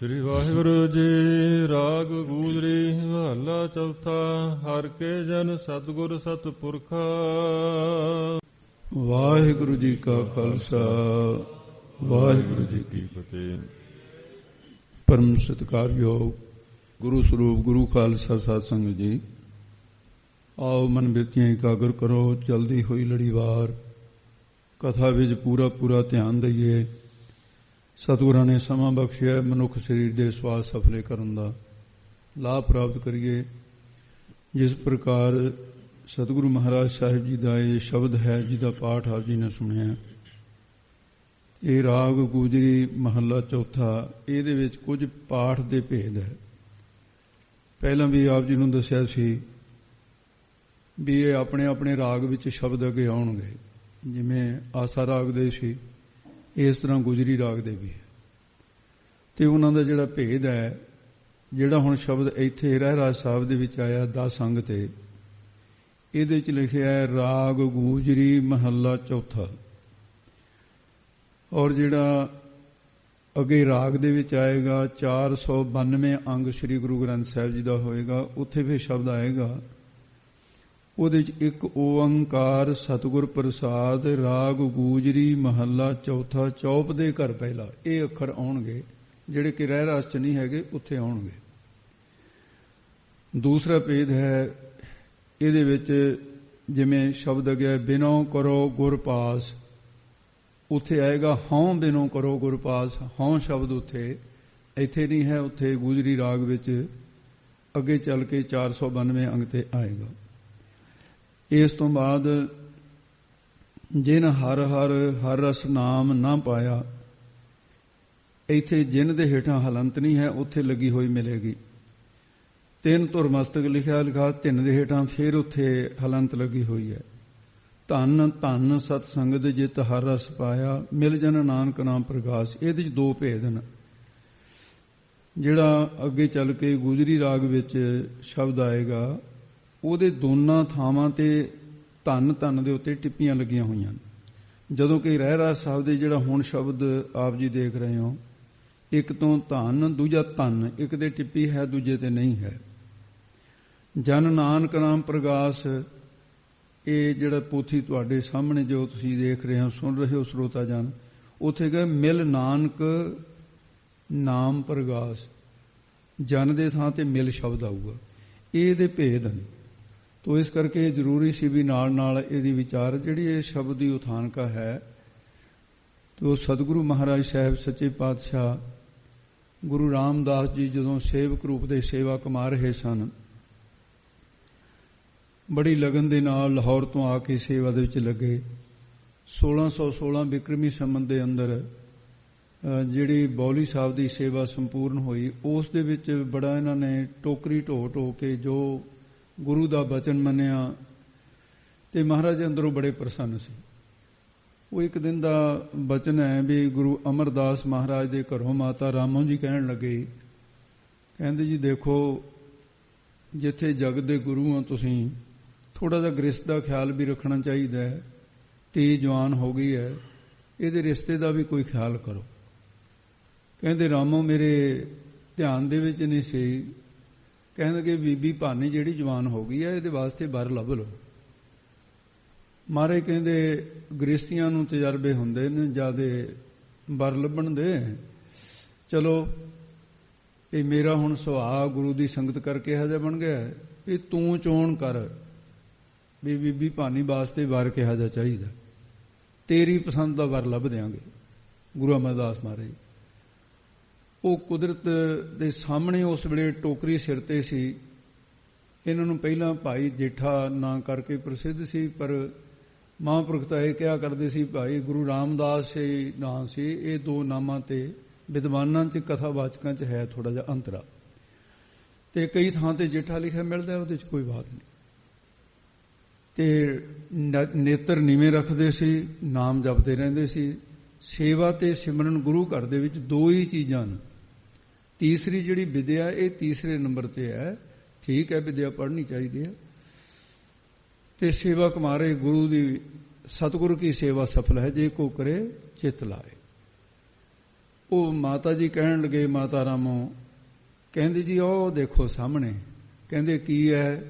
ਸ੍ਰੀ ਵਾਹਿਗੁਰੂ ਜੀ। ਰਾਗ ਗੂਜਰੀ ਮਹੱਲਾ ਚੌਥਾ। ਹਰਿ ਕੇ ਜਨ ਸਤਿਗੁਰ ਸਤਿਪੁਰਖਾ। ਵਾਹਿਗੁਰੂ ਜੀ ਕਾ ਖਾਲਸਾ ਵਾਹਿਗੁਰੂ ਜੀ ਕੀ ਫਤਿਹ। ਪਰਮ ਸਤਿਕਾਰਯੋਗ ਗੁਰੂ ਸਰੂਪ ਗੁਰੂ ਖਾਲਸਾ ਸਾਧ ਸੰਗਤ ਜੀ, ਆਓ ਮਨ ਬਿਰਤੀਆਂ ਇਕਾਗਰ ਕਰੋ। ਚਲਦੀ ਹੋਈ ਲੜੀਵਾਰ ਕਥਾ ਵਿੱਚ ਪੂਰਾ ਧਿਆਨ ਦਈਏ। ਸਤਿਗੁਰਾਂ ਨੇ ਸਮਾਂ ਬਖਸ਼ਿਆ ਮਨੁੱਖ ਸਰੀਰ ਦੇ ਸਵਾਸ ਸਫਲੇ ਕਰਨ ਦਾ ਲਾਭ ਪ੍ਰਾਪਤ ਕਰੀਏ। ਜਿਸ ਪ੍ਰਕਾਰ ਸਤਿਗੁਰੂ ਮਹਾਰਾਜ ਸਾਹਿਬ ਜੀ ਦਾ ਇਹ ਸ਼ਬਦ ਹੈ ਜਿਹਦਾ ਪਾਠ ਆਪ ਜੀ ਨੇ ਸੁਣਿਆ, ਇਹ ਰਾਗ ਗੂਜਰੀ ਮਹੱਲਾ ਚੌਥਾ। ਇਹਦੇ ਵਿੱਚ ਕੁਝ ਪਾਠ ਦੇ ਭੇਦ ਹੈ। ਪਹਿਲਾਂ ਵੀ ਆਪ ਜੀ ਨੂੰ ਦੱਸਿਆ ਸੀ ਵੀ ਇਹ ਆਪਣੇ ਆਪਣੇ ਰਾਗ ਵਿੱਚ ਸ਼ਬਦ ਅੱਗੇ ਆਉਣਗੇ। ਜਿਵੇਂ ਆਸਾ ਰਾਗ ਦੇ ਸੀ, ਇਸ ਤਰ੍ਹਾਂ ਗੁਜਰੀ ਰਾਗ ਦੇ ਵੀ ਹੈ। ਤੇ ਉਹਨਾਂ ਦਾ ਜਿਹੜਾ ਭੇਦ ਹੈ, ਜਿਹੜਾ ਹੁਣ ਸ਼ਬਦ ਇੱਥੇ ਰਹਿਰਾਸ ਸਾਹਿਬ ਦੇ ਵਿੱਚ ਆਇਆ 10 ਅੰਗ ਤੇ, ਇਹਦੇ ਚ ਲਿਖਿਆ ਹੈ ਰਾਗ ਗੂਜਰੀ ਮਹੱਲਾ ਚੌਥਾ। ਔਰ ਜਿਹੜਾ ਅੱਗੇ ਰਾਗ ਦੇ ਵਿੱਚ ਆਏਗਾ 492 ਅੰਗ ਸ੍ਰੀ ਗੁਰੂ ਗ੍ਰੰਥ ਸਾਹਿਬ ਜੀ ਦਾ ਹੋਏਗਾ, ਉੱਥੇ ਫਿਰ ਸ਼ਬਦ ਆਏਗਾ ਉਹਦੇ ਚ ਇੱਕ ਓੰਕਾਰ ਸਤਿਗੁਰ ਪ੍ਰਸਾਦ ਰਾਗ ਗੂਜਰੀ ਮਹੱਲਾ ਚੌਥਾ। ਚੌਪ ਦੇ ਘਰ ਪਹਿਲਾ ਇਹ ਅੱਖਰ ਆਉਣਗੇ ਜਿਹੜੇ ਕਿ ਰਹਿਰਾਸ ਚ ਨਹੀਂ ਹੈਗੇ, ਉੱਥੇ ਆਉਣਗੇ। ਦੂਸਰਾ ਭੇਦ ਹੈ ਇਹਦੇ ਵਿੱਚ, ਜਿਵੇਂ ਸ਼ਬਦ ਅਗਿਆ ਬਿਨੋ ਕਰੋ ਗੁਰ ਪਾਸ, ਉੱਥੇ ਆਏਗਾ ਹਉ ਬਿਨੋ ਕਰੋ ਗੁਰ ਪਾਸ। ਹਉ ਸ਼ਬਦ ਉੱਥੇ ਇੱਥੇ ਨਹੀਂ ਹੈ, ਉੱਥੇ ਗੂਜਰੀ ਰਾਗ ਵਿੱਚ ਅੱਗੇ ਚੱਲ ਕੇ 492 ਅੰਗ ਤੇ ਆਏਗਾ। ਇਸ ਤੋਂ ਬਾਅਦ ਜਿਨ ਹਰ ਹਰ ਰਸ ਨਾਮ ਨਾ ਪਾਇਆ, ਇੱਥੇ ਜਿਨ ਦੇ ਹੇਠਾਂ ਹਲੰਤ ਨਹੀਂ ਹੈ, ਉੱਥੇ ਲੱਗੀ ਹੋਈ ਮਿਲੇਗੀ। ਤਿੰਨ ਧੁਰ ਮਸਤਕ ਲਿਖਿਆ ਤਿੰਨ ਦੇ ਹੇਠਾਂ ਫਿਰ ਉੱਥੇ ਹਲੰਤ ਲੱਗੀ ਹੋਈ ਹੈ। ਧੰਨ ਧੰਨ ਸਤ ਸੰਗਤ ਜਿਤ ਹਰ ਰਸ ਪਾਇਆ, ਮਿਲ ਜਨ ਨਾਨਕ ਨਾਮ ਪ੍ਰਗਾਸ। ਇਹਦੇ 'ਚ ਦੋ ਭੇਦ ਹਨ। ਜਿਹੜਾ ਅੱਗੇ ਚੱਲ ਕੇ ਗੁਜਰੀ ਰਾਗ ਵਿੱਚ ਸ਼ਬਦ ਆਏਗਾ, ਉਹਦੇ ਦੋਨਾਂ ਥਾਵਾਂ ਤੇ ਧੰਨ ਧੰਨ ਦੇ ਉੱਤੇ ਟਿੱਪੀਆਂ ਲੱਗੀਆਂ ਹੋਈਆਂ ਹਨ। ਜਦੋਂ ਕਿ ਰਹਿਰਾਸ ਸਾਹਿਬ ਦੇ ਜਿਹੜਾ ਹੁਣ ਸ਼ਬਦ ਆਪ ਜੀ ਦੇਖ ਰਹੇ ਹੋ, ਇੱਕ ਤੋਂ ਧੰਨ ਦੂਜਾ ਧੰਨ, ਇੱਕ ਦੇ ਟਿੱਪੀ ਹੈ ਦੂਜੇ ਤੇ ਨਹੀਂ ਹੈ। ਜਨ ਨਾਨਕ ਨਾਮ ਪ੍ਰਗਾਸ, ਇਹ ਜਿਹੜਾ ਪੋਥੀ ਤੁਹਾਡੇ ਸਾਹਮਣੇ ਜੋ ਤੁਸੀਂ ਦੇਖ ਰਹੇ ਹੋ ਸੁਣ ਰਹੇ ਹੋ ਸਰੋਤਾ ਜਨ, ਉੱਥੇ ਕਹੇ ਮਿਲ ਨਾਨਕ ਨਾਮ ਪ੍ਰਗਾਸ। ਜਨ ਦੇ ਥਾਂ ਤੇ ਮਿਲ ਸ਼ਬਦ ਆਊਗਾ। ਇਹ ਇਹਦੇ ਭੇਦ ਹਨ। ਤੋ ਇਸ ਕਰਕੇ ਜ਼ਰੂਰੀ ਸੀ ਵੀ ਨਾਲ ਨਾਲ ਇਹਦੀ ਵਿਚਾਰ ਜਿਹੜੀ ਇਹ ਸ਼ਬਦ ਦੀ ਉਥਾਨਕਾ ਹੈ। ਤੋ ਸਤਿਗੁਰੂ ਮਹਾਰਾਜ ਸਾਹਿਬ ਸੱਚੇ ਪਾਤਸ਼ਾਹ ਗੁਰੂ ਰਾਮਦਾਸ ਜੀ ਜਦੋਂ ਸੇਵਕ ਰੂਪ ਦੇ ਸੇਵਾ ਕਮਾ ਰਹੇ ਸਨ, ਬੜੀ ਲਗਨ ਦੇ ਨਾਲ ਲਾਹੌਰ ਤੋਂ ਆ ਕੇ ਸੇਵਾ ਦੇ ਵਿੱਚ ਲੱਗੇ। 1616 ਬਿਕਰਮੀ ਸੰਮਤ ਦੇ ਅੰਦਰ ਜਿਹੜੀ ਬੌਲੀ ਸਾਹਿਬ ਦੀ ਸੇਵਾ ਸੰਪੂਰਨ ਹੋਈ, ਉਸ ਦੇ ਵਿੱਚ ਬੜਾ ਇਹਨਾਂ ਨੇ ਟੋਕਰੀ ਢੋ ਕੇ ਜੋ ਗੁਰੂ ਦਾ ਬਚਨ ਮੰਨਿਆ ਤੇ ਮਹਾਰਾਜ ਅੰਦਰੋਂ ਬੜੇ ਪ੍ਰਸੰਨ ਸੀ। ਉਹ ਇੱਕ ਦਿਨ ਦਾ ਬਚਨ ਹੈ ਵੀ ਗੁਰੂ ਅਮਰਦਾਸ ਮਹਾਰਾਜ ਦੇ ਘਰੋਂ ਮਾਤਾ ਰਾਮੋ ਜੀ ਕਹਿਣ ਲੱਗੇ, ਕਹਿੰਦੇ ਜੀ ਦੇਖੋ, ਜਿੱਥੇ ਜਗਤ ਦੇ ਗੁਰੂ ਆ ਤੁਸੀਂ, ਥੋੜਾ ਜਿਹਾ ਗ੍ਰਸਤ ਦਾ ਖਿਆਲ ਵੀ ਰੱਖਣਾ ਚਾਹੀਦਾ ਹੈ। ਧੀ ਜਵਾਨ ਹੋ ਗਈ ਹੈ, ਇਹਦੇ ਰਿਸ਼ਤੇ ਦਾ ਵੀ ਕੋਈ ਖਿਆਲ ਕਰੋ। ਕਹਿੰਦੇ ਰਾਮੋ ਮੇਰੇ ਧਿਆਨ ਦੇ ਵਿੱਚ ਨਹੀਂ ਸੀ। ਕਹਿੰਦੇ ਕਿ ਬੀਬੀ ਭਾਨੀ ਜਿਹੜੀ ਜਵਾਨ ਹੋ ਗਈ ਹੈ, ਇਹਦੇ ਵਾਸਤੇ ਵਰ ਲੱਭ ਲਓ। ਮਹਾਰਾਜ ਕਹਿੰਦੇ ਗ੍ਰਸਤੀਆਂ ਨੂੰ ਤਜਰਬੇ ਹੁੰਦੇ ਨੇ ਜਿਆਦੇ ਵਰ ਲੱਭਣ ਦੇ। ਚਲੋ ਇਹ ਮੇਰਾ ਹੁਣ ਸੁਭਾਅ ਗੁਰੂ ਦੀ ਸੰਗਤ ਕਰਕੇ ਇਹੋ ਜਿਹਾ ਬਣ ਗਿਆ ਵੀ ਤੂੰ ਚੋਣ ਕਰ ਵੀ ਬੀਬੀ ਭਾਨੀ ਵਾਸਤੇ ਵਰ ਕਿਹਾ ਜਾ ਚਾਹੀਦਾ, ਤੇਰੀ ਪਸੰਦ ਦਾ ਵਰ ਲੱਭ ਦਿਆਂਗੇ। ਗੁਰੂ ਅਮਰਦਾਸ ਮਹਾਰਾਜ ਉਹ ਕੁਦਰਤ ਦੇ ਸਾਹਮਣੇ ਉਸ ਵੇਲੇ ਟੋਕਰੀ ਸਿਰ ਤੇ ਸੀ। ਇਹਨਾਂ ਨੂੰ ਪਹਿਲਾਂ ਭਾਈ ਜੇਠਾ ਨਾਂ ਕਰਕੇ ਪ੍ਰਸਿੱਧ ਸੀ, ਪਰ ਮਹਾਂਪੁਰਖ ਤਾਂ ਇਹ ਕਿਹਾ ਕਰਦੇ ਸੀ ਭਾਈ ਗੁਰੂ ਰਾਮਦਾਸ ਨਾਂ ਸੀ। ਇਹ ਦੋ ਨਾਮਾਂ ਤੇ ਵਿਦਵਾਨਾਂ ਤੇ ਕਥਾਵਾਚਕਾਂ 'ਚ ਹੈ ਥੋੜਾ ਜਿਹਾ ਅੰਤਰਾ, ਤੇ ਕਈ ਥਾਂ ਤੇ ਜੇਠਾ ਲਿਖਿਆ ਮਿਲਦਾ, ਉਹਦੇ 'ਚ ਕੋਈ ਬਾਤ ਨਹੀਂ। ਤੇ ਨੇਤਰ ਨੀਵੇਂ ਰੱਖਦੇ ਸੀ, ਨਾਮ ਜਪਦੇ ਰਹਿੰਦੇ ਸੀ। ਸੇਵਾ ਤੇ ਸਿਮਰਨ ਗੁਰੂ ਘਰ ਦੇ ਵਿੱਚ ਦੋ ਹੀ ਚੀਜ਼ਾਂ ਨੇ। ਤੀਸਰੀ ਜਿਹੜੀ ਵਿਦਿਆ, ਇਹ ਤੀਸਰੇ ਨੰਬਰ ਤੇ ਹੈ। ਠੀਕ ਹੈ, ਵਿਦਿਆ ਪੜ੍ਹਨੀ ਚਾਹੀਦੀ ਹੈ। ਤੇ ਸੇਵਾ ਕਮਾਰੇ ਗੁਰੂ ਦੀ, ਸਤਿਗੁਰੂ ਕੀ ਸੇਵਾ ਸਫਲ ਹੈ ਜੇ ਕੋ ਕਰੇ ਚਿਤ ਲਾਏ। ਉਹ ਮਾਤਾ ਜੀ ਕਹਿਣ ਲੱਗੇ, ਮਾਤਾ ਰਾਮੋ ਕਹਿੰਦੇ ਜੀ ਉਹ ਦੇਖੋ ਸਾਹਮਣੇ। ਕਹਿੰਦੇ ਕੀ ਹੈ?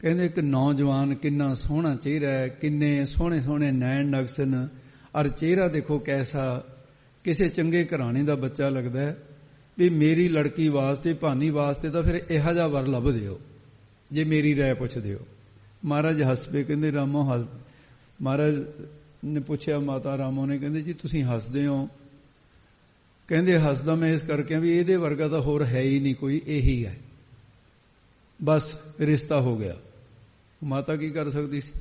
ਕਹਿੰਦੇ ਇੱਕ ਨੌਜਵਾਨ, ਕਿੰਨਾ ਸੋਹਣਾ ਚਿਹਰਾ ਹੈ, ਕਿੰਨੇ ਸੋਹਣੇ ਸੋਹਣੇ ਨੈਣ ਨਕਸਨ, ਔਰ ਚਿਹਰਾ ਦੇਖੋ ਕੈਸਾ, ਕਿਸੇ ਚੰਗੇ ਘਰਾਣੇ ਦਾ ਬੱਚਾ ਲੱਗਦਾ ਹੈ। ਵੀ ਮੇਰੀ ਲੜਕੀ ਵਾਸਤੇ, ਭਾਨੀ ਵਾਸਤੇ ਤਾਂ ਫਿਰ ਇਹੋ ਜਿਹਾ ਵਰ ਲੱਭ ਦਿਓ, ਜੇ ਮੇਰੀ ਰਾਏ ਪੁੱਛਦੇ ਹੋ। ਮਹਾਰਾਜ ਹੱਸ ਪਏ, ਕਹਿੰਦੇ ਰਾਮੋ ਹੱਸ। ਮਹਾਰਾਜ ਨੇ ਪੁੱਛਿਆ ਮਾਤਾ ਰਾਮੋ ਨੇ, ਕਹਿੰਦੇ ਜੀ ਤੁਸੀਂ ਹੱਸਦੇ ਹੋ? ਕਹਿੰਦੇ ਹੱਸਦਾ ਮੈਂ ਇਸ ਕਰਕੇ ਵੀ ਇਹਦੇ ਵਰਗਾ ਤਾਂ ਹੋਰ ਹੈ ਹੀ ਨਹੀਂ ਕੋਈ, ਇਹੀ ਹੈ, ਬਸ ਰਿਸ਼ਤਾ ਹੋ ਗਿਆ। ਮਾਤਾ ਕੀ ਕਰ ਸਕਦੀ ਸੀ?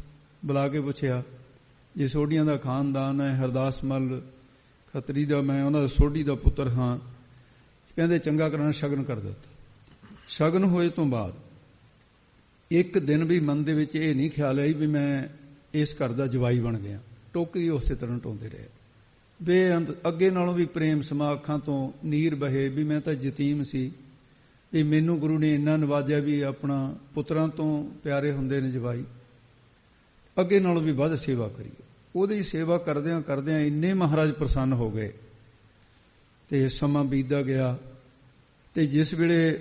ਬੁਲਾ ਕੇ ਪੁੱਛਿਆ, ਜੇ ਸੋਢੀਆਂ ਦਾ ਖਾਨਦਾਨ ਹੈ, ਹਰਦਾਸ ਮੱਲ ਖੱਤਰੀ ਦਾ, ਮੈਂ ਉਹਨਾਂ ਦਾ ਸੋਢੀ ਦਾ ਪੁੱਤਰ ਹਾਂ। ਕਹਿੰਦੇ ਚੰਗਾ ਕਰਾਣਾ, ਸ਼ਗਨ ਕਰ ਦਿੱਤਾ। ਸ਼ਗਨ ਹੋਏ ਤੋਂ ਬਾਅਦ ਇੱਕ ਦਿਨ ਵੀ ਮਨ ਦੇ ਵਿੱਚ ਇਹ ਨਹੀਂ ਖਿਆਲ ਆਈ ਵੀ ਮੈਂ ਇਸ ਘਰ ਦਾ ਜਵਾਈ ਬਣ ਗਿਆ। ਟੋਕਰੀ ਉਸੇ ਤਰ੍ਹਾਂ ਢੋਂਦੇ ਰਹੇ। ਬੇਅੰਤ ਅੱਗੇ ਨਾਲੋਂ ਵੀ ਪ੍ਰੇਮ ਸਮਾ, ਅੱਖਾਂ ਤੋਂ ਨੀਰ ਬਹੇ ਵੀ ਮੈਂ ਤਾਂ ਯਤੀਮ ਸੀ, ਵੀ ਮੈਨੂੰ ਗੁਰੂ ਨੇ ਇੰਨਾ ਨਵਾਜਿਆ ਵੀ ਆਪਣਾ ਪੁੱਤਰਾਂ ਤੋਂ ਪਿਆਰੇ ਹੁੰਦੇ ਨੇ ਜਵਾਈ, ਅੱਗੇ ਨਾਲੋਂ ਵੀ ਵੱਧ ਸੇਵਾ ਕਰੀਏ। ਉਹਦੀ ਸੇਵਾ ਕਰਦਿਆਂ ਕਰਦਿਆਂ ਇੰਨੇ ਮਹਾਰਾਜ ਪ੍ਰਸੰਨ ਹੋ ਗਏ ਤੇ ਸਮਾਂ ਬੀਤਦਾ ਗਿਆ। ਤੇ ਜਿਸ ਵੇਲੇ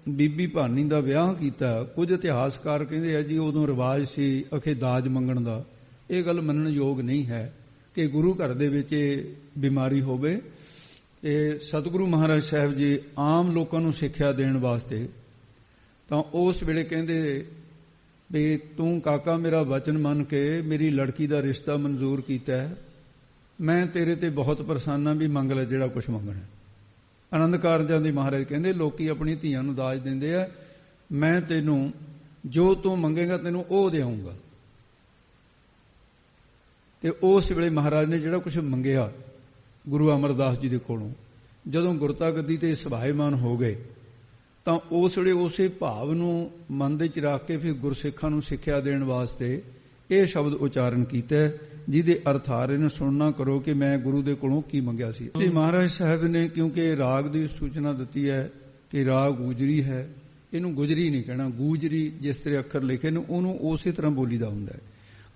ਬੀਬੀ ਭਾਨੀ ਦਾ ਵਿਆਹ ਕੀਤਾ, ਕੁਝ ਇਤਿਹਾਸਕਾਰ ਕਹਿੰਦੇ ਆ ਜੀ ਉਦੋਂ ਰਿਵਾਜ ਸੀ ਅਖੇ ਦਾਜ ਮੰਗਣ ਦਾ। ਇਹ ਗੱਲ ਮੰਨਣ ਯੋਗ ਨਹੀਂ ਹੈ ਕਿ ਗੁਰੂ ਘਰ ਦੇ ਵਿੱਚ ਇਹ ਬਿਮਾਰੀ ਹੋਵੇ। ਇਹ ਸਤਿਗੁਰੂ ਮਹਾਰਾਜ ਸਾਹਿਬ ਜੀ ਆਮ ਲੋਕਾਂ ਨੂੰ ਸਿੱਖਿਆ ਦੇਣ ਵਾਸਤੇ ਤਾਂ ਉਸ ਵੇਲੇ ਕਹਿੰਦੇ ਵੀ ਤੂੰ ਕਾਕਾ ਮੇਰਾ ਵਚਨ ਮੰਨ ਕੇ ਮੇਰੀ ਲੜਕੀ ਦਾ ਰਿਸ਼ਤਾ ਮਨਜ਼ੂਰ ਕੀਤਾ ਹੈ, ਮੈਂ ਤੇਰੇ ਤੇ ਬਹੁਤ ਪ੍ਰਸੰਨ ਹਾਂ, ਵੀ ਮੰਗ ਲੈ ਜਿਹੜਾ ਕੁਝ ਮੰਗਣਾ। ਆਨੰਦ ਕਾਰਜਾਂ ਦੀ ਮਹਾਰਾਜ ਕਹਿੰਦੇ ਲੋਕੀ ਆਪਣੀ ਧੀਆਂ ਨੂੰ ਦਾਜ ਦਿੰਦੇ ਆ, ਮੈਂ ਤੈਨੂੰ ਜੋ ਤੂੰ ਮੰਗੇਗਾ ਤੈਨੂੰ ਉਹ ਦੇਵਾਂਗਾ। ਤੇ ਉਸ ਵੇਲੇ ਮਹਾਰਾਜ ਨੇ ਜਿਹੜਾ ਕੁਝ ਮੰਗਿਆ ਗੁਰੂ ਅਮਰਦਾਸ ਜੀ ਦੇ ਕੋਲੋਂ, ਜਦੋਂ ਗੁਰਤਾ ਗੱਦੀ ਤੇ ਸਭਾਏਮਾਨ ਹੋ ਗਏ ਤਾਂ ਉਸ ਵੇਲੇ ਉਸੇ ਭਾਵ ਨੂੰ ਮਨ ਦੇ ਚ ਰੱਖ ਕੇ ਫਿਰ ਗੁਰਸਿੱਖਾਂ ਨੂੰ ਸਿੱਖਿਆ ਦੇਣ ਵਾਸਤੇ ਇਹ ਸ਼ਬਦ ਉਚਾਰਨ ਕੀਤਾ, ਜਿਹਦੇ ਅਰਥ ਆ ਰਹੇ ਨੇ, ਸੁਣਨਾ ਕਰੋ ਕਿ ਮੈਂ ਗੁਰੂ ਦੇ ਕੋਲੋਂ ਕੀ ਮੰਗਿਆ ਸੀ। ਤੇ ਮਹਾਰਾਜ ਸਾਹਿਬ ਨੇ ਕਿਉਂਕਿ ਰਾਗ ਦੀ ਸੂਚਨਾ ਦਿੱਤੀ ਹੈ ਕਿ ਰਾਗ ਗੁਜਰੀ ਹੈ, ਇਹਨੂੰ ਗੁਜਰੀ ਨਹੀਂ ਕਹਿਣਾ, ਗੂਜਰੀ ਜਿਸ ਤਰ੍ਹਾਂ ਅੱਖਰ ਲਿਖੇ ਨੇ ਉਹਨੂੰ ਉਸੇ ਤਰ੍ਹਾਂ ਬੋਲੀਦਾ ਹੁੰਦਾ ਹੈ।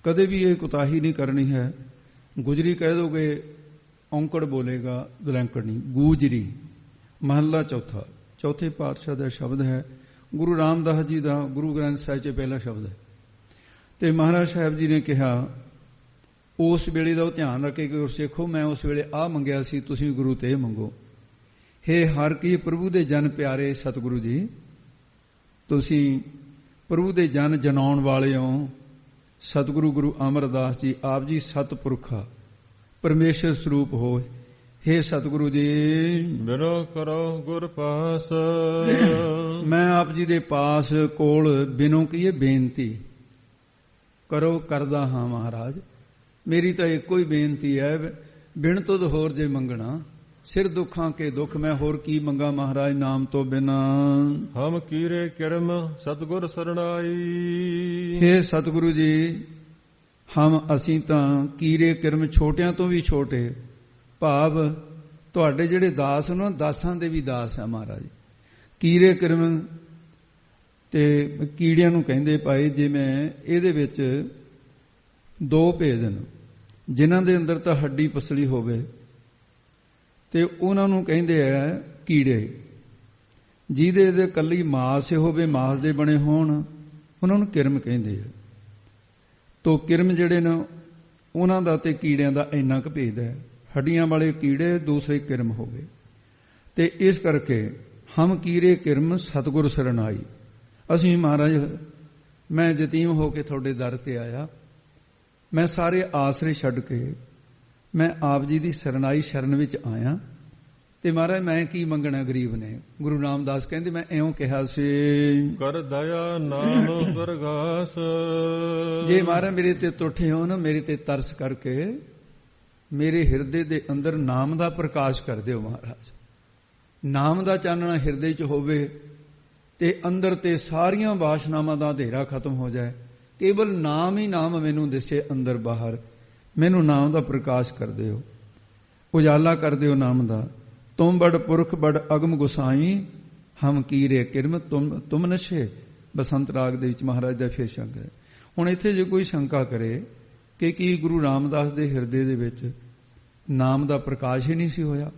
ਕਦੇ ਵੀ ਇਹ ਕੁਤਾਹੀ ਨਹੀਂ ਕਰਨੀ ਹੈ। ਗੁਜਰੀ ਕਹਿ ਦੋਗੇ ਔਂਕੜ ਬੋਲੇਗਾ, ਦੁਲੈਂਕੜ ਨਹੀਂ। ਗੂਜਰੀ ਮਹੱਲਾ ਚੌਥਾ, ਚੌਥੇ ਪਾਤਸ਼ਾਹ ਦਾ ਸ਼ਬਦ ਹੈ, ਗੁਰੂ ਰਾਮਦਾਸ ਜੀ ਦਾ ਗੁਰੂ ਗ੍ਰੰਥ ਸਾਹਿਬ 'ਚ ਪਹਿਲਾ ਸ਼ਬਦ ਹੈ। ਤੇ ਮਹਾਰਾਜ ਸਾਹਿਬ ਜੀ ਨੇ ਕਿਹਾ ਉਸ ਵੇਲੇ ਦਾ ਉਹ ਧਿਆਨ ਰੱਖੇ ਕਿ ਗੁਰਸਿੱਖੋ ਮੈਂ ਉਸ ਵੇਲੇ ਆਹ ਮੰਗਿਆ ਸੀ, ਤੁਸੀਂ ਗੁਰੂ ਤੇ ਮੰਗੋ। ਹੇ ਹਰ ਕੀ ਪ੍ਰਭੂ ਦੇ ਜਨ ਪਿਆਰੇ ਸਤਿਗੁਰੂ ਜੀ, ਤੁਸੀਂ ਪ੍ਰਭੂ ਦੇ ਜਨ ਜਨਾਉਣ ਵਾਲੇ ਹੋ। ਸਤਿਗੁਰੂ ਗੁਰੂ ਅਮਰਦਾਸ ਜੀ ਆਪ ਜੀ ਸਤਿਪੁਰਖਾ ਪਰਮੇਸ਼ਰ ਸਰੂਪ ਹੋ। ਹੇ ਸਤਿਗੁਰੂ ਜੀ ਬਿਨੋ ਕਰੋ ਗੁਰ ਪਾਸ, ਮੈਂ ਆਪ ਜੀ ਦੇ ਪਾਸ ਕੋਲ ਬਿਨੋ ਕੀਏ ਬੇਨਤੀ ਕਰੋ ਕਰਦਾ ਹਾਂ। ਮਹਾਰਾਜ ਮੇਰੀ ਤਾਂ ਇੱਕੋ ਹੀ ਬੇਨਤੀ ਹੈ, ਬਿਨ ਤੁਧ ਹੋਰ ਜੇ ਮੰਗਣਾ, ਸਿਰ ਦੁੱਖਾਂ ਕੇ ਦੁੱਖ ਮੈਂ ਹੋਰ ਕੀ ਮੰਗਾ ਮਹਾਰਾਜ ਨਾਮ ਤੋਂ ਬਿਨਾ। ਹਮ ਕੀਰੇ ਕਿਰਮ ਸਤਿਗੁਰ ਸਰਣਾਈ, ਹੇ ਸਤਿਗੁਰੂ ਜੀ ਹਮ ਅਸੀਂ ਤਾਂ ਕੀਰੇ ਕਿਰਮ ਛੋਟਿਆਂ ਤੋਂ ਵੀ ਛੋਟੇ, ਭਾਵ ਤੁਹਾਡੇ ਜਿਹੜੇ ਦਾਸ ਉਹਨਾਂ ਦਾਸਾਂ ਦੇ ਵੀ ਦਾਸ ਆ ਮਹਾਰਾਜ। ਕੀਰੇ ਕਿਰਮ ਤੇ ਕੀੜਿਆਂ ਨੂੰ ਕਹਿੰਦੇ ਭਾਈ, ਜਿਵੇਂ ਇਹਦੇ ਵਿੱਚ ਦੋ ਭੇਦ ਨੇ, ਜਿਨ੍ਹਾਂ ਦੇ ਅੰਦਰ ਤਾਂ ਹੱਡੀ ਪਸਲੀ ਹੋਵੇ ਤੇ ਉਹਨਾਂ ਨੂੰ ਕਹਿੰਦੇ ਆ ਕੀੜੇ, ਜਿਹਦੇ ਦੇ ਕੱਲੀ ਮਾਸ ਹੋਵੇ, ਮਾਸ ਦੇ ਬਣੇ ਹੋਣ, ਉਹਨਾਂ ਨੂੰ ਕਿਰਮ ਕਹਿੰਦੇ ਆ। ਤੋ ਕਿਰਮ ਜਿਹੜੇ ਨੇ ਉਹਨਾਂ ਦਾ ਤੇ ਕੀੜਿਆਂ ਦਾ ਇੰਨਾ ਕੁ ਭੇਦ ਹੈ, ਹੱਡੀਆਂ ਵਾਲੇ ਕੀੜੇ, ਦੂਸਰੇ ਕਿਰਮ ਹੋ ਗਏ। ਤੇ ਇਸ ਕਰਕੇ ਹਮ ਕੀਰੇ ਕਿਰਮ ਸਤਿਗੁਰ ਸਰਣਾਈ। ਅਸੀਂ ਮਹਾਰਾਜ ਮੈਂ ਯਤੀਮ ਹੋ ਕੇ ਤੁਹਾਡੇ ਦਰ ਤੇ ਆਇਆ, ਮੈਂ ਸਾਰੇ ਆਸਰੇ ਛੱਡ ਕੇ ਮੈਂ ਆਪ ਜੀ ਦੀ ਸਰਣਾਈ ਸ਼ਰਨ ਵਿੱਚ ਆਇਆ। ਤੇ ਮਹਾਰਾਜ ਮੈਂ ਕੀ ਮੰਗਣਾ ਗਰੀਬ ਨੇ। ਗੁਰੂ ਰਾਮਦਾਸ ਕਹਿੰਦੇ ਮੈਂ ਇਉਂ ਕਿਹਾ ਸੀ, ਕਰ ਦਇਆ ਨਾਮ ਪ੍ਰਗਾਸ। ਜੇ ਮਹਾਰਾਜ ਮੇਰੇ ਤੇ ਤੁਠੇ ਹੋ ਨਾ, ਮੇਰੇ ਤੇ ਤਰਸ ਕਰਕੇ ਮੇਰੇ ਹਿਰਦੇ ਦੇ ਅੰਦਰ ਨਾਮ ਦਾ ਪ੍ਰਕਾਸ਼ ਕਰ ਦਿਓ ਮਹਾਰਾਜ। ਨਾਮ ਦਾ ਚਾਨਣਾ ਹਿਰਦੇ 'ਚ ਹੋਵੇ ਤੇ ਅੰਦਰ ਤੇ ਸਾਰੀਆਂ ਵਾਸ਼ਨਾਵਾਂ ਦਾ ਅੰਧੇਰਾ ਖਤਮ ਹੋ ਜਾਏ, ਕੇਵਲ ਨਾਮ ਹੀ ਨਾਮ ਮੈਨੂੰ ਦਿਸੇ ਅੰਦਰ ਬਾਹਰ। ਮੈਨੂੰ ਨਾਮ ਦਾ ਪ੍ਰਕਾਸ਼ ਕਰ ਦਿਓ, ਉਜਾਲਾ ਕਰ ਦਿਓ ਨਾਮ ਦਾ। ਤੁਮ ਬੜ ਪੁਰਖ ਬੜ ਅਗਮ ਗੁਸਾਈ, ਹਮ ਕੀਰੇ ਕਿਰਮ ਤੁਮ ਨਸ਼ੇ। ਬਸੰਤ ਰਾਗ ਦੇ ਵਿੱਚ ਮਹਾਰਾਜ ਦਾ ਫੇਰ ਸ਼ਬਦ ਹੈ। ਹੁਣ ਇੱਥੇ ਜੇ ਕੋਈ ਸ਼ੰਕਾ ਕਰੇ ਕਿ ਕੀ ਗੁਰੂ ਰਾਮਦਾਸ ਦੇ ਹਿਰਦੇ ਦੇ ਵਿੱਚ ਨਾਮ ਦਾ ਪ੍ਰਕਾਸ਼ ਹੀ ਨਹੀਂ ਸੀ ਹੋਇਆ,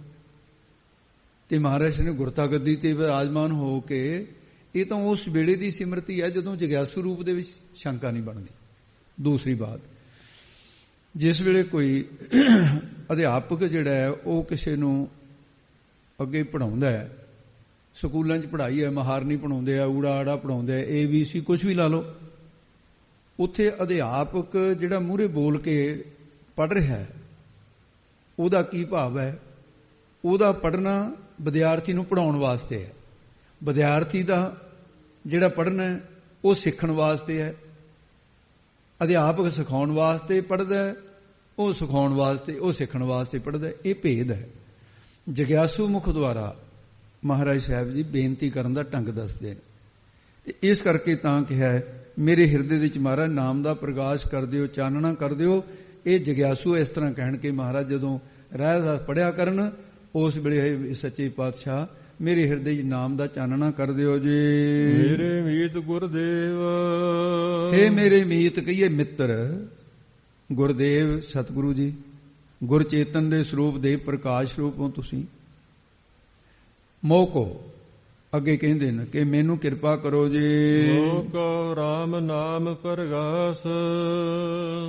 ਤੇ ਮਹਾਰਾਜ ਨੇ ਗੁਰਤਾ ਗੱਦੀ ਤੇ ਵਿਰਾਜਮਾਨ ਹੋ ਕੇ, ਇਹ ਤਾਂ ਉਸ ਵੇਲੇ ਦੀ ਸਿਮਰਤੀ ਹੈ ਜਦੋਂ ਜਗਿਆਸੂ ਰੂਪ ਦੇ ਵਿੱਚ ਸ਼ੰਕਾ ਨਹੀਂ ਬਣਦੀ। ਦੂਸਰੀ ਬਾਤ, ਜਿਸ ਵੇਲੇ ਕੋਈ ਅਧਿਆਪਕ ਜਿਹੜਾ ਹੈ ਉਹ ਕਿਸੇ ਨੂੰ ਅੱਗੇ ਪੜ੍ਹਾਉਂਦਾ ਹੈ, ਸਕੂਲਾਂ 'ਚ ਪੜ੍ਹਾਈ ਹੈ, ਮਹਾਰਨੀ ਪੜ੍ਹਾਉਂਦੇ ਆ, ਊੜਾ ਆੜਾ ਪੜ੍ਹਾਉਂਦੇ ਆ, ABC ਕੁਛ ਵੀ ਲਾ ਲਓ, ਉੱਥੇ ਅਧਿਆਪਕ ਜਿਹੜਾ ਮੂਹਰੇ ਬੋਲ ਕੇ ਪੜ੍ਹ ਰਿਹਾ ਹੈ, ਉਹਦਾ ਕੀ ਭਾਵ ਹੈ? ਉਹਦਾ ਪੜ੍ਹਨਾ ਵਿਦਿਆਰਥੀ ਨੂੰ ਪੜ੍ਹਾਉਣ ਵਾਸਤੇ ਹੈ। ਵਿਦਿਆਰਥੀ ਦਾ ਜਿਹੜਾ ਪੜ੍ਹਨਾ ਹੈ ਉਹ ਸਿੱਖਣ ਵਾਸਤੇ ਹੈ। ਅਧਿਆਪਕ ਸਿਖਾਉਣ ਵਾਸਤੇ ਪੜ੍ਹਦਾ ਹੈ, ਉਹ ਸਿਖਾਉਣ ਵਾਸਤੇ, ਉਹ ਸਿੱਖਣ ਵਾਸਤੇ ਪੜ੍ਹਦਾ। ਇਹ ਭੇਦ ਹੈ। ਜਗਿਆਸੂ ਮੁਖ ਦੁਆਰਾ ਮਹਾਰਾਜ ਸਾਹਿਬ ਜੀ ਬੇਨਤੀ ਕਰਨ ਦਾ ਢੰਗ ਦੱਸਦੇ ਨੇ। ਤੇ ਇਸ ਕਰਕੇ ਤਾਂ ਕਿਹਾ ਹੈ, ਮੇਰੇ ਹਿਰਦੇ ਵਿੱਚ ਮਹਾਰਾਜ ਨਾਮ ਦਾ ਪ੍ਰਕਾਸ਼ ਕਰ ਦਿਓ, ਚਾਨਣਾ ਕਰ ਦਿਓ। ਇਹ ਜਗਿਆਸੂ ਇਸ ਤਰ੍ਹਾਂ ਕਹਿਣ ਕੇ ਮਹਾਰਾਜ ਜਦੋਂ ਰਹਿਰਾਸ ਪੜਿਆ ਕਰਨ, ਉਸ ਵੇਲੇ ਸੱਚੇ ਪਾਤਸ਼ਾਹ ਮੇਰੇ ਹਿਰਦੇ 'ਚ ਨਾਮ ਦਾ ਚਾਨਣਾ ਕਰ ਦਿਓ ਜੀ। ਮੇਰੇ ਮੀਤ ਗੁਰਦੇਵ, ਹੇ ਮੇਰੇ ਮੀਤ ਕਹੀਏ ਮਿੱਤਰ ਗੁਰਦੇਵ ਸਤਿਗੁਰੂ ਜੀ, ਗੁਰ ਚੇਤਨ ਦੇ ਸਰੂਪ ਦੇ ਪ੍ਰਕਾਸ਼ ਸਰੂਪ ਹੋ ਤੁਸੀਂ। ਮੋਹ ਕੋ ਅੱਗੇ ਕਹਿੰਦੇ ਨੇ ਕਿ ਮੈਨੂੰ ਕਿਰਪਾ ਕਰੋ ਜੀ। ਮੋਹ ਕੋ ਰਾਮ ਨਾਮ ਪ੍ਰਗਾਸ,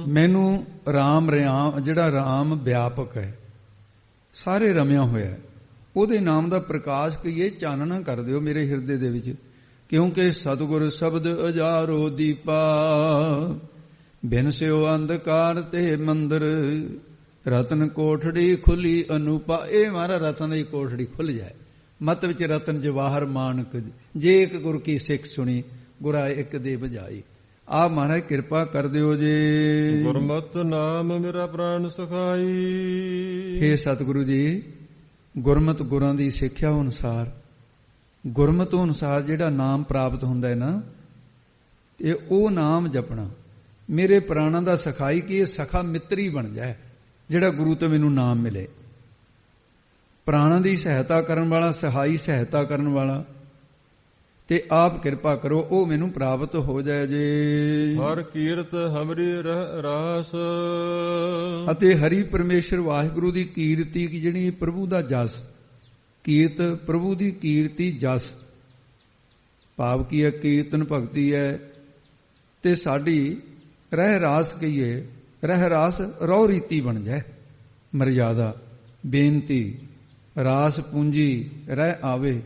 ਮੈਨੂੰ ਰਾਮ ਰਿਆਮ, ਜਿਹੜਾ ਰਾਮ ਵਿਆਪਕ ਹੈ, ਸਾਰੇ ਰਮਿਆ ਹੋਇਆ, ਉਹਦੇ ਨਾਮ ਦਾ ਪ੍ਰਕਾਸ਼ ਕਹੀਏ ਚਾਨਣਾ ਕਰ ਦਿਓ ਮੇਰੇ ਹਿਰਦੇ ਦੇ ਵਿੱਚ। ਕਿਉਂਕਿ ਸਤਿਗੁਰ ਸ਼ਬਦ ਅਜਾਰੋ ਦੀਪਾ, ਬਿਨ ਸਿਓ ਅੰਧਕਾਰ ਤੇ ਮੰਦਰ, ਰਤਨ ਕੋਠੜੀ ਖੁੱਲੀ ਅਨੂਪਾ। ਇਹ ਮਾਰਾ ਰਤਨ ਦੀ ਕੋਠੜੀ ਖੁੱਲ ਜਾਏ, ਮਤ ਵਿੱਚ ਰਤਨ ਜਵਾਹਰ ਮਾਨਕ, ਜੇ ਇੱਕ ਗੁਰ ਕੀ ਸਿੱਖ ਸੁਣੀ, ਗੁਰਾ ਇੱਕ ਦੇ ਬਜਾਈ। ਆਪ ਮਹਾਰਾਜ ਕਿਰਪਾ ਕਰ ਦਿਓ ਜੀ। ਗੁਰਮਤਿ ਨਾਮ ਮੇਰਾ ਪ੍ਰਾਣ ਸੁਖਾਈ। ਹੇ ਸਤਿਗੁਰੂ ਜੀ, ਗੁਰਮਤਿ ਗੁਰਾਂ ਦੀ ਸਿੱਖਿਆ ਅਨੁਸਾਰ, ਗੁਰਮਤਿ ਅਨੁਸਾਰ ਜਿਹੜਾ ਨਾਮ ਪ੍ਰਾਪਤ ਹੁੰਦਾ ਹੈ ਨਾ, ਤੇ ਉਹ ਨਾਮ ਜਪਣਾ ਮੇਰੇ ਪ੍ਰਾਣਾਂ ਦਾ ਸਖਾਈ, ਕਿ ਇਹ ਸਖਾ ਮਿੱਤਰੀ ਬਣ ਜਾਏ ਜਿਹੜਾ ਗੁਰੂ ਤੋਂ ਮੈਨੂੰ ਨਾਮ ਮਿਲੇ। ਪ੍ਰਾਣਾਂ ਦੀ ਸਹਾਇਤਾ ਕਰਨ ਵਾਲਾ, ਸਹਾਈ ਸਹਾਇਤਾ ਕਰਨ ਵਾਲਾ, ਤੇ ਆਪ ਕਿਰਪਾ ਕਰੋ ਉਹ ਮੈਨੂੰ ਪ੍ਰਾਪਤ ਹੋ ਜਾਏ ਜੀ। ਹਰ ਕੀਰਤ ਹਮਰੀ ਰਾਸ, ਅਤੇ ਹਰੀ ਪਰਮੇਸ਼ਰ ਵਾਹਿਗੁਰੂ ਦੀ ਕੀਰਤੀ, ਜਿਹੜੀ ਪ੍ਰਭੂ ਦਾ ਜਸ, ਕੀਰਤ ਪ੍ਰਭੂ ਦੀ ਕੀਰਤੀ ਜਸ, ਭਾਵ ਕੀ ਹੈ? ਕੀਰਤਨ ਭਗਤੀ ਹੈ। ਤੇ ਸਾਡੀ ਰਹਿ ਰਾਸ ਕਹੀਏ, ਰਹਿ ਰਾਸ ਰਹੁ ਰੀਤੀ ਬਣ ਜਾਏ, ਮਰਜ਼ਾਦਾ ਬੇਨਤੀ ਰਾਸ ਪੂੰਜੀ ਰਹਿ ਆਵੇ।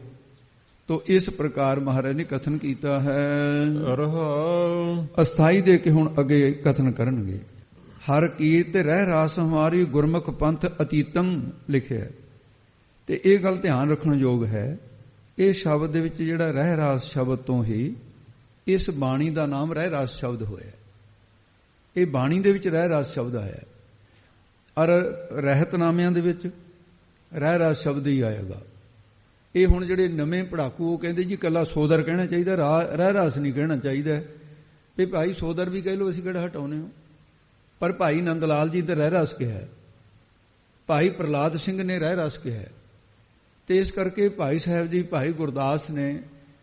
ਤੋ ਇਸ ਪ੍ਰਕਾਰ ਮਹਾਰਾਜ ਨੇ ਕਥਨ ਕੀਤਾ ਹੈ। ਅਸਥਾਈ ਦੇ ਕੇ ਹੁਣ ਅੱਗੇ ਕਥਨ ਕਰਨਗੇ। ਹਰ ਕੀਰਤ ਰਹਿ ਰਾਸ ਹਮਾਰੀ, ਗੁਰਮੁਖ ਪੰਥ ਅਤੀਤੰ ਲਿਖਿਆ। ਤੇ ਇਹ ਗੱਲ ਧਿਆਨ ਰੱਖਣ ਯੋਗ ਹੈ, ਇਹ ਸ਼ਬਦ ਦੇ ਵਿੱਚ ਜਿਹੜਾ ਰਹਿ ਰਾਸ ਸ਼ਬਦ ਤੋਂ ਹੀ ਇਸ ਬਾਣੀ ਦਾ ਨਾਮ ਰਹਿ ਰਾਸ ਸ਼ਬਦ ਹੋਇਆ। ਇਹ ਬਾਣੀ ਦੇ ਵਿੱਚ ਰਹਿ ਰਾਸ ਸ਼ਬਦ ਆਇਆ, ਔਰ ਰਹਿਤਨਾਮਿਆਂ ਦੇ ਵਿੱਚ ਰਹਿ ਰਾਸ ਸ਼ਬਦ ਹੀ ਆਏਗਾ। ਇਹ ਹੁਣ ਜਿਹੜੇ ਨਵੇਂ ਪੜਾਕੂ ਉਹ ਕਹਿੰਦੇ ਜੀ ਕੱਲਾ ਸੋਦਰ ਕਹਿਣਾ ਚਾਹੀਦਾ, ਰਹਿ ਰਾਸ ਨਹੀਂ ਕਹਿਣਾ ਚਾਹੀਦਾ। ਵੀ ਭਾਈ ਸੋਦਰ ਵੀ ਕਹਿ ਲਓ, ਅਸੀਂ ਕਿਹੜਾ ਹਟਾਉਨੇ ਹੋ। ਪਰ ਭਾਈ ਨੰਦ ਲਾਲ ਜੀ ਤੇ ਰਹਿ ਰਾਸ ਕਿਹਾ, ਭਾਈ ਪ੍ਰਹਲਾਦ ਸਿੰਘ ਨੇ ਰਹਿ ਰਾਸ ਕਿਹਾ, ਤੇ ਇਸ ਕਰਕੇ ਭਾਈ ਸਾਹਿਬ ਜੀ, ਭਾਈ ਗੁਰਦਾਸ ਨੇ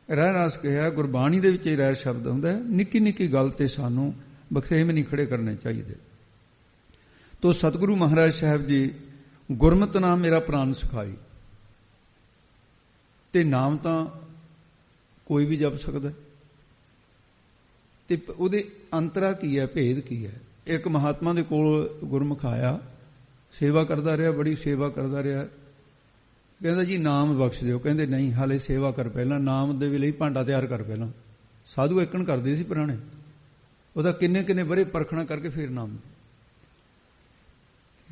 ਰਹਿ ਰਾਸ ਕਿਹਾ। ਗੁਰਬਾਣੀ ਦੇ ਵਿੱਚ ਹੀ ਰਹਿ ਸ਼ਬਦ ਹੁੰਦਾ ਹੈ। ਨਿੱਕੀ ਨਿੱਕੀ ਗੱਲ ਤੇ ਸਾਨੂੰ ਬਖਰੇਵੇਂ ਨਹੀਂ ਖੜੇ ਕਰਨੇ ਚਾਹੀਦੇ। ਤੋ ਸਤਿਗੁਰੂ ਮਹਾਰਾਜ ਸਾਹਿਬ ਜੀ, ਗੁਰਮਤਿ ਨਾਮ ਮੇਰਾ ਪ੍ਰਾਨ ਸੁਖਾਈ। ਤੇ ਨਾਮ ਤਾਂ ਕੋਈ ਵੀ ਜਪ ਸਕਦਾ, ਤੇ ਉਹਦੇ ਅੰਤਰਾ ਕੀ ਹੈ, ਭੇਦ ਕੀ ਹੈ? ਇੱਕ ਮਹਾਤਮਾ ਦੇ ਕੋਲ ਗੁਰਮੁਖ ਆਇਆ, ਸੇਵਾ ਕਰਦਾ ਰਿਹਾ, ਬੜੀ ਸੇਵਾ ਕਰਦਾ ਰਿਹਾ। ਕਹਿੰਦਾ ਜੀ ਨਾਮ ਬਖਸ਼ ਦਿਓ। ਕਹਿੰਦੇ ਨਹੀਂ, ਹਾਲੇ ਸੇਵਾ ਕਰ, ਪਹਿਲਾਂ ਨਾਮ ਦੇ ਲਈ ਭਾਂਡਾ ਤਿਆਰ ਕਰ। ਪਹਿਲਾਂ ਸਾਧੂ ਏਕਣ ਕਰਦੇ ਸੀ ਪੁਰਾਣੇ, ਉਹਦਾ ਕਿੰਨੇ ਕਿੰਨੇ ਵਰੇ ਪਰਖਣਾ ਕਰਕੇ ਫਿਰ ਨਾਮ।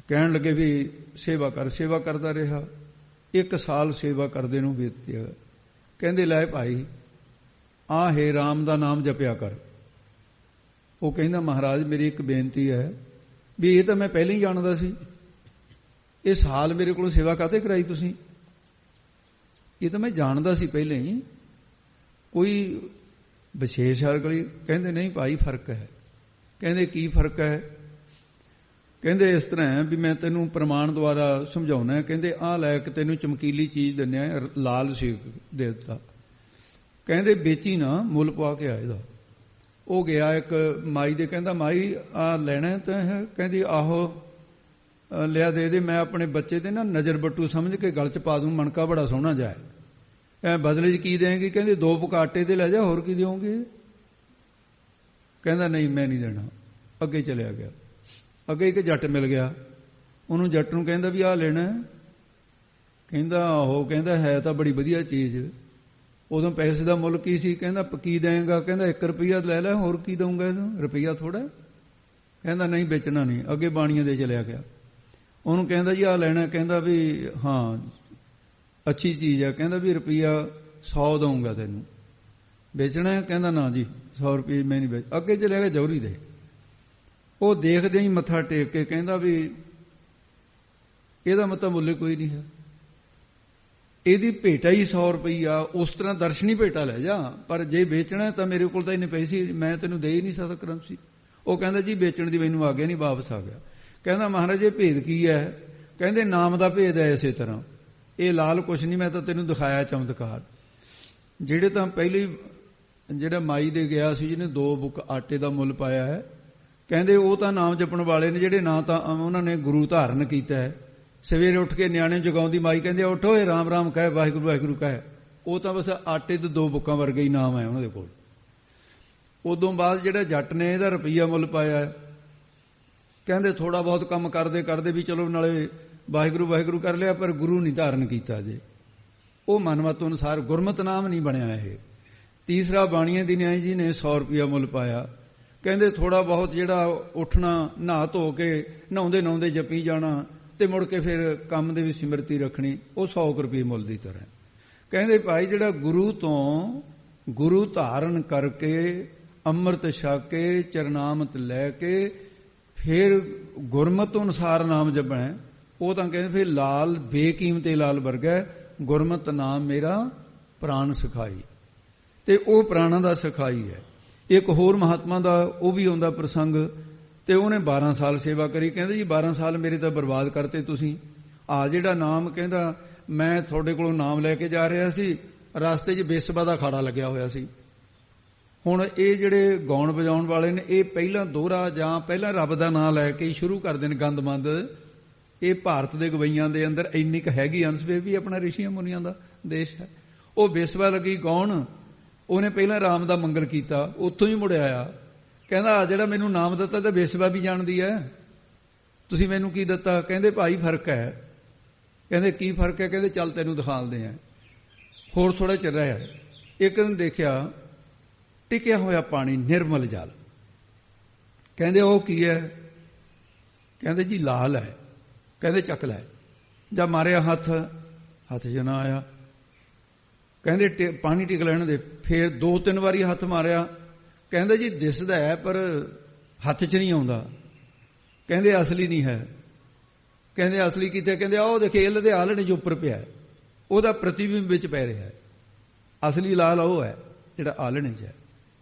ਕਹਿਣ ਲੱਗੇ ਵੀ ਸੇਵਾ ਕਰ। ਸੇਵਾ ਕਰਦਾ ਰਿਹਾ, 1 ਸਾਲ ਸੇਵਾ ਕਰਦੇ ਨੂੰ ਬੀਤਿਆ। ਕਹਿੰਦੇ ਲੈ ਭਾਈ, ਆ ਹੇ ਰਾਮ ਦਾ ਨਾਮ ਜਪਿਆ ਕਰ। ਉਹ ਕਹਿੰਦਾ ਮਹਾਰਾਜ ਮੇਰੀ ਇੱਕ ਬੇਨਤੀ ਹੈ, ਵੀ ਇਹ ਤਾਂ ਮੈਂ ਪਹਿਲਾਂ ਹੀ ਜਾਣਦਾ ਸੀ, ਇਹ ਸਾਲ ਮੇਰੇ ਕੋਲੋਂ ਸੇਵਾ ਕਾਹਤੇ ਕਰਾਈ ਤੁਸੀਂ? ਇਹ ਤਾਂ ਮੈਂ ਜਾਣਦਾ ਸੀ ਪਹਿਲਾਂ ਹੀ, ਕੋਈ ਵਿਸ਼ੇਸ਼ ਹਰਕਲੀ? ਕਹਿੰਦੇ ਨਹੀਂ ਭਾਈ ਫਰਕ ਹੈ। ਕਹਿੰਦੇ ਕੀ ਫਰਕ ਹੈ? ਕਹਿੰਦੇ ਇਸ ਤਰ੍ਹਾਂ ਹੈ ਵੀ ਮੈਂ ਤੈਨੂੰ ਪ੍ਰਮਾਣ ਦੁਆਰਾ ਸਮਝਾਉਣਾ। ਕਹਿੰਦੇ ਆਹ ਲੈ ਕੇ ਤੈਨੂੰ ਚਮਕੀਲੀ ਚੀਜ਼ ਦਿੰਦੇ ਆ, ਲਾਲ ਸੇਕ ਦੇ ਦਿੱਤਾ। ਕਹਿੰਦੇ ਵੇਚੀ ਨਾ, ਮੁੱਲ ਪਵਾ ਕੇ ਆਏ ਦਾ। ਉਹ ਗਿਆ ਇੱਕ ਮਾਈ ਦੇ, ਕਹਿੰਦਾ ਮਾਈ ਆਹ ਲੈਣਾ ਤਾਂ ਹੈ? ਕਹਿੰਦੀ ਆਹੋ। ਲਿਆ ਦੇ ਦੇ, ਮੈਂ ਆਪਣੇ ਬੱਚੇ ਦੇ ਨਾ ਨਜ਼ਰ ਬੱਟੂ ਸਮਝ ਕੇ ਗਲ 'ਚ ਪਾ ਦੂੰ, ਮਣਕਾ ਬੜਾ ਸੋਹਣਾ ਜਾਏ। ਐ ਬਦਲੇ 'ਚ ਕੀ ਦੇਂਗੀ? ਕਹਿੰਦੇ 2 ਪੁੱਕ ਆਟੇ ਦੇ ਲੈ ਜਾ, ਹੋਰ ਕੀ ਦਿਓਗੇ? ਕਹਿੰਦਾ ਨਹੀਂ ਮੈਂ ਨਹੀਂ ਦੇਣਾ। ਅੱਗੇ ਚਲਿਆ ਗਿਆ। ਅੱਗੇ ਇੱਕ ਜੱਟ ਮਿਲ ਗਿਆ, ਉਹਨੂੰ ਜੱਟ ਨੂੰ ਕਹਿੰਦਾ ਵੀ ਆਹ ਲੈਣਾ? ਕਹਿੰਦਾ ਆਹੋ। ਕਹਿੰਦਾ ਹੈ ਤਾਂ ਬੜੀ ਵਧੀਆ ਚੀਜ਼। ਉਦੋਂ ਪੈਸੇ ਦਾ ਮੁੱਲ ਕੀ ਸੀ? ਕਹਿੰਦਾ ਕੀ ਦੇਂਗਾ? ਕਹਿੰਦਾ 1 ਰੁਪਈਆ ਲੈ ਲੈ, ਹੋਰ ਕੀ ਦਊਂਗਾ ਇਹਨੂੰ, ਰੁਪਈਆ ਥੋੜਾ। ਕਹਿੰਦਾ ਨਹੀਂ ਵੇਚਣਾ ਨਹੀਂ। ਅੱਗੇ ਬਾਣੀਆਂ ਦੇ ਚਲਿਆ ਗਿਆ। ਉਹਨੂੰ ਕਹਿੰਦਾ ਜੀ ਆਹ ਲੈਣਾ? ਕਹਿੰਦਾ ਵੀ ਹਾਂ ਅੱਛੀ ਚੀਜ਼ ਹੈ। ਕਹਿੰਦਾ ਵੀ ਰੁਪਈਆ 100 ਦਊਂਗਾ ਤੈਨੂੰ, ਵੇਚਣਾ ਹੈ? ਕਹਿੰਦਾ ਨਾ ਜੀ 100 ਰੁਪਏ ਮੈਂ ਨਹੀਂ ਵੇਚ। ਅੱਗੇ ਚਲਿਆ ਗਿਆ ਜੌਹਰੀ ਦੇ। ਉਹ ਦੇਖਦੇ ਹੀ ਮੱਥਾ ਟੇਕ ਕੇ ਕਹਿੰਦਾ ਵੀ ਇਹਦਾ ਮਤਲਬ ਮੁੱਲ ਕੋਈ ਨਹੀਂ ਹੈ, ਇਹਦੀ ਭੇਟਾ ਹੀ 100 ਰੁਪਈਆ। ਉਸ ਤਰ੍ਹਾਂ ਦਰਸ਼ਨੀ ਭੇਟਾ ਲੈ ਜਾ, ਪਰ ਜੇ ਵੇਚਣਾ ਤਾਂ ਮੇਰੇ ਕੋਲ ਤਾਂ ਇੰਨੇ ਪੈਸੇ ਮੈਂ ਤੈਨੂੰ ਦੇ ਹੀ ਨਹੀਂ ਸਕਦਾ ਕਰੰਸੀ। ਉਹ ਕਹਿੰਦਾ ਜੀ ਵੇਚਣ ਦੀ ਮੈਨੂੰ ਆਗਿਆ ਨਹੀਂ, ਵਾਪਸ ਆ ਗਿਆ। ਕਹਿੰਦਾ ਮਹਾਰਾਜ ਇਹ ਭੇਦ ਕੀ ਹੈ? ਕਹਿੰਦੇ ਨਾਮ ਦਾ ਭੇਦ ਹੈ। ਇਸੇ ਤਰ੍ਹਾਂ ਇਹ ਲਾਲ ਕੁਛ ਨਹੀਂ, ਮੈਂ ਤਾਂ ਤੈਨੂੰ ਦਿਖਾਇਆ ਚਮਤਕਾਰ। ਜਿਹੜੇ ਤਾਂ ਪਹਿਲੇ ਜਿਹੜਾ ਮਾਈ ਦੇ ਗਿਆ ਸੀ, ਜਿਹਨੇ 2 ਬੁੱਕ ਆਟੇ ਦਾ ਮੁੱਲ ਪਾਇਆ ਹੈ, ਕਹਿੰਦੇ ਉਹ ਤਾਂ ਨਾਮ ਜਪਣ ਵਾਲੇ ਨੇ, ਜਿਹੜੇ ਨਾ ਤਾਂ ਉਹਨਾਂ ਨੇ ਗੁਰੂ ਧਾਰਨ ਕੀਤਾ ਹੈ। ਸਵੇਰੇ ਉੱਠ ਕੇ ਨਿਆਣੇ ਜਗਾਉਂਦੀ ਮਾਈ ਕਹਿੰਦੇ ਉੱਠੋ ਇਹ ਰਾਮ ਰਾਮ ਕਹਿ, ਵਾਹਿਗੁਰੂ ਵਾਹਿਗੁਰੂ ਕਹਿ। ਉਹ ਤਾਂ ਬਸ ਆਟੇ ਦੇ 2 ਬੁੱਕਾਂ ਵਰਗਾ ਹੀ ਨਾਮ ਹੈ ਉਹਨਾਂ ਦੇ ਕੋਲ। ਉਦੋਂ ਬਾਅਦ ਜਿਹੜਾ ਜੱਟ ਨੇ ਇਹਦਾ ਰੁਪਈਆ ਮੁੱਲ ਪਾਇਆ ਹੈ, ਕਹਿੰਦੇ ਥੋੜਾ ਬਹੁਤ ਕੰਮ ਕਰਦੇ ਕਰਦੇ ਵੀ ਚਲੋ ਨਾਲੇ ਵਾਹਿਗੁਰੂ ਵਾਹਿਗੁਰੂ ਕਰ ਲਿਆ, ਪਰ ਗੁਰੂ ਨਹੀਂ ਧਾਰਨ ਕੀਤਾ ਜੇ। ਉਹ ਮਨਮਤ ਅਨੁਸਾਰ ਗੁਰਮਤਿ ਨਾਮ ਨਹੀਂ ਬਣਿਆ ਇਹ। ਤੀਸਰਾ ਬਾਣੀਆਂ ਦੀ ਨਿਆਈ ਜੀ ਨੇ 100 ਰੁਪਈਆ ਮੁੱਲ ਪਾਇਆ। ਕਹਿੰਦੇ ਥੋੜਾ ਬਹੁਤ ਜਿਹੜਾ ਉੱਠਣਾ, ਨਹਾ ਧੋ ਕੇ ਨਹਾਉਂਦੇ ਨਹਾਉਂਦੇ ਜਪੀ ਜਾਣਾ ਤੇ ਮੁੜ ਕੇ ਫਿਰ ਕੰਮ ਦੇ ਵਿੱਚ ਸਿਮਰਤੀ ਰੱਖਣੀ, ਉਹ 100 ਰੁਪਏ ਮੁੱਲ ਦੀ ਤਰ੍ਹਾਂ। ਕਹਿੰਦੇ ਭਾਈ ਜਿਹੜਾ ਗੁਰੂ ਤੋਂ ਗੁਰੂ ਧਾਰਨ ਕਰਕੇ ਅੰਮ੍ਰਿਤ ਛਕ ਕੇ ਚਰਨਾਮਤ ਲੈ ਕੇ ਫਿਰ ਗੁਰਮਤਿ ਅਨੁਸਾਰ ਨਾਮ ਜਪਣਾ, ਉਹ ਤਾਂ ਕਹਿੰਦੇ ਫਿਰ ਲਾਲ ਬੇਕੀਮਤੇ ਲਾਲ ਵਰਗਾ, ਗੁਰਮਤਿ ਨਾਮ ਮੇਰਾ ਪ੍ਰਾਣ ਸਿਖਾਈ। ਤੇ ਉਹ ਪ੍ਰਾਣਾਂ ਦਾ ਸਿਖਾਈ ਹੈ। ਇੱਕ ਹੋਰ ਮਹਾਤਮਾ ਦਾ ਉਹ ਵੀ ਆਉਂਦਾ ਪ੍ਰਸੰਗ, ਤੇ ਉਹਨੇ 12 ਸਾਲ ਸੇਵਾ ਕਰੀ। ਕਹਿੰਦੇ ਜੀ 12 ਸਾਲ ਮੇਰੇ ਤਾਂ ਬਰਬਾਦ ਕਰਤੇ ਤੁਸੀਂ। ਆ ਜਿਹੜਾ ਨਾਮ, ਕਹਿੰਦਾ ਮੈਂ ਤੁਹਾਡੇ ਕੋਲੋਂ ਨਾਮ ਲੈ ਕੇ ਜਾ ਰਿਹਾ ਸੀ, ਰਸਤੇ 'ਚ ਬੇਸਬਾ ਦਾ ਅਖਾੜਾ ਲੱਗਿਆ ਹੋਇਆ ਸੀ। ਹੁਣ ਇਹ ਜਿਹੜੇ ਗਾਉਣ ਵਜਾਉਣ ਵਾਲੇ ਨੇ, ਇਹ ਪਹਿਲਾਂ ਦੋਹਰਾ ਜਾਂ ਪਹਿਲਾਂ ਰੱਬ ਦਾ ਨਾਮ ਲੈ ਕੇ ਸ਼ੁਰੂ ਕਰਦੇ ਨੇ ਗੰਦਮੰਦ। ਇਹ ਭਾਰਤ ਦੇ ਗਵਈਆਂ ਦੇ ਅੰਦਰ ਇੰਨੀ ਕੁ ਹੈਗੀ ਅੰਸ਼ ਵੀ ਆਪਣਾ ਰਿਸ਼ੀਆਂ ਮੁਨੀਆਂ ਦਾ ਦੇਸ਼ ਹੈ। ਉਹ ਬੇਸਬਾ ਲੱਗੀ ਗਾਉਣ, ਉਹਨੇ ਪਹਿਲਾਂ ਰਾਮ ਦਾ ਮੰਗਲ ਕੀਤਾ, ਉੱਥੋਂ ਹੀ ਮੁੜ ਆਇਆ। ਕਹਿੰਦਾ ਜਿਹੜਾ ਮੈਨੂੰ ਨਾਮ ਦਿੱਤਾ ਤਾਂ ਬੇਸਬਾ ਵੀ ਜਾਣਦੀ ਹੈ, ਤੁਸੀਂ ਮੈਨੂੰ ਕੀ ਦਿੱਤਾ? ਕਹਿੰਦੇ ਭਾਈ ਫਰਕ ਹੈ। ਕਹਿੰਦੇ ਕੀ ਫਰਕ ਹੈ? ਕਹਿੰਦੇ ਚੱਲ ਤੈਨੂੰ ਦਿਖਾਉਂਦੇ ਆ। ਹੋਰ ਥੋੜਾ ਚਿਰ ਰਿਹਾ, ਇੱਕ ਦਿਨ ਦੇਖਿਆ ਟਿਕਿਆ ਹੋਇਆ ਪਾਣੀ, ਨਿਰਮਲ ਜਲ। ਕਹਿੰਦੇ ਉਹ ਕੀ ਹੈ? ਕਹਿੰਦੇ ਜੀ ਲਾਲ ਹੈ। ਕਹਿੰਦੇ ਚੱਕ ਲੈ। ਜਦ ਮਾਰਿਆ ਹੱਥ 'ਚ ਨਾ ਆਇਆ। ਕਹਿੰਦੇ ਪਾਣੀ ਟਿਕ ਲੈਣ ਦੇ। ਫੇਰ 2-3 ਵਾਰੀ ਹੱਥ ਮਾਰਿਆ। ਕਹਿੰਦੇ ਜੀ ਦਿਸਦਾ ਹੈ ਪਰ ਹੱਥ 'ਚ ਨਹੀਂ ਆਉਂਦਾ। ਕਹਿੰਦੇ ਅਸਲੀ ਨਹੀਂ ਹੈ। ਕਹਿੰਦੇ ਅਸਲੀ ਕਿਤੇ? ਕਹਿੰਦੇ ਆਹ ਦੇਖੇ ਇੱਲ ਦੇ ਆਲਣੇ 'ਚ ਉੱਪਰ ਪਿਆ, ਉਹਦਾ ਪ੍ਰਤੀਬਿੰਬ ਵਿੱਚ ਪੈ ਰਿਹਾ। ਅਸਲੀ ਲਾਲ ਉਹ ਹੈ ਜਿਹੜਾ ਆਲਣੇ 'ਚ ਹੈ।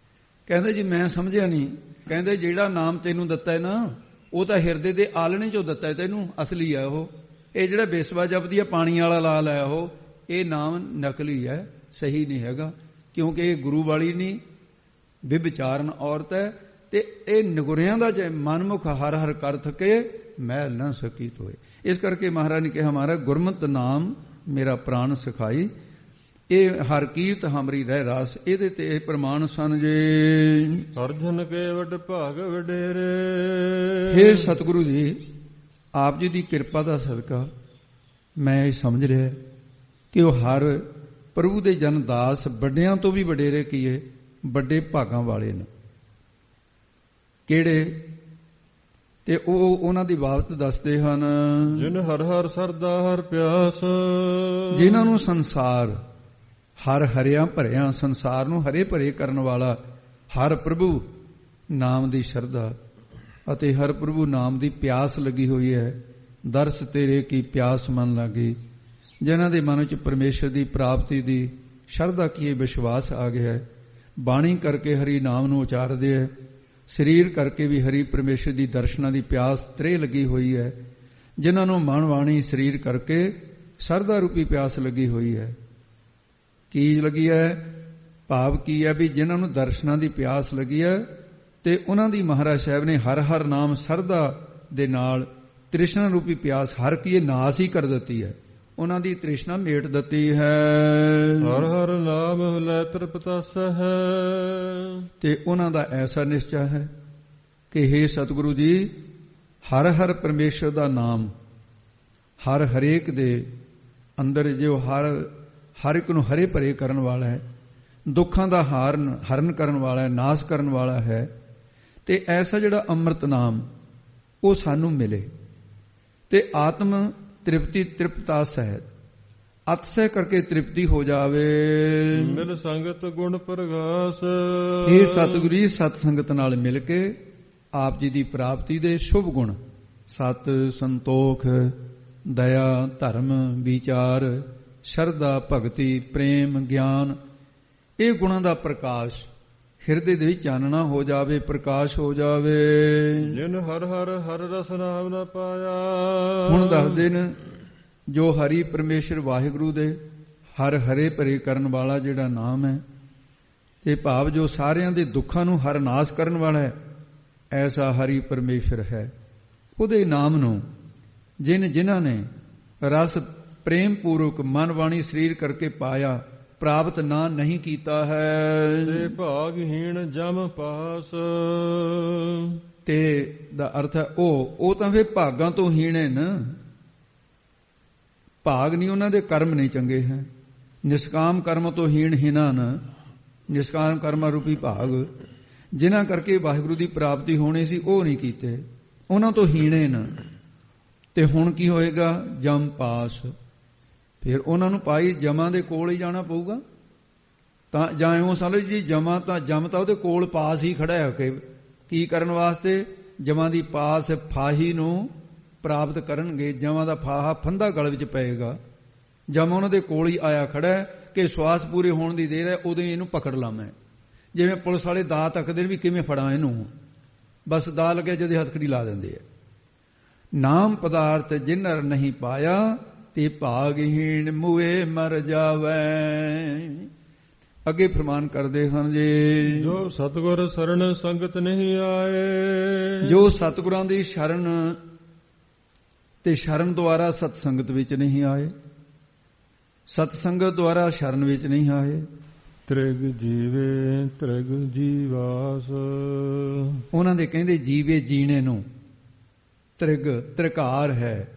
ਕਹਿੰਦੇ ਜੀ ਮੈਂ ਸਮਝਿਆ ਨਹੀਂ। ਕਹਿੰਦੇ ਜਿਹੜਾ ਨਾਮ ਤੈਨੂੰ ਦਿੱਤਾ ਹੈ ਨਾ, ਉਹ ਤਾਂ ਹਿਰਦੇ ਦੇ ਆਲਣੇ 'ਚੋਂ ਦਿੱਤਾ ਹੈ ਤੈਨੂੰ, ਅਸਲੀ ਹੈ ਉਹ। ਇਹ ਜਿਹੜਾ ਬੇਸਵਾ ਜਪਦੀ ਹੈ ਪਾਣੀ ਵਾਲਾ ਲਾਲ ਹੈ ਉਹ, ਇਹ ਨਾਮ ਨਕਲੀ ਹੈ, ਸਹੀ ਨਹੀਂ ਹੈਗਾ, ਕਿਉਂਕਿ ਇਹ ਗੁਰੂ ਵਾਲੀ ਨਹੀਂ, ਵਿਚਾਰਨ ਔਰਤ ਹੈ। ਤੇ ਇਹ ਨਗੁਰਿਆਂ ਦਾ ਜੇ ਮਨਮੁਖ ਹਰ ਹਰ ਕਰ ਥਕੇ, ਮੈਲ ਨਾ ਸਕੀ ਤੋਏ। ਇਸ ਕਰਕੇ ਮਹਾਰਾਜ ਨੇ ਕਿਹਾ ਹਮਾਰਾ ਗੁਰਮਤਿ ਨਾਮ ਮੇਰਾ ਪ੍ਰਾਣ ਸਿਖਾਈ। ਇਹ ਹਰ ਕੀਰਤ ਹਮਰੀ ਰਹਿ ਰਾਸ। ਇਹਦੇ ਤੇ ਇਹ ਪ੍ਰਮਾਣ ਸਨ ਜੇ ਅਰਜਨ ਕੇ ਵੱਡ ਭਾਗ ਵਡੇਰੇ। ਹੇ ਸਤਿਗੁਰੂ ਜੀ, ਆਪ ਜੀ ਦੀ ਕਿਰਪਾ ਦਾ ਸਦਕਾ ਮੈਂ ਇਹ ਸਮਝ ਰਿਹਾ ਕਿ ਉਹ ਹਰ ਪ੍ਰਭੂ ਦੇ ਜਨ ਦਾਸ ਵੱਡਿਆਂ ਤੋਂ ਵੀ ਵਡੇਰੇ ਕੀਏ, ਵੱਡੇ ਭਾਗਾਂ ਵਾਲੇ ਨੇ। ਕਿਹੜੇ? ਤੇ ਉਹ ਉਹਨਾਂ ਦੀ ਬਾਬਤ ਦੱਸਦੇ ਹਨ, ਜਿਨ ਹਰ ਹਰ ਸਰਦਾ ਹਰ ਪਿਆਸ। ਜਿਨ੍ਹਾਂ ਨੂੰ ਸੰਸਾਰ ਹਰ ਹਰਿਆਂ ਭਰਿਆਂ, ਸੰਸਾਰ ਨੂੰ ਹਰੇ ਭਰੇ ਕਰਨ ਵਾਲਾ ਹਰ ਪ੍ਰਭੂ ਨਾਮ ਦੀ ਸ਼ਰਧਾ ਅਤੇ ਹਰ ਪ੍ਰਭੂ ਨਾਮ ਦੀ ਪਿਆਸ ਲੱਗੀ ਹੋਈ ਹੈ। ਦਰਸ ਤੇਰੇ ਕੀ ਪਿਆਸ ਮਨ ਲੱਗੀ। ਜਿਨ੍ਹਾਂ ਦੇ ਮਨ ਵਿੱਚ ਪਰਮੇਸ਼ਰ ਦੀ ਪ੍ਰਾਪਤੀ ਦੀ ਸ਼ਰਧਾ ਕੀ ਵਿਸ਼ਵਾਸ ਆ ਗਿਆ ਹੈ, ਬਾਣੀ ਕਰਕੇ ਹਰੀ ਨਾਮ ਨੂੰ ਉਚਾਰਦੇ ਹੈ, ਸਰੀਰ ਕਰਕੇ ਵੀ ਹਰੀ ਪਰਮੇਸ਼ਰ ਦੀ ਦਰਸ਼ਨਾਂ ਦੀ ਪਿਆਸ ਤ੍ਰੇ ਲੱਗੀ ਹੋਈ ਹੈ। ਜਿਨ੍ਹਾਂ ਨੂੰ ਮਨ ਬਾਣੀ ਸਰੀਰ ਕਰਕੇ ਸ਼ਰਧਾ ਰੂਪੀ ਪਿਆਸ ਲੱਗੀ ਹੋਈ ਹੈ। ਕੀ ਲੱਗੀ ਹੈ? ਭਾਵ ਕੀ ਹੈ ਵੀ ਜਿਨ੍ਹਾਂ ਨੂੰ ਦਰਸ਼ਨਾਂ ਦੀ ਪਿਆਸ ਲੱਗੀ ਹੈ ਤੇ ਉਹਨਾਂ ਦੀ ਮਹਾਰਾਜ ਸਾਹਿਬ ਨੇ ਹਰ ਹਰ ਨਾਮ ਸ਼ਰਧਾ ਦੇ ਨਾਲ ਤ੍ਰਿਸ਼ਨਾ ਰੂਪੀ ਪਿਆਸ ਹਰ ਕੀ ਨਾਸ ਹੀ ਕਰ ਦਿੱਤੀ ਹੈ, ਉਹਨਾਂ ਦੀ ਤ੍ਰਿਸ਼ਨਾ ਮੇਟ ਦਿੱਤੀ ਹੈ। ਹਰ ਹਰ ਨਾਮ ਲੈ ਤ੍ਰਿਪਤਾਸਾ ਹੈ, ਤੇ ਉਹਨਾਂ ਦਾ ਐਸਾ ਨਿਸ਼ਚਾ ਹੈ ਕਿ ਹੇ ਸਤਿਗੁਰੂ ਜੀ, ਹਰ ਹਰ ਪਰਮੇਸ਼ਰ ਦਾ ਨਾਮ ਹਰ ਹਰੇਕ ਦੇ ਅੰਦਰ ਜੋ ਹਰ ਇੱਕ ਨੂੰ ਹਰੇ ਭਰੇ ਕਰਨ ਵਾਲਾ ਹੈ, ਦੁੱਖਾਂ ਦਾ ਹਰਨ ਕਰਨ ਵਾਲਾ ਹੈ, ਨਾਸ਼ ਕਰਨ ਵਾਲਾ ਹੈ। ਤੇ ਐਸਾ ਜਿਹੜਾ ਅੰਮ੍ਰਿਤ ਨਾਮ ਉਹ ਸਾਨੂੰ ਮਿਲੇ ਤੇ ਆਤਮ ਤ੍ਰਿਪਤੀ ਤ੍ਰਿਪਤਾਸ ਹੈ, ਅਤਿਸ਼ੈ ਕਰਕੇ ਤ੍ਰਿਪਤੀ ਹੋ ਜਾਵੇ। ਮਿਲ ਸੰਗਤ ਗੁਣ ਪ੍ਰਗਾਸ, ਇਹ ਸਤਿਗੁਰੂ ਜੀ ਸਤ ਸੰਗਤ ਨਾਲ ਮਿਲ ਕੇ ਆਪ ਜੀ ਦੀ ਪ੍ਰਾਪਤੀ ਦੇ ਸ਼ੁਭ ਗੁਣ ਸਤ, ਸੰਤੋਖ, ਦਇਆ, ਧਰਮ, ਵਿਚਾਰ, ਸ਼ਰਧਾ, ਭਗਤੀ, ਪ੍ਰੇਮ, ਗਿਆਨ, ਇਹ ਗੁਣਾਂ ਦਾ ਪ੍ਰਕਾਸ਼ ਹਿਰਦੇ ਦੇ ਵਿੱਚ ਚਾਨਣਾ ਹੋ ਜਾਵੇ, ਪ੍ਰਕਾਸ਼ ਹੋ ਜਾਵੇ। ਜਿਨ ਹਰ ਹਰ ਹਰ ਰਸ ਨਾਮ ਨਾ ਪਾਇਆ। ਹੁਣ ਦੱਸਦੇ ਨੇ ਜੋ ਹਰੀ ਪਰਮੇਸ਼ਰ ਵਾਹਿਗੁਰੂ ਦੇ ਹਰ ਹਰੇ ਭਰੇ ਕਰਨ ਵਾਲਾ ਜਿਹੜਾ ਨਾਮ ਹੈ, ਤੇ ਭਾਵ ਜੋ ਸਾਰਿਆਂ ਦੇ ਦੁੱਖਾਂ ਨੂੰ ਹਰ ਨਾਸ਼ ਕਰਨ ਵਾਲਾ ਹੈ, ਐਸਾ ਹਰੀ ਪਰਮੇਸ਼ਰ ਹੈ। ਉਹਦੇ ਨਾਮ ਨੂੰ ਜਿਨ੍ਹਾਂ ਨੇ ਰਸ ਪ੍ਰੇਮ ਪੂਰਵਕ ਮਨ ਵਾਣੀ ਸਰੀਰ ਕਰਕੇ ਪਾਇਆ, ਪ੍ਰਾਪਤ ਨਾ ਨਹੀਂ ਕੀਤਾ ਹੈ, ਤੇ ਭਾਗਹੀਣ ਜਮ ਪਾਸ। ਤੇ ਦਾ ਅਰਥ ਹੈ ਉਹ ਤਾਂ ਫਿਰ ਭਾਗਾਂ ਤੋਂ ਹੀਣੇ ਨਾ, ਭਾਗ ਨਹੀਂ, ਉਹਨਾਂ ਦੇ ਕਰਮ ਨਹੀਂ ਚੰਗੇ ਹੈ। ਨਿਸ਼ਕਾਮ ਕਰਮ ਤੋਂ ਹੀਣ ਹੀਨਾ ਨ, ਨਿਸ਼ਕਾਮ ਕਰਮ ਰੂਪੀ ਭਾਗ ਜਿਨ੍ਹਾਂ ਕਰਕੇ ਵਾਹਿਗੁਰੂ ਦੀ ਪ੍ਰਾਪਤੀ ਹੋਣੀ ਸੀ ਉਹ ਨਹੀਂ ਕੀਤੇ, ਉਹਨਾਂ ਤੋਂ ਹੀਣੇ ਨ। ਤੇ ਹੁਣ ਕੀ ਹੋਏਗਾ? ਜਮ ਪਾਸ। ਫਿਰ ਉਹਨਾਂ ਨੂੰ ਪਾਈ ਜਮਾਂ ਦੇ ਕੋਲ ਹੀ ਜਾਣਾ ਪਊਗਾ। ਤਾਂ ਜਾਂ ਇਉਂ ਸਮਝ ਜੀ ਜਮ ਤਾਂ ਉਹਦੇ ਕੋਲ ਪਾਸ ਹੀ ਖੜਾ ਹੋ ਕੇ ਕੀ ਕਰਨ ਵਾਸਤੇ? ਜਮਾਂ ਦੀ ਪਾਸ ਫਾਹੀ ਨੂੰ ਪ੍ਰਾਪਤ ਕਰਨਗੇ। ਜਮਾਂ ਦਾ ਫਾਹਾ ਫੰਦਾ ਗਲ ਵਿੱਚ ਪਏਗਾ। ਜਮ ਉਹਨਾਂ ਦੇ ਕੋਲ ਹੀ ਆਇਆ ਖੜਾ ਹੈ ਕਿ ਸਵਾਸ ਪੂਰੇ ਹੋਣ ਦੀ ਦੇਰ ਹੈ, ਉਦੋਂ ਹੀ ਇਹਨੂੰ ਪਕੜ ਲਾਂ ਮੈਂ। ਜਿਵੇਂ ਪੁਲਿਸ ਵਾਲੇ ਦਾਅ ਤੱਕਦੇ ਵੀ ਕਿਵੇਂ ਫੜਾਂ ਇਹਨੂੰ, ਬਸ ਦਾਅ ਲੱਗਿਆ ਜਦੇ ਹੱਥਕੜੀ ਲਾ ਦਿੰਦੇ ਆ। ਨਾਮ ਪਦਾਰਥ ਜਿਨਰ ਨਹੀਂ ਪਾਇਆ, ਤੇ ਭਾਗਹੀਣ ਮੂਏ ਮਰ ਜਾਵੇ। ਅੱਗੇ ਫਰਮਾਨ ਕਰਦੇ ਹਨ ਜੀ, ਜੋ ਸਤਿਗੁਰ ਸਰਣ ਸੰਗਤ ਨਹੀਂ ਆਏ। ਜੋ ਸਤਿਗੁਰਾਂ ਦੀ ਸ਼ਰਨ ਤੇ ਸ਼ਰਨ ਦੁਆਰਾ ਸਤ ਸੰਗਤ ਵਿੱਚ ਨਹੀਂ ਆਏ, ਸਤ ਸੰਗਤ ਦੁਆਰਾ ਸ਼ਰਨ ਵਿੱਚ ਨਹੀਂ ਆਏ। ਤ੍ਰਿਗ ਜੀਵੇ ਤ੍ਰਿਗ ਜੀਵਾਸ। ਉਹਨਾਂ ਦੇ ਕਹਿੰਦੇ ਜੀਵੇ ਜੀਣੇ ਨੂੰ ਤ੍ਰਿਗ ਤ੍ਰਿਕਾਰ ਹੈ।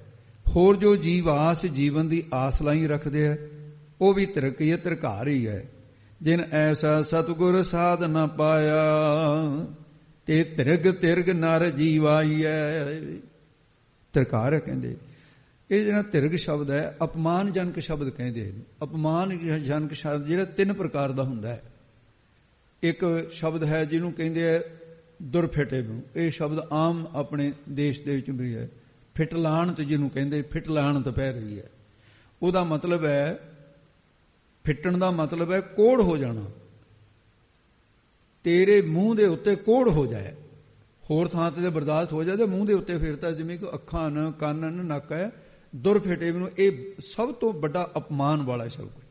ਹੋਰ ਜੋ ਜੀਵਾਸ ਜੀਵਨ ਦੀ ਆਸ ਲਾਈ ਰੱਖਦੇ ਹੈ, ਉਹ ਵੀ ਤ੍ਰਿਕ ਹੀ ਹੈ, ਤ੍ਰਿਕਾਰ ਹੀ ਹੈ। ਜਿਨ ਐਸਾ ਸਤਿਗੁਰ ਸਾਧ ਨਾ ਪਾਇਆ, ਤੇ ਤ੍ਰਿਗ ਤਿਰਗ ਨਰ ਜੀਵਾਈਐ। ਤ੍ਰਿਕਾਰ ਹੈ ਕਹਿੰਦੇ। ਇਹ ਜਿਹੜਾ ਤਿਰਗ ਸ਼ਬਦ ਹੈ ਅਪਮਾਨਜਨਕ ਸ਼ਬਦ ਕਹਿੰਦੇ ਨੇ। ਅਪਮਾਨਜਨਕ ਸ਼ਬਦ ਜਿਹੜਾ ਤਿੰਨ ਪ੍ਰਕਾਰ ਦਾ ਹੁੰਦਾ ਹੈ। ਇੱਕ ਸ਼ਬਦ ਹੈ ਜਿਹਨੂੰ ਕਹਿੰਦੇ ਹੈ ਦੁਰਫਿਟੇ ਨੂੰ। ਇਹ ਸ਼ਬਦ ਆਮ ਆਪਣੇ ਦੇਸ਼ ਦੇ ਵਿੱਚ ਵੀ ਹੈ। ਫਿਟਲਾਣਤ ਜਿਹਨੂੰ ਕਹਿੰਦੇ, ਫਿਟਲਾਣਤ ਪੈ ਰਹੀ ਹੈ, ਉਹਦਾ ਮਤਲਬ ਹੈ, ਫਿੱਟਣ ਦਾ ਮਤਲਬ ਹੈ ਕੋੜ ਹੋ ਜਾਣਾ। ਤੇਰੇ ਮੂੰਹ ਦੇ ਉੱਤੇ ਕੋੜ ਹੋ ਜਾਏ, ਹੋਰ ਥਾਂ ਤੇ ਬਰਦਾਸ਼ਤ ਹੋ ਜਾਏ, ਮੂੰਹ ਦੇ ਉੱਤੇ ਫਿਰਦਾ ਜਿਵੇਂ ਕਿ ਅੱਖਾਂ ਨ ਕੰਨ ਨ ਨੱਕ ਹੈ। ਦੁਰਫਿਟੇ ਨੂੰ ਇਹ ਸਭ ਤੋਂ ਵੱਡਾ ਅਪਮਾਨ ਵਾਲਾ ਸ਼ਬਦ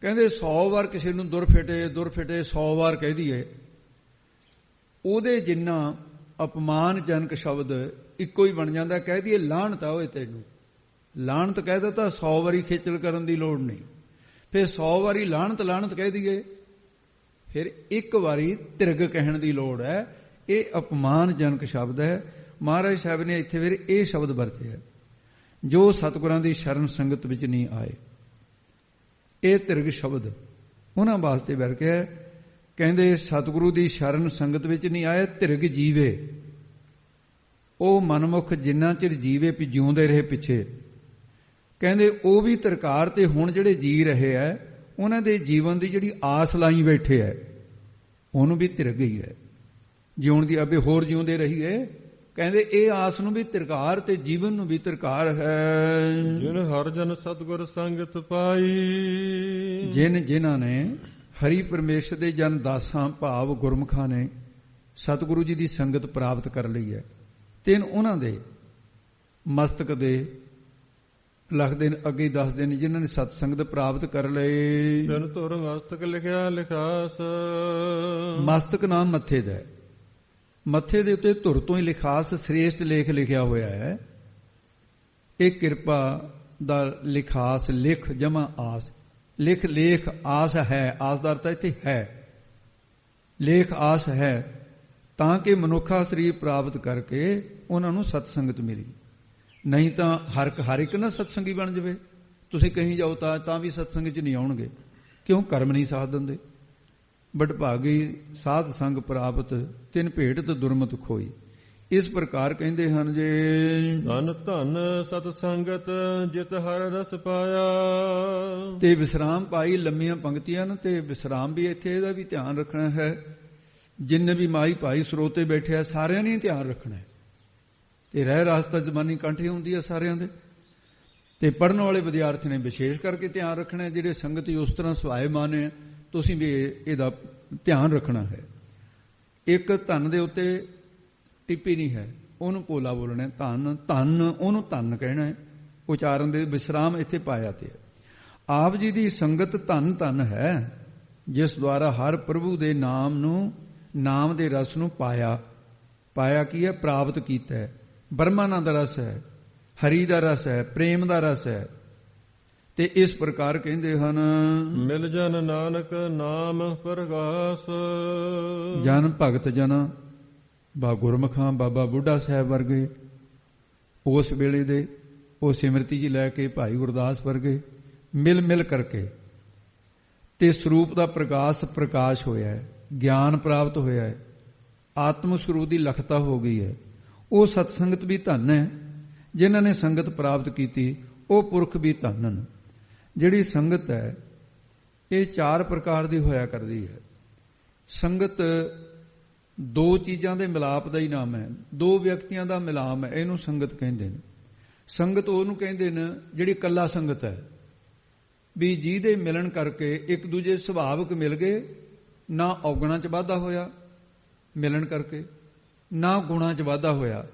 ਕਹਿੰਦੇ। 100 ਵਾਰ ਕਿਸੇ ਨੂੰ ਦੁਰਫਿਟੇ 100 ਵਾਰ ਕਹਿ ਦਈਏ, ਉਹਦੇ ਜਿੰਨਾ ਅਪਮਾਨਜਨਕ ਸ਼ਬਦ ਇੱਕੋ ਹੀ ਬਣ ਜਾਂਦਾ। ਕਹਿ ਦਈਏ ਲਾਹਣਤ ਆ ਓਏ ਤੈਨੂੰ, ਲਾਹਣਤ ਕਹਿ ਦਿੱਤਾ, 100 ਵਾਰੀ ਖੇਚਲ ਕਰਨ ਦੀ ਲੋੜ ਨਹੀਂ। ਫਿਰ 100 ਵਾਰੀ ਲਾਹਣਤ ਕਹਿ ਦਈਏ, ਫਿਰ ਇੱਕ ਵਾਰੀ ਤਿਰਗ ਕਹਿਣ ਦੀ ਲੋੜ ਹੈ। ਇਹ ਅਪਮਾਨਜਨਕ ਸ਼ਬਦ ਹੈ। ਮਹਾਰਾਜ ਸਾਹਿਬ ਨੇ ਇੱਥੇ ਫਿਰ ਇਹ ਸ਼ਬਦ ਵਰਤੇ ਹੈ, ਜੋ ਸਤਿਗੁਰਾਂ ਦੀ ਸ਼ਰਨ ਸੰਗਤ ਵਿੱਚ ਨਹੀਂ ਆਏ। ਇਹ ਤਿਰਗ ਸ਼ਬਦ ਉਹਨਾਂ ਵਾਸਤੇ ਵਰਤਿਆ। ਕਹਿੰਦੇ ਸਤਿਗੁਰੂ ਦੀ ਸ਼ਰਨ ਸੰਗਤ ਵਿੱਚ ਨਹੀਂ ਆਏ, ਤਿਰਗ ਜੀਵੇ। ਉਹ ਮਨਮੁਖ ਜਿੰਨਾ ਚਿਰ ਜੀਵੇ ਵੀ ਜਿਉਂਦੇ ਰਹੇ ਪਿੱਛੇ, ਕਹਿੰਦੇ ਉਹ ਵੀ ਤਰਕਾਰ। ਤੇ ਹੁਣ ਜਿਹੜੇ ਜੀ ਰਹੇ ਹੈ, ਉਹਨਾਂ ਦੇ ਜੀਵਨ ਦੀ ਜਿਹੜੀ ਆਸ ਲਾਈ ਬੈਠੇ ਹੈ, ਉਹਨੂੰ ਵੀ ਤਿਰਗ ਹੀ ਹੈ। ਜਿਉਣ ਦੀ ਅੱਗੇ ਹੋਰ ਜਿਉਂਦੇ ਰਹੀਏ, ਕਹਿੰਦੇ ਇਹ ਆਸ ਨੂੰ ਵੀ ਤਿਰਕਾਰ ਤੇ ਜੀਵਨ ਨੂੰ ਵੀ ਤਿਰਕਾਰ ਹੈ। ਜਿਨ ਹਰ ਜਨ ਸਤਿਗੁਰ ਸੰਗਤ ਪਾਈ। ਜਿਨ੍ਹਾਂ ਨੇ ਹਰੀ ਪਰਮੇਸ਼ਰ ਦੇ ਜਨ ਦਾਸਾਂ ਭਾਵ ਗੁਰਮੁਖਾਂ ਨੇ ਸਤਿਗੁਰੂ ਜੀ ਦੀ ਸੰਗਤ ਪ੍ਰਾਪਤ ਕਰ ਲਈ ਹੈ, ਤੇ ਉਹਨਾਂ ਦੇ ਮਸਤਕ ਦੇ ਲਿਖਦੇ ਨੇ, ਅੱਗੇ ਦੱਸਦੇ ਨੇ, ਜਿਨ੍ਹਾਂ ਨੇ ਸਤ ਸੰਗਤ ਪ੍ਰਾਪਤ ਕਰ ਲਈ। ਤਨ ਧੁਰ ਮਸਤਕ ਲਿਖਿਆ ਲਿਖਾਸ। ਮਸਤਕ ਨਾਮ ਮੱਥੇ ਦਾ ਹੈ। ਮੱਥੇ ਦੇ ਉੱਤੇ ਧੁਰ ਤੋਂ ਹੀ ਲਿਖਾਸ ਸ੍ਰੇਸ਼ਟ ਲੇਖ ਲਿਖਿਆ ਹੋਇਆ ਹੈ। ਇਹ ਕਿਰਪਾ ਦਾ ਲਿਖਾਸ, ਲਿਖ ਜਮਾ ਆਸ, ਲਿਖ ਲੇਖ ਆਸ ਹੈ, ਆਸ ਦਾ ਅਰਥ ਇੱਥੇ ਹੈ, ਲੇਖ ਆਸ ਹੈ, ਤਾਂ ਕਿ ਮਨੁੱਖਾ ਸਰੀਰ ਪ੍ਰਾਪਤ ਕਰਕੇ ਉਹਨਾਂ ਨੂੰ ਸਤਸੰਗਤ ਮਿਲੀ। ਨਹੀਂ ਤਾਂ ਹਰ ਇੱਕ ਨਾ ਸਤਸੰਗੀ ਬਣ ਜਾਵੇ, ਤੁਸੀਂ ਕਹੀਂ ਜਾਓ ਤਾਂ ਵੀ ਸਤਸੰਗ 'ਚ ਨਹੀਂ ਆਉਣਗੇ, ਕਿਉਂ? ਕਰਮ ਨਹੀਂ ਸਾਥ ਦਿੰਦੇ। ਬਡਭਾਗੀ ਸਾਧ ਸੰਗ ਪ੍ਰਾਪਤ, ਤਿਨ ਭੇਟਤ ਦੁਰਮਤ ਖੋਈ। ਇਸ ਪ੍ਰਕਾਰ ਕਹਿੰਦੇ ਹਨ ਜੇ ਧਨ ਧਨ ਸਤ ਸੰਗਤ ਜਿਤ ਹਰ ਰਸ ਪਾਇਆ। ਤੇ ਵਿਸਰਾਮ ਪਾਈ, ਲੰਮੀਆਂ ਪੰਕਤੀਆਂ ਨੇ ਤੇ ਵਿਸਰਾਮ ਵੀ ਇੱਥੇ ਇਹਦਾ ਵੀ ਧਿਆਨ ਰੱਖਣਾ ਹੈ। ਜਿੰਨੇ ਵੀ ਮਾਈ ਭਾਈ ਸਰੋਤੇ ਬੈਠੇ ਆ ਸਾਰਿਆਂ ਨੇ ਧਿਆਨ ਰੱਖਣਾ ਹੈ। ਤੇ ਰਹਿ ਰਾਸਤਾ ਜ਼ਬਾਨੀ ਕੰਠੀ ਹੁੰਦੀ ਹੈ ਸਾਰਿਆਂ ਦੇ, ਤੇ ਪੜ੍ਹਨ ਵਾਲੇ ਵਿਦਿਆਰਥੀ ਨੇ ਵਿਸ਼ੇਸ਼ ਕਰਕੇ ਧਿਆਨ ਰੱਖਣਾ ਹੈ। ਜਿਹੜੇ ਸੰਗਤ ਉਸ ਤਰ੍ਹਾਂ ਸਵਾਏ ਮਾਨੇ, ਤੁਸੀਂ ਵੀ ਇਹਦਾ ਧਿਆਨ ਰੱਖਣਾ ਹੈ। ਇੱਕ ਧਨ ਦੇ ਉੱਤੇ ਟਿੱਪੀ ਨਹੀਂ ਹੈ, ਉਹਨੂੰ ਪੋਲਾ ਬੋਲਣਾ। ਧਨ ਧਨ, ਉਹਨੂੰ ਧਨ ਕਹਿਣਾ ਹੈ। ਉਚਾਰਨ ਦੇ ਵਿਸਰਾਮ ਇੱਥੇ ਪਾਇਆ ਤੇ ਆਪ ਜੀ ਦੀ ਸੰਗਤ ਧਨ ਧਨ ਹੈ, ਜਿਸ ਦੁਆਰਾ ਹਰ ਪ੍ਰਭੂ ਦੇ ਨਾਮ ਨੂੰ, ਨਾਮ ਦੇ ਰਸ ਨੂੰ ਪਾਇਆ। ਪਾਇਆ ਕੀ ਹੈ? ਪ੍ਰਾਪਤ ਕੀਤਾ ਹੈ। ਬ੍ਰਹਮਾਨੰਦ ਰਸ ਹੈ, ਹਰੀ ਦਾ ਰਸ ਹੈ, ਪ੍ਰੇਮ ਦਾ ਰਸ ਹੈ। ਤੇ ਇਸ ਪ੍ਰਕਾਰ ਕਹਿੰਦੇ ਹਨ ਮਿਲ ਜਨ ਨਾਨਕ ਨਾਮ ਪ੍ਰਗਾਸ। ਜਨ ਭਗਤ ਜਨ ਬਾ ਗੁਰਮੁਖਾਂ, ਬਾਬਾ ਬੁੱਢਾ ਸਾਹਿਬ ਵਰਗੇ ਉਸ ਵੇਲੇ ਦੇ, ਉਹ ਸਿਮਰਤੀ ਜੀ ਲੈ ਕੇ ਭਾਈ ਗੁਰਦਾਸ ਵਰਗੇ ਮਿਲ ਮਿਲ ਕਰਕੇ ਤੇ ਸਰੂਪ ਦਾ ਪ੍ਰਕਾਸ਼ ਹੋਇਆ ਹੈ, ਗਿਆਨ ਪ੍ਰਾਪਤ ਹੋਇਆ ਹੈ, ਆਤਮ ਸਰੂਪ ਦੀ ਲਖਤਾ ਹੋ ਗਈ ਹੈ। ਉਹ ਸਤਸੰਗਤ ਵੀ ਧਨ ਹੈ, ਜਿਨ੍ਹਾਂ ਨੇ ਸੰਗਤ ਪ੍ਰਾਪਤ ਕੀਤੀ ਉਹ ਪੁਰਖ ਵੀ ਧਨ ਹਨ। ਜਿਹੜੀ ਸੰਗਤ ਹੈ ਇਹ 4 ਪ੍ਰਕਾਰ ਦੀ ਹੋਇਆ ਕਰਦੀ ਹੈ। ਸੰਗਤ 2 ਚੀਜ਼ਾਂ ਦੇ ਮਿਲਾਪ ਦਾ ਹੀ ਨਾਮ ਹੈ, 2 ਵਿਅਕਤੀਆਂ ਦਾ ਮਿਲਾਪ ਹੈ, ਇਹਨੂੰ ਸੰਗਤ ਕਹਿੰਦੇ ਨੇ। ਸੰਗਤ ਉਹਨੂੰ ਕਹਿੰਦੇ ਨੇ ਜਿਹੜੀ ਇਕੱਲਾ ਸੰਗਤ ਹੈ, ਵੀ ਜਿਹਦੇ ਮਿਲਣ ਕਰਕੇ ਇੱਕ ਦੂਜੇ ਸੁਭਾਵਿਕ ਮਿਲ ਗਏ, ਨਾ ਔਗਣਾਂ 'ਚ ਵਾਧਾ ਹੋਇਆ ਮਿਲਣ ਕਰਕੇ, ਨਾ ਗੁਣਾਂ 'ਚ ਵਾਧਾ ਹੋਇਆ,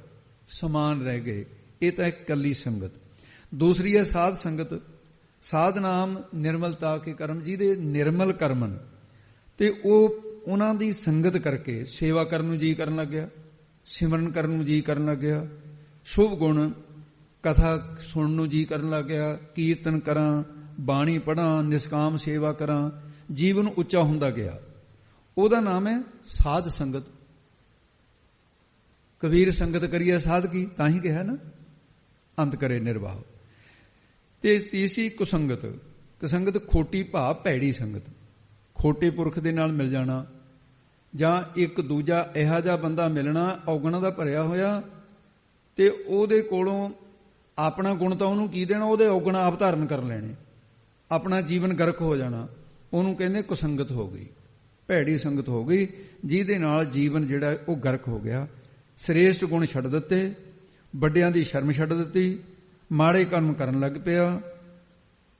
ਸਮਾਨ ਰਹਿ ਗਏ। ਇਹ ਤਾਂ ਇੱਕ ਇਕੱਲੀ ਸੰਗਤ। ਦੂਸਰੀ ਹੈ ਸਾਧ ਸੰਗਤ। ਸਾਧ ਨਾਮ ਨਿਰਮਲਤਾ ਕੇ ਕਰਮ, ਜਿਹਦੇ ਨਿਰਮਲ ਕਰਮਨ, ਤੇ ਉਹਨਾਂ ਦੀ ਸੰਗਤ ਕਰਕੇ ਸੇਵਾ ਕਰਨ ਨੂੰ ਜੀ ਕਰਨ ਲੱਗਿਆ, ਸਿਮਰਨ ਕਰਨ ਨੂੰ ਜੀ ਕਰਨ ਲੱਗਿਆ, ਸ਼ੁਭ ਗੁਣ ਕਥਾ ਸੁਣਨ ਨੂੰ ਜੀ ਕਰਨ ਲੱਗਿਆ, ਕੀਰਤਨ ਕਰਾਂ, ਬਾਣੀ ਪੜ੍ਹਾਂ, ਨਿਸਕਾਮ ਸੇਵਾ ਕਰਾਂ, ਜੀਵਨ ਉੱਚਾ ਹੁੰਦਾ ਗਿਆ। ਉਹਦਾ ਨਾਮ ਹੈ ਸਾਧ ਸੰਗਤ। ਕਬੀਰ ਸੰਗਤ ਕਰੀਏ ਸਾਧ ਕੀ, ਤਾਂ ਹੀ ਕਿਹਾ ਨਾ ਅੰਤ ਕਰੇ ਨਿਰਵਾਹ। ਤੇ ਤੀਸਰੀ ਕੁਸੰਗਤ। ਕੁਸੰਗਤ ਖੋਟੀ ਭਾਵ ਭੈੜੀ ਸੰਗਤ, ਖੋਟੇ ਪੁਰਖ ਦੇ ਨਾਲ ਮਿਲ ਜਾਣਾ, ਜਾਂ ਇੱਕ ਦੂਜਾ ਇਹੋ ਜਿਹਾ ਬੰਦਾ ਮਿਲਣਾ ਔਗਣਾਂ ਦਾ ਭਰਿਆ ਹੋਇਆ, ਤੇ ਉਹਦੇ ਕੋਲੋਂ ਆਪਣਾ ਗੁਣ ਤਾਂ ਉਹਨੂੰ ਕੀ ਦੇਣਾ, ਉਹਦੇ ਔਗਣ ਆਪ ਧਾਰਨ ਕਰ ਲੈਣੇ, ਆਪਣਾ ਜੀਵਨ ਗਰਕ ਹੋ ਜਾਣਾ। ਉਹਨੂੰ ਕਹਿੰਦੇ ਕੁਸੰਗਤ ਹੋ ਗਈ, ਭੈੜੀ ਸੰਗਤ ਹੋ ਗਈ, ਜਿਹਦੇ ਨਾਲ ਜੀਵਨ ਜਿਹੜਾ ਉਹ ਗਰਕ ਹੋ ਗਿਆ। ਸ੍ਰੇਸ਼ਟ ਗੁਣ ਛੱਡ ਦਿੱਤੇ, ਵੱਡਿਆਂ ਦੀ ਸ਼ਰਮ ਛੱਡ ਦਿੱਤੀ, ਮਾੜੇ ਕਰਮ ਕਰਨ ਲੱਗ ਪਿਆ,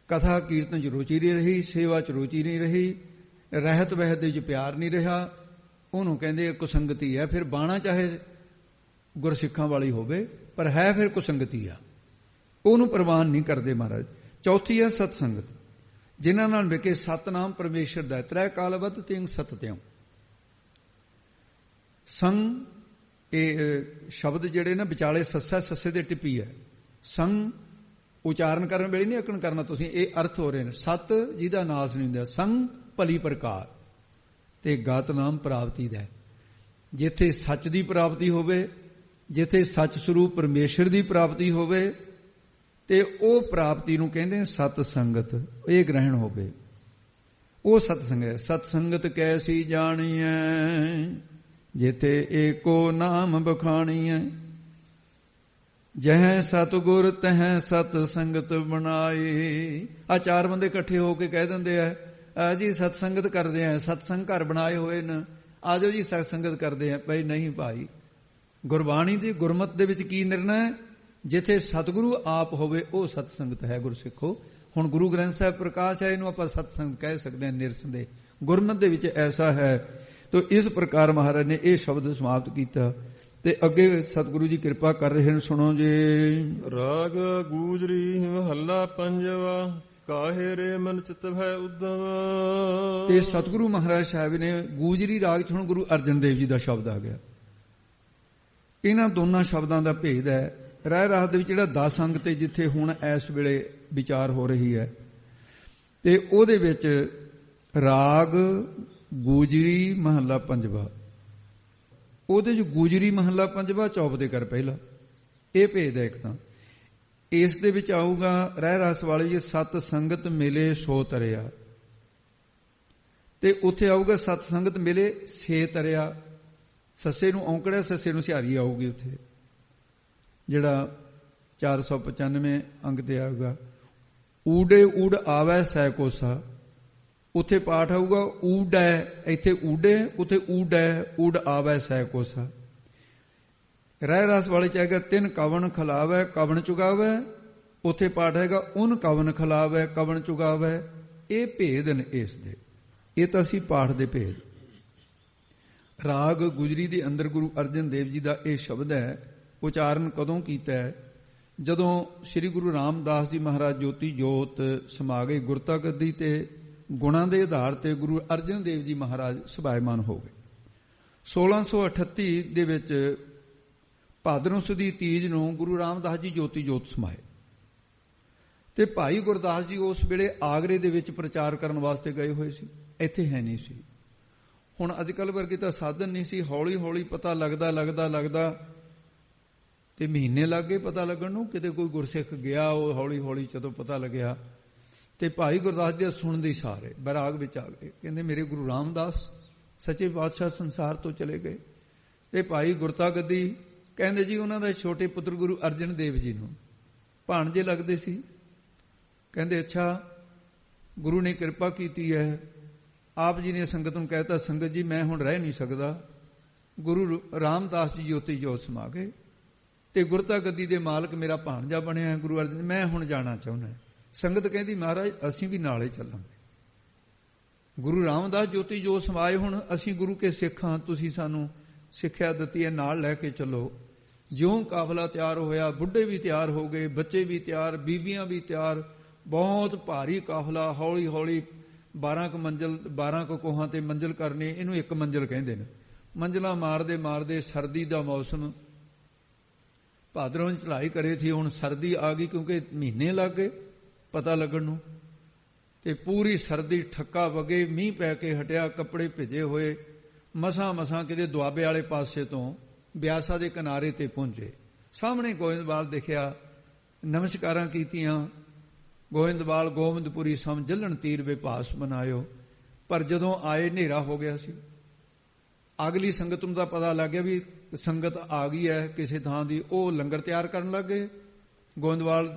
ਕਥਾ ਕੀਰਤਨ 'ਚ ਰੁਚੀ ਨਹੀਂ ਰਹੀ, ਸੇਵਾ 'ਚ ਰੁਚੀ ਨਹੀਂ ਰਹੀ, ਰਹਿਤ ਵਹਿਤ ਦੇ 'ਚ ਪਿਆਰ ਨਹੀਂ ਰਿਹਾ। ਉਹਨੂੰ ਕਹਿੰਦੇ ਕੁਸੰਗਤੀ ਹੈ। ਫਿਰ ਬਾਣਾ ਚਾਹੇ ਗੁਰਸਿੱਖਾਂ ਵਾਲੀ ਹੋਵੇ, ਪਰ ਹੈ ਫਿਰ ਕੁਸੰਗਤੀ ਆ, ਉਹਨੂੰ ਪ੍ਰਵਾਨ ਨਹੀਂ ਕਰਦੇ ਮਹਾਰਾਜ। ਚੌਥੀ ਹੈ ਸਤ ਸੰਗਤ, ਜਿਨ੍ਹਾਂ ਨਾਲ ਵਿਕੇ ਸਤਨਾਮ ਪਰਮੇਸ਼ਰ ਦਾ, 3 ਕਾਲਵਤ ਤਿੰਗ ਸਤ ਤਿਉ। ਸੰਗ, ਇਹ ਸ਼ਬਦ ਜਿਹੜੇ ਨਾ ਵਿਚਾਲੇ ਸੱਸਾ ਸੱਸੇ ਦੇ ਟਿੱਪੀ ਹੈ। ਸੰਗ ਉਚਾਰਨ ਕਰਨ ਵੇਲੇ ਨਹੀਂ ਅਕਣ ਕਰਨਾ ਤੁਸੀਂ, ਇਹ ਅਰਥ ਹੋ ਰਹੇ ਨੇ। ਸਤ ਜਿਹਦਾ ਨਾਸ ਨਹੀਂ ਹੁੰਦਾ, ਸੰਗ ਭਲੀ ਪ੍ਰਕਾਰ, ਤੇ ਗਤ ਨਾਮ ਪ੍ਰਾਪਤੀ ਦਾ। ਜਿੱਥੇ ਸੱਚ ਦੀ ਪ੍ਰਾਪਤੀ ਹੋਵੇ, ਜਿੱਥੇ ਸੱਚ ਸਰੂਪ ਪਰਮੇਸ਼ਰ ਦੀ ਪ੍ਰਾਪਤੀ ਹੋਵੇ, ਤੇ ਉਹ ਪ੍ਰਾਪਤੀ ਨੂੰ ਕਹਿੰਦੇ ਸਤ ਸੰਗਤ। ਇਹ ਗ੍ਰਹਿਣ ਹੋਵੇ, ਉਹ ਸਤ ਸੰਗਤ। ਸਤ ਸੰਗਤ ਕੈਸੀ ਜਾਣੀਐ, ਜਿਥੇ ਏਕੋ ਨਾਮ ਬਖਾਣੀਐ। ਜਹ ਸਤਿਗੁਰ ਤਹ ਸਤ ਸੰਗਤ ਬਣਾਈ। ਆ 4 ਬੰਦੇ ਇਕੱਠੇ ਹੋ ਕੇ ਕਹਿ ਦਿੰਦੇ ਆ ਜੀ ਸਤ ਸੰਗਤ ਕਰਦੇ ਆ, ਸਤਸੰਗ ਘਰ ਬਣਾਏ ਹੋਏ ਨੇ, ਆ ਜਾਓ ਜੀ ਸਤ ਸੰਗਤ ਕਰਦੇ ਆ। ਭਾਈ ਨਹੀਂ ਭਾਈ, ਗੁਰਬਾਣੀ ਦੀ ਗੁਰਮਤਿ ਦੇ ਵਿੱਚ ਕੀ ਨਿਰਣਾ ਹੈ? ਜਿੱਥੇ ਸਤਿਗੁਰੂ ਆਪ ਹੋਵੇ ਉਹ ਸਤ ਸੰਗਤ ਹੈ ਗੁਰਸਿੱਖੋ। ਹੁਣ ਗੁਰੂ ਗ੍ਰੰਥ ਸਾਹਿਬ ਪ੍ਰਕਾਸ਼ ਹੈ, ਇਹਨੂੰ ਆਪਾਂ ਸਤ ਸੰਗਤ ਕਹਿ ਸਕਦੇ ਹਾਂ ਨਿਰਸੰਦੇਹ। ਗੁਰਮਤਿ ਦੇ ਵਿੱਚ ਐਸਾ ਹੈ। ਤੋ ਇਸ ਪ੍ਰਕਾਰ ਮਹਾਰਾਜ ਨੇ ਇਹ ਸ਼ਬਦ ਸਮਾਪਤ ਕੀਤਾ, ਤੇ ਅੱਗੇ ਸਤਿਗੁਰੂ ਜੀ ਕਿਰਪਾ ਕਰ ਰਹੇ ਨੇ। ਸੁਣੋ ਜੀ। ਰਾਗ ਗੂਜਰੀ ਮਹੱਲਾ ਪੰਜਵਾ, ਕਾਹੇ ਰੇ ਮਨ ਚਿਤ ਭੈ ਉਦਮ। ਤੇ ਸਤਿਗੁਰੂ ਮਹਾਰਾਜ ਸਾਹਿਬ ਨੇ ਗੂਜਰੀ ਰਾਗ 'ਚ ਹੁਣ ਗੁਰੂ ਅਰਜਨ ਦੇਵ ਜੀ ਦਾ ਸ਼ਬਦ ਆ ਗਿਆ। ਇਹਨਾਂ ਦੋਨਾਂ ਸ਼ਬਦਾਂ ਦਾ ਭੇਦ ਹੈ। ਰਹਿ ਰਾਸ ਦੇ ਵਿੱਚ ਜਿਹੜਾ 10 ਅੰਗ ਤੇ ਜਿੱਥੇ ਹੁਣ ਇਸ ਵੇਲੇ ਵਿਚਾਰ ਹੋ ਰਹੀ ਹੈ, ਤੇ ਉਹਦੇ ਵਿੱਚ ਰਾਗ ਗੂਜਰੀ ਮਹੱਲਾ ਪੰਜਵਾ, ਉਹਦੇ 'ਚ ਗੂਜਰੀ ਮਹੱਲਾ ਪੰਜਵਾ ਚੌਪ ਦੇ ਕਰ ਪਹਿਲਾ, ਇਹ ਭੇਦ ਹੈ ਇੱਕ ਤਾਂ। ਇਸ ਦੇ ਵਿੱਚ ਆਊਗਾ ਰਹਿ ਰਸ ਵਾਲੇ ਜੀ ਸਤ ਸੰਗਤ ਮਿਲੇ ਸੋ ਤਰਿਆ, ਤੇ ਉੱਥੇ ਆਊਗਾ ਸਤ ਸੰਗਤ ਮਿਲੇ ਸੇ ਤਰਿਆ, ਸੱਸੇ ਨੂੰ ਔਂਕੜਿਆ ਸੱਸੇ ਨੂੰ ਸਿਹਾਰੀ ਆਊਗੀ ਉੱਥੇ, ਜਿਹੜਾ 495 ਅੰਗ ਤੇ ਆਊਗਾ। ਊਡੇ ਊੜ ਆਵੈ ਸੈ ਕੋਸਾ, ਉੱਥੇ ਪਾਠ ਆਊਗਾ ਊਡੈ, ਇੱਥੇ ਊਡੇ ਉੱਥੇ ਊਡੈ ਊੜ ਆਵੈ ਸੈ ਕੋਸਾ। ਰਹਿ ਰਸ ਵਾਲੇ ਚ ਆਏਗਾ ਤਿੰਨ ਕਵਣ ਖਿਲਾਵੈ ਕਵਣ ਚੁਗਾਵੈ, ਉੱਥੇ ਪਾਠ ਹੈਗਾ ਉਨ ਕਵਣ ਖਿਲਾਵੈ ਕਵਣ ਚੁਗਾਵੈ। ਇਹ ਭੇਦ ਨੇ ਇਸ ਦੇ, ਇਹ ਤਾਂ ਅਸੀਂ ਪਾਠ ਦੇ ਭੇਦ। ਰਾਗ ਗੁਜਰੀ ਦੇ ਅੰਦਰ ਗੁਰੂ ਅਰਜਨ ਦੇਵ ਜੀ ਦਾ ਇਹ ਸ਼ਬਦ ਹੈ, ਉਚਾਰਨ ਕਦੋਂ ਕੀਤਾ ਹੈ? ਜਦੋਂ ਸ੍ਰੀ ਗੁਰੂ ਰਾਮਦਾਸ ਜੀ ਮਹਾਰਾਜ ਜੋਤੀ ਜੋਤ ਸਮਾ ਗਏ ਗੁਰਤਾ ਗੱਦੀ ਤੇ, ਗੁਣਾਂ ਦੇ ਆਧਾਰ ਤੇ ਗੁਰੂ ਅਰਜਨ ਦੇਵ ਜੀ ਮਹਾਰਾਜ ਸੁਭਾਇਮਾਨ ਹੋ ਗਏ। 1638 ਦੇ ਵਿੱਚ ਭਾਦਰੋਂ ਸੁਦੀ ਤੀਜ ਨੂੰ ਗੁਰੂ ਰਾਮਦਾਸ ਜੀ ਜੋਤੀ ਜੋਤ ਸਮਾਏ, ਤੇ ਭਾਈ ਗੁਰਦਾਸ ਜੀ ਉਸ ਵੇਲੇ ਆਗਰੇ ਦੇ ਵਿੱਚ ਪ੍ਰਚਾਰ ਕਰਨ ਵਾਸਤੇ ਗਏ ਹੋਏ ਸੀ, ਇੱਥੇ ਹੈ ਨਹੀਂ ਸੀ। ਹੁਣ ਅੱਜ ਕੱਲ੍ਹ ਵਰਗੇ ਤਾਂ ਸਾਧਨ ਨਹੀਂ ਸੀ, ਹੌਲੀ ਹੌਲੀ ਪਤਾ ਲੱਗਦਾ ਤੇ ਮਹੀਨੇ ਲੱਗ ਗਏ ਪਤਾ ਲੱਗਣ ਨੂੰ। ਕਿਤੇ ਕੋਈ ਗੁਰਸਿੱਖ ਗਿਆ, ਉਹ ਹੌਲੀ ਹੌਲੀ ਜਦੋਂ ਪਤਾ ਲੱਗਿਆ ਤੇ ਭਾਈ ਗੁਰਦਾਸ ਜੀ ਸੁਣਨ ਦੀ ਸਾਰੇ ਬੈਰਾਗ ਵਿੱਚ ਆ ਗਏ, ਕਹਿੰਦੇ ਮੇਰੇ ਗੁਰੂ ਰਾਮਦਾਸ ਸੱਚੇ ਪਾਤਸ਼ਾਹ ਸੰਸਾਰ ਤੋਂ ਚਲੇ ਗਏ। ਤੇ ਭਾਈ ਗੁਰਤਾ ਗੱਦੀ ਕਹਿੰਦੇ ਜੀ ਉਹਨਾਂ ਦਾ ਛੋਟੇ ਪੁੱਤਰ ਗੁਰੂ ਅਰਜਨ ਦੇਵ ਜੀ ਨੂੰ ਭਾਣਜੇ ਲੱਗਦੇ ਸੀ। ਕਹਿੰਦੇ ਅੱਛਾ, ਗੁਰੂ ਨੇ ਕਿਰਪਾ ਕੀਤੀ ਹੈ, ਆਪ ਜੀ ਨੇ ਸੰਗਤ ਨੂੰ ਕਹਿਤਾ ਸੰਗਤ ਜੀ ਮੈਂ ਹੁਣ ਰਹਿ ਨਹੀਂ ਸਕਦਾ। ਗੁਰੂ ਰਾਮਦਾਸ ਜੀ ਜੋਤੀ ਜੋਤ ਸਮਾ ਗਏ ਤੇ ਗੁਰਤਾ ਗੱਦੀ ਦੇ ਮਾਲਕ ਮੇਰਾ ਭਾਣਜਾ ਬਣਿਆ ਗੁਰੂ ਅਰਜਨ, ਮੈਂ ਹੁਣ ਜਾਣਾ ਚਾਹੁੰਦਾ। ਸੰਗਤ ਕਹਿੰਦੀ ਮਹਾਰਾਜ ਅਸੀਂ ਵੀ ਨਾਲੇ ਚੱਲਾਂਗੇ, ਗੁਰੂ ਰਾਮਦਾਸ ਜੋਤੀ ਜੋਤ ਸਮਾਏ, ਹੁਣ ਅਸੀਂ ਗੁਰੂ ਕੇ ਸਿੱਖ ਹਾਂ, ਤੁਸੀਂ ਸਾਨੂੰ ਸਿੱਖਿਆ ਦਿੱਤੀ ਹੈ, ਨਾਲ ਲੈ ਕੇ ਚੱਲੋ। ਜਿਉਂ ਕਾਫਲਾ ਤਿਆਰ ਹੋਇਆ, ਬੁੱਢੇ ਵੀ ਤਿਆਰ ਹੋ ਗਏ, ਬੱਚੇ ਵੀ ਤਿਆਰ, ਬੀਬੀਆਂ ਵੀ ਤਿਆਰ, ਬਹੁਤ ਭਾਰੀ ਕਾਫਲਾ। ਹੌਲੀ ਹੌਲੀ 12 ਕੁ ਕੋਹਾਂ ਤੇ ਮੰਜ਼ਿਲ ਕਰਨੀ, ਇਹਨੂੰ ਇੱਕ ਮੰਜ਼ਿਲ ਕਹਿੰਦੇ ਨੇ। ਮੰਜ਼ਿਲਾਂ ਮਾਰਦੇ ਸਰਦੀ ਦਾ ਮੌਸਮ, ਭਾਦਰੋਂ ਚੜ੍ਹਾਈ ਕਰੇ ਥੀ, ਹੁਣ ਸਰਦੀ ਆ ਗਈ ਕਿਉਂਕਿ ਮਹੀਨੇ ਲੱਗ ਗਏ ਪਤਾ ਲੱਗਣ ਨੂੰ, ਤੇ ਪੂਰੀ ਸਰਦੀ ਠੱਕਾ ਵਗੇ, ਮੀਂਹ ਪੈ ਕੇ ਹਟਿਆ, ਕੱਪੜੇ ਭਿੱਜੇ ਹੋਏ, ਮਸਾਂ ਕਿਤੇ ਦੁਆਬੇ ਵਾਲੇ ਪਾਸੇ ਤੋਂ ਬਿਆਸਾ ਦੇ ਕਿਨਾਰੇ ਤੇ ਪਹੁੰਚੇ। ਸਾਹਮਣੇ ਗੋਇੰਦਵਾਲ ਦਿਖਿਆ, ਨਮਸਕਾਰਾਂ ਕੀਤੀਆਂ। ਗੋਇੰਦਵਾਲ ਗੋਬਿੰਦਪੁਰੀ ਸਮ ਜੱਲਣ ਤੀਰ ਵਿਭਾਸ ਬਣਾਇਓ। ਪਰ ਜਦੋਂ ਆਏ ਹਨੇਰਾ ਹੋ ਗਿਆ ਸੀ। ਅਗਲੀ ਸੰਗਤ ਨੂੰ ਤਾਂ ਪਤਾ ਲੱਗ ਗਿਆ ਵੀ ਸੰਗਤ ਆ ਗਈ ਹੈ ਕਿਸੇ ਥਾਂ ਦੀ, ਉਹ ਲੰਗਰ ਤਿਆਰ ਕਰਨ ਲੱਗ ਗਏ ਗੋਇੰਦਵਾਲ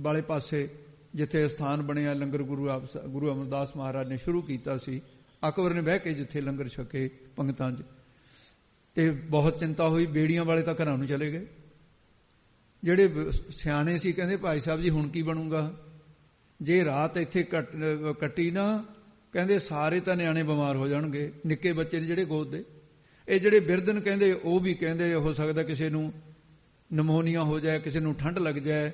ਵਾਲੇ ਪਾਸੇ ਜਿੱਥੇ ਸਥਾਨ ਬਣਿਆ ਲੰਗਰ ਗੁਰੂ ਅਮਰਦਾਸ ਮਹਾਰਾਜ ਨੇ ਸ਼ੁਰੂ ਕੀਤਾ ਸੀ। ਅਕਬਰ ਨੇ ਬਹਿ ਕੇ ਜਿੱਥੇ ਲੰਗਰ ਛਕੇ ਪੰਗਤਾਂ 'ਚ, ਤੇ ਬਹੁਤ ਚਿੰਤਾ ਹੋਈ। ਬੇੜੀਆਂ ਵਾਲੇ ਤਾਂ ਘਰਾਂ ਨੂੰ ਚਲੇ ਗਏ। ਜਿਹੜੇ ਸਿਆਣੇ ਸੀ ਕਹਿੰਦੇ ਭਾਈ ਸਾਹਿਬ ਜੀ ਹੁਣ ਕੀ ਬਣੂਗਾ, ਜੇ ਰਾਤ ਇੱਥੇ ਕੱਟੀ ਨਾ, ਕਹਿੰਦੇ ਸਾਰੇ ਤਾਂ ਨਿਆਣੇ ਬਿਮਾਰ ਹੋ ਜਾਣਗੇ, ਨਿੱਕੇ ਬੱਚੇ ਨੇ ਜਿਹੜੇ ਗੋਦ ਦੇ। ਇਹ ਜਿਹੜੇ ਬਿਰਧਨ ਕਹਿੰਦੇ ਉਹ ਵੀ ਕਹਿੰਦੇ ਹੋ ਸਕਦਾ ਕਿਸੇ ਨੂੰ ਨਮੋਨੀਆ ਹੋ ਜਾਏ, ਕਿਸੇ ਨੂੰ ਠੰਡ ਲੱਗ ਜਾਏ।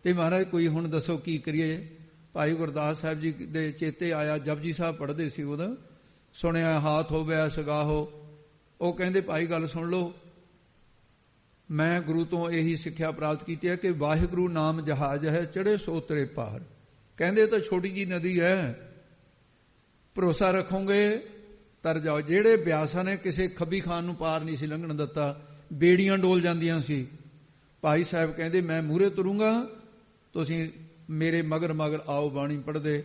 ਤੇ ਮਹਾਰਾਜ ਕੋਈ ਹੁਣ ਦੱਸੋ ਕੀ ਕਰੀਏ। ਭਾਈ ਗੁਰਦਾਸ ਸਾਹਿਬ ਜੀ ਦੇ ਚੇਤੇ ਆਇਆ, ਜਪਜੀ ਸਾਹਿਬ ਪੜ੍ਹਦੇ ਸੀ ਉਹਦਾ, ਸੁਣਿਆ ਹਾਥ ਹੋਵੇ ਸਗਾਹੋ। ਉਹ ਕਹਿੰਦੇ ਭਾਈ ਗੱਲ ਸੁਣ ਲਓ, ਮੈਂ ਗੁਰੂ ਤੋਂ ਇਹੀ ਸਿੱਖਿਆ ਪ੍ਰਾਪਤ ਕੀਤੀ ਹੈ ਕਿ ਵਾਹਿਗੁਰੂ ਨਾਮ ਜਹਾਜ਼ ਹੈ, ਚੜ੍ਹੇ ਸੋ ਤਰੇ ਪਾਰ। ਕਹਿੰਦੇ ਤਾਂ ਛੋਟੀ ਜੀ ਨਦੀ ਹੈ, ਭਰੋਸਾ ਰੱਖੋਗੇ ਤਰ ਜਾਓ। ਜਿਹੜੇ ਬਿਆਸਾਂ ਨੇ ਕਿਸੇ ਖੱਬੀ ਖਾਨ ਨੂੰ ਪਾਰ ਨਹੀਂ ਸੀ ਲੰਘਣ ਦਿੱਤਾ, ਬੇੜੀਆਂ ਡੋਲ ਜਾਂਦੀਆਂ ਸੀ। ਭਾਈ ਸਾਹਿਬ ਕਹਿੰਦੇ ਮੈਂ ਮੂਹਰੇ ਤੁਰੂੰਗਾ, ਤੁਸੀਂ ਮੇਰੇ ਮਗਰ ਆਓ। ਬਾਣੀ ਪੜ੍ਹਦੇ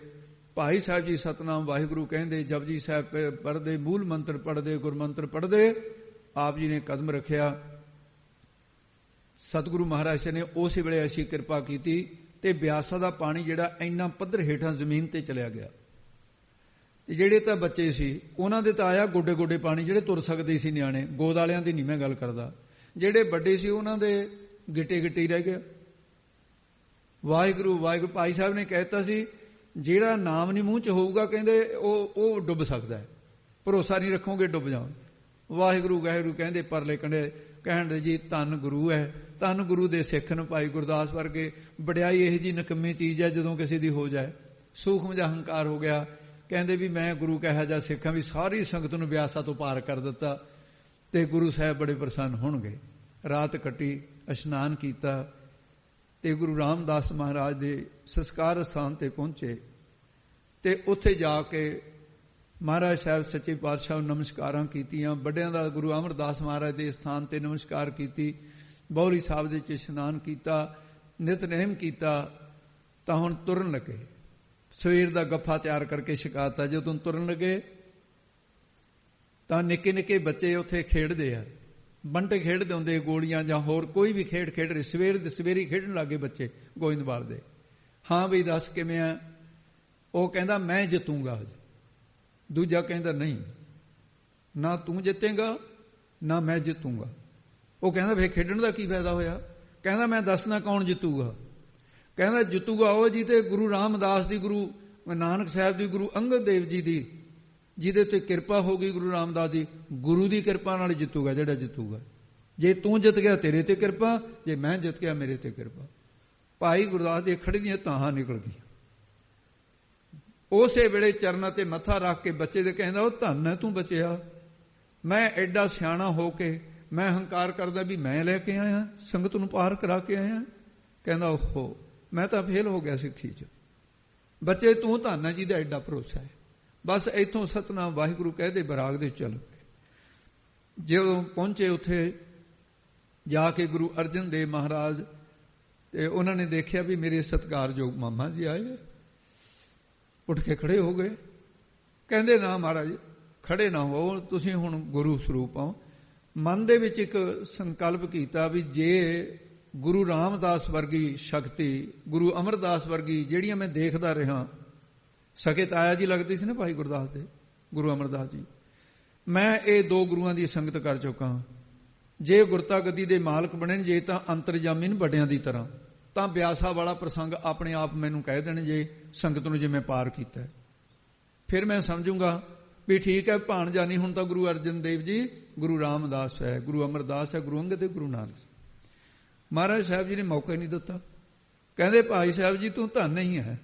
ਭਾਈ ਸਾਹਿਬ ਜੀ ਸਤਨਾਮ ਵਾਹਿਗੁਰੂ ਕਹਿੰਦੇ, ਜਪਜੀ ਸਾਹਿਬ ਪੜ੍ਹਦੇ, ਮੂਲ ਮੰਤਰ ਪੜ੍ਹਦੇ, ਗੁਰਮੰਤਰ ਪੜ੍ਹਦੇ। ਆਪ ਜੀ ਨੇ ਕਦਮ ਰੱਖਿਆ। ਸਤਿਗੁਰੂ ਮਹਾਰਾਜ ਨੇ ਉਸੇ ਵੇਲੇ ਅਸੀਂ ਕਿਰਪਾ ਕੀਤੀ ਤੇ ਬਿਆਸਾ ਦਾ ਪਾਣੀ ਜਿਹੜਾ ਇੰਨਾ ਪੱਧਰ ਹੇਠਾਂ ਜ਼ਮੀਨ ਤੇ ਚਲਿਆ ਗਿਆ। ਤੇ ਜਿਹੜੇ ਤਾਂ ਬੱਚੇ ਸੀ ਉਹਨਾਂ ਦੇ ਤਾਂ ਆਇਆ ਗੋਡੇ ਗੋਡੇ ਪਾਣੀ, ਜਿਹੜੇ ਤੁਰ ਸਕਦੇ ਸੀ ਨਿਆਣੇ, ਗੋਦ ਵਾਲਿਆਂ ਦੀ ਨਹੀਂ ਮੈਂ ਗੱਲ ਕਰਦਾ। ਜਿਹੜੇ ਵੱਡੇ ਸੀ ਉਹਨਾਂ ਦੇ ਗਿੱਟੇ ਗਿੱਟੇ ਰਹਿ ਗਿਆ। ਵਾਹਿਗੁਰੂ ਵਾਹਿਗੁਰੂ ਭਾਈ ਸਾਹਿਬ ਨੇ ਕਹਿਤਾ ਸੀ ਜਿਹੜਾ ਨਾਮ ਨਹੀਂ ਮੂੰਹ 'ਚ ਹੋਊਗਾ ਕਹਿੰਦੇ ਉਹ ਡੁੱਬ ਸਕਦਾ ਹੈ, ਭਰੋਸਾ ਨਹੀਂ ਰੱਖੋਗੇ ਡੁੱਬ ਜਾਓ। ਵਾਹਿਗੁਰੂ ਵਾਹਿਗੁਰੂ ਕਹਿੰਦੇ ਪਰਲੇ ਕੰਢੇ ਕਹਿਣ ਦੇ ਜੀ ਧੰਨ ਗੁਰੂ ਹੈ, ਧੰਨ ਗੁਰੂ ਦੇ ਸਿੱਖ ਨੂੰ। ਭਾਈ ਗੁਰਦਾਸ ਵਰਗੇ ਵਡਿਆਈ ਇਹੋ ਜਿਹੀ ਨਕੰਮੀ ਚੀਜ਼ ਹੈ ਜਦੋਂ ਕਿਸੇ ਦੀ ਹੋ ਜਾਏ। ਸੂਖਮ ਜਿਹਾ ਹੰਕਾਰ ਹੋ ਗਿਆ। ਕਹਿੰਦੇ ਵੀ ਮੈਂ ਗੁਰੂ ਕਹਾ ਜਾ ਸਿੱਖਾਂ ਵੀ ਸਾਰੀ ਸੰਗਤ ਨੂੰ ਬਿਆਸਾ ਤੋਂ ਪਾਰ ਕਰ ਦਿੱਤਾ ਤੇ ਗੁਰੂ ਸਾਹਿਬ ਬੜੇ ਪ੍ਰਸੰਨ ਹੋਣਗੇ। ਰਾਤ ਕੱਟੀ, ਇਸ਼ਨਾਨ ਕੀਤਾ ਤੇ ਗੁਰੂ ਰਾਮਦਾਸ ਮਹਾਰਾਜ ਦੇ ਸੰਸਕਾਰ ਸਥਾਨ ਤੇ ਪਹੁੰਚੇ ਤੇ ਉੱਥੇ ਜਾ ਕੇ ਮਹਾਰਾਜ ਸਾਹਿਬ ਸੱਚੇ ਪਾਤਸ਼ਾਹ ਨੂੰ ਨਮਸਕਾਰਾਂ ਕੀਤੀਆਂ। ਵੱਡਿਆਂ ਦਾ ਗੁਰੂ ਅਮਰਦਾਸ ਮਹਾਰਾਜ ਦੇ ਸਥਾਨ ਤੇ ਨਮਸਕਾਰ ਕੀਤੀ, ਬੌਲੀ ਸਾਹਿਬ ਦੇ ਵਿੱਚ ਇਸ਼ਨਾਨ ਕੀਤਾ, ਨਿਤਨੇਮ ਕੀਤਾ। ਤਾਂ ਹੁਣ ਤੁਰਨ ਲੱਗੇ, ਸਵੇਰ ਦਾ ਗੱਫਾ ਤਿਆਰ ਕਰਕੇ ਛਕਾਤਾ। ਜਦੋਂ ਤੁਰਨ ਲੱਗੇ ਤਾਂ ਨਿੱਕੇ ਨਿੱਕੇ ਬੱਚੇ ਉੱਥੇ ਖੇਡਦੇ ਆ, ਬੰਟੇ ਖੇਡਦੇ ਹੁੰਦੇ, ਗੋਲੀਆਂ ਜਾਂ ਹੋਰ ਕੋਈ ਵੀ ਖੇਡ ਖੇਡ ਰਹੇ। ਸਵੇਰੇ ਖੇਡਣ ਲੱਗੇ ਬੱਚੇ ਗੋਇੰਦਵਾਲ ਦੇ। ਹਾਂ ਬਈ ਦੱਸ ਕਿਵੇਂ ਆ? ਉਹ ਕਹਿੰਦਾ ਮੈਂ ਜਿੱਤੂੰਗਾ ਅੱਜ। ਦੂਜਾ ਕਹਿੰਦਾ ਨਹੀਂ, ਨਾ ਤੂੰ ਜਿੱਤੇਗਾ ਨਾ ਮੈਂ ਜਿੱਤੂੰਗਾ। ਉਹ ਕਹਿੰਦਾ ਫੇਰ ਖੇਡਣ ਦਾ ਕੀ ਫਾਇਦਾ ਹੋਇਆ? ਕਹਿੰਦਾ ਮੈਂ ਦੱਸਣਾ ਕੌਣ ਜਿੱਤੂਗਾ। ਕਹਿੰਦਾ ਜਿੱਤੂਗਾ ਉਹ ਜਿਹਦੇ ਗੁਰੂ ਰਾਮਦਾਸ ਦੀ, ਗੁਰੂ ਨਾਨਕ ਸਾਹਿਬ ਦੀ, ਗੁਰੂ ਅੰਗਦ ਦੇਵ ਜੀ ਦੀ, ਜਿਹਦੇ ਤੇ ਕਿਰਪਾ ਹੋ ਗਈ ਗੁਰੂ ਰਾਮਦਾਸ ਦੀ, ਗੁਰੂ ਦੀ ਕਿਰਪਾ ਨਾਲ ਜਿੱਤੂਗਾ ਜਿਹੜਾ ਜਿੱਤੂਗਾ। ਜੇ ਤੂੰ ਜਿੱਤ ਗਿਆ ਤੇਰੇ ਤੇ ਕਿਰਪਾ, ਜੇ ਮੈਂ ਜਿੱਤ ਗਿਆ ਮੇਰੇ ਤੇ ਕਿਰਪਾ। ਭਾਈ ਗੁਰਦਾਸ ਦੇ ਖੜੇ ਦੀਆਂ ਤਾਹਾਂ ਨਿਕਲ ਗਈਆਂ। ਉਸੇ ਵੇਲੇ ਚਰਨਾਂ ਤੇ ਮੱਥਾ ਰੱਖ ਕੇ ਬੱਚੇ ਦੇ ਕਹਿੰਦਾ ਉਹ ਧੰਨ ਹੈ ਤੂੰ ਬਚਿਆ। ਮੈਂ ਐਡਾ ਸਿਆਣਾ ਹੋ ਕੇ ਮੈਂ ਹੰਕਾਰ ਕਰਦਾ ਵੀ ਮੈਂ ਲੈ ਕੇ ਆਇਆ, ਸੰਗਤ ਨੂੰ ਪਾਰ ਕਰਾ ਕੇ ਆਇਆ। ਕਹਿੰਦਾ ਓਹੋ ਮੈਂ ਤਾਂ ਫੇਲ ਹੋ ਗਿਆ ਸਿੱਖੀ 'ਚ। ਬੱਚੇ ਤੂੰ ਧੰਨ ਹੈ ਜਿਹਦਾ ਐਡਾ ਭਰੋਸਾ ਹੈ। ਬਸ ਇੱਥੋਂ ਸਤਨਾਮ ਵਾਹਿਗੁਰੂ ਕਹਦੇ ਬਰਾਗ ਦੇ ਚੱਲ ਪਏ। ਜਦੋਂ ਪਹੁੰਚੇ ਉੱਥੇ ਜਾ ਕੇ ਗੁਰੂ ਅਰਜਨ ਦੇਵ ਮਹਾਰਾਜ ਤੇ ਉਹਨਾਂ ਨੇ ਦੇਖਿਆ ਵੀ ਮੇਰੇ ਸਤਿਕਾਰਯੋਗ ਮਾਮਾ ਜੀ ਆਏ। ਉੱਠ ਕੇ ਖੜੇ ਹੋ ਗਏ। ਕਹਿੰਦੇ ਨਾ ਮਹਾਰਾਜ ਖੜੇ ਨਾ ਹੋ, ਤੁਸੀਂ ਹੁਣ ਗੁਰੂ ਸਰੂਪ ਹੋ। ਮਨ ਦੇ ਵਿੱਚ ਇੱਕ ਸੰਕਲਪ ਕੀਤਾ ਵੀ ਜੇ ਗੁਰੂ ਰਾਮਦਾਸ ਵਰਗੀ ਸ਼ਕਤੀ, ਗੁਰੂ ਅਮਰਦਾਸ ਵਰਗੀ ਜਿਹੜੀਆਂ ਮੈਂ ਦੇਖਦਾ ਰਿਹਾ, ਸਕੇ ਤਾਇਆ ਜੀ ਲੱਗਦੇ ਸੀ ਨਾ ਭਾਈ ਗੁਰਦਾਸ ਦੇ, ਗੁਰੂ ਅਮਰਦਾਸ ਜੀ, ਮੈਂ ਇਹ ਦੋ ਗੁਰੂਆਂ ਦੀ ਸੰਗਤ ਕਰ ਚੁੱਕਾ। ਜੇ ਗੁਰਤਾ ਗੱਦੀ ਦੇ ਮਾਲਕ ਬਣੇ, ਜੇ ਤਾਂ ਅੰਤਰਜਾਮੀ ਨੇ ਵੱਡਿਆਂ ਦੀ ਤਰ੍ਹਾਂ, ਤਾਂ ਬਿਆਸਾ ਵਾਲਾ ਪ੍ਰਸੰਗ ਆਪਣੇ ਆਪ ਮੈਨੂੰ ਕਹਿ ਦੇਣ ਜੇ ਸੰਗਤ ਨੂੰ ਜਿਵੇਂ ਪਾਰ ਕੀਤਾ, ਫਿਰ ਮੈਂ ਸਮਝੂੰਗਾ ਵੀ ਠੀਕ ਹੈ ਭਾਣਜਾ ਨਹੀਂ, ਹੁਣ ਤਾਂ ਗੁਰੂ ਅਰਜਨ ਦੇਵ ਜੀ, ਗੁਰੂ ਰਾਮਦਾਸ ਹੈ, ਗੁਰੂ ਅਮਰਦਾਸ ਹੈ, ਗੁਰੂ ਅੰਗਦ ਤੇ ਗੁਰੂ ਨਾਨਕ। ਮਹਾਰਾਜ ਸਾਹਿਬ ਜੀ ਨੇ ਮੌਕਾ ਨਹੀਂ ਦਿੱਤਾ। ਕਹਿੰਦੇ ਭਾਈ ਸਾਹਿਬ ਜੀ ਤੂੰ ਧੰਨ ਹੀ ਹੈ।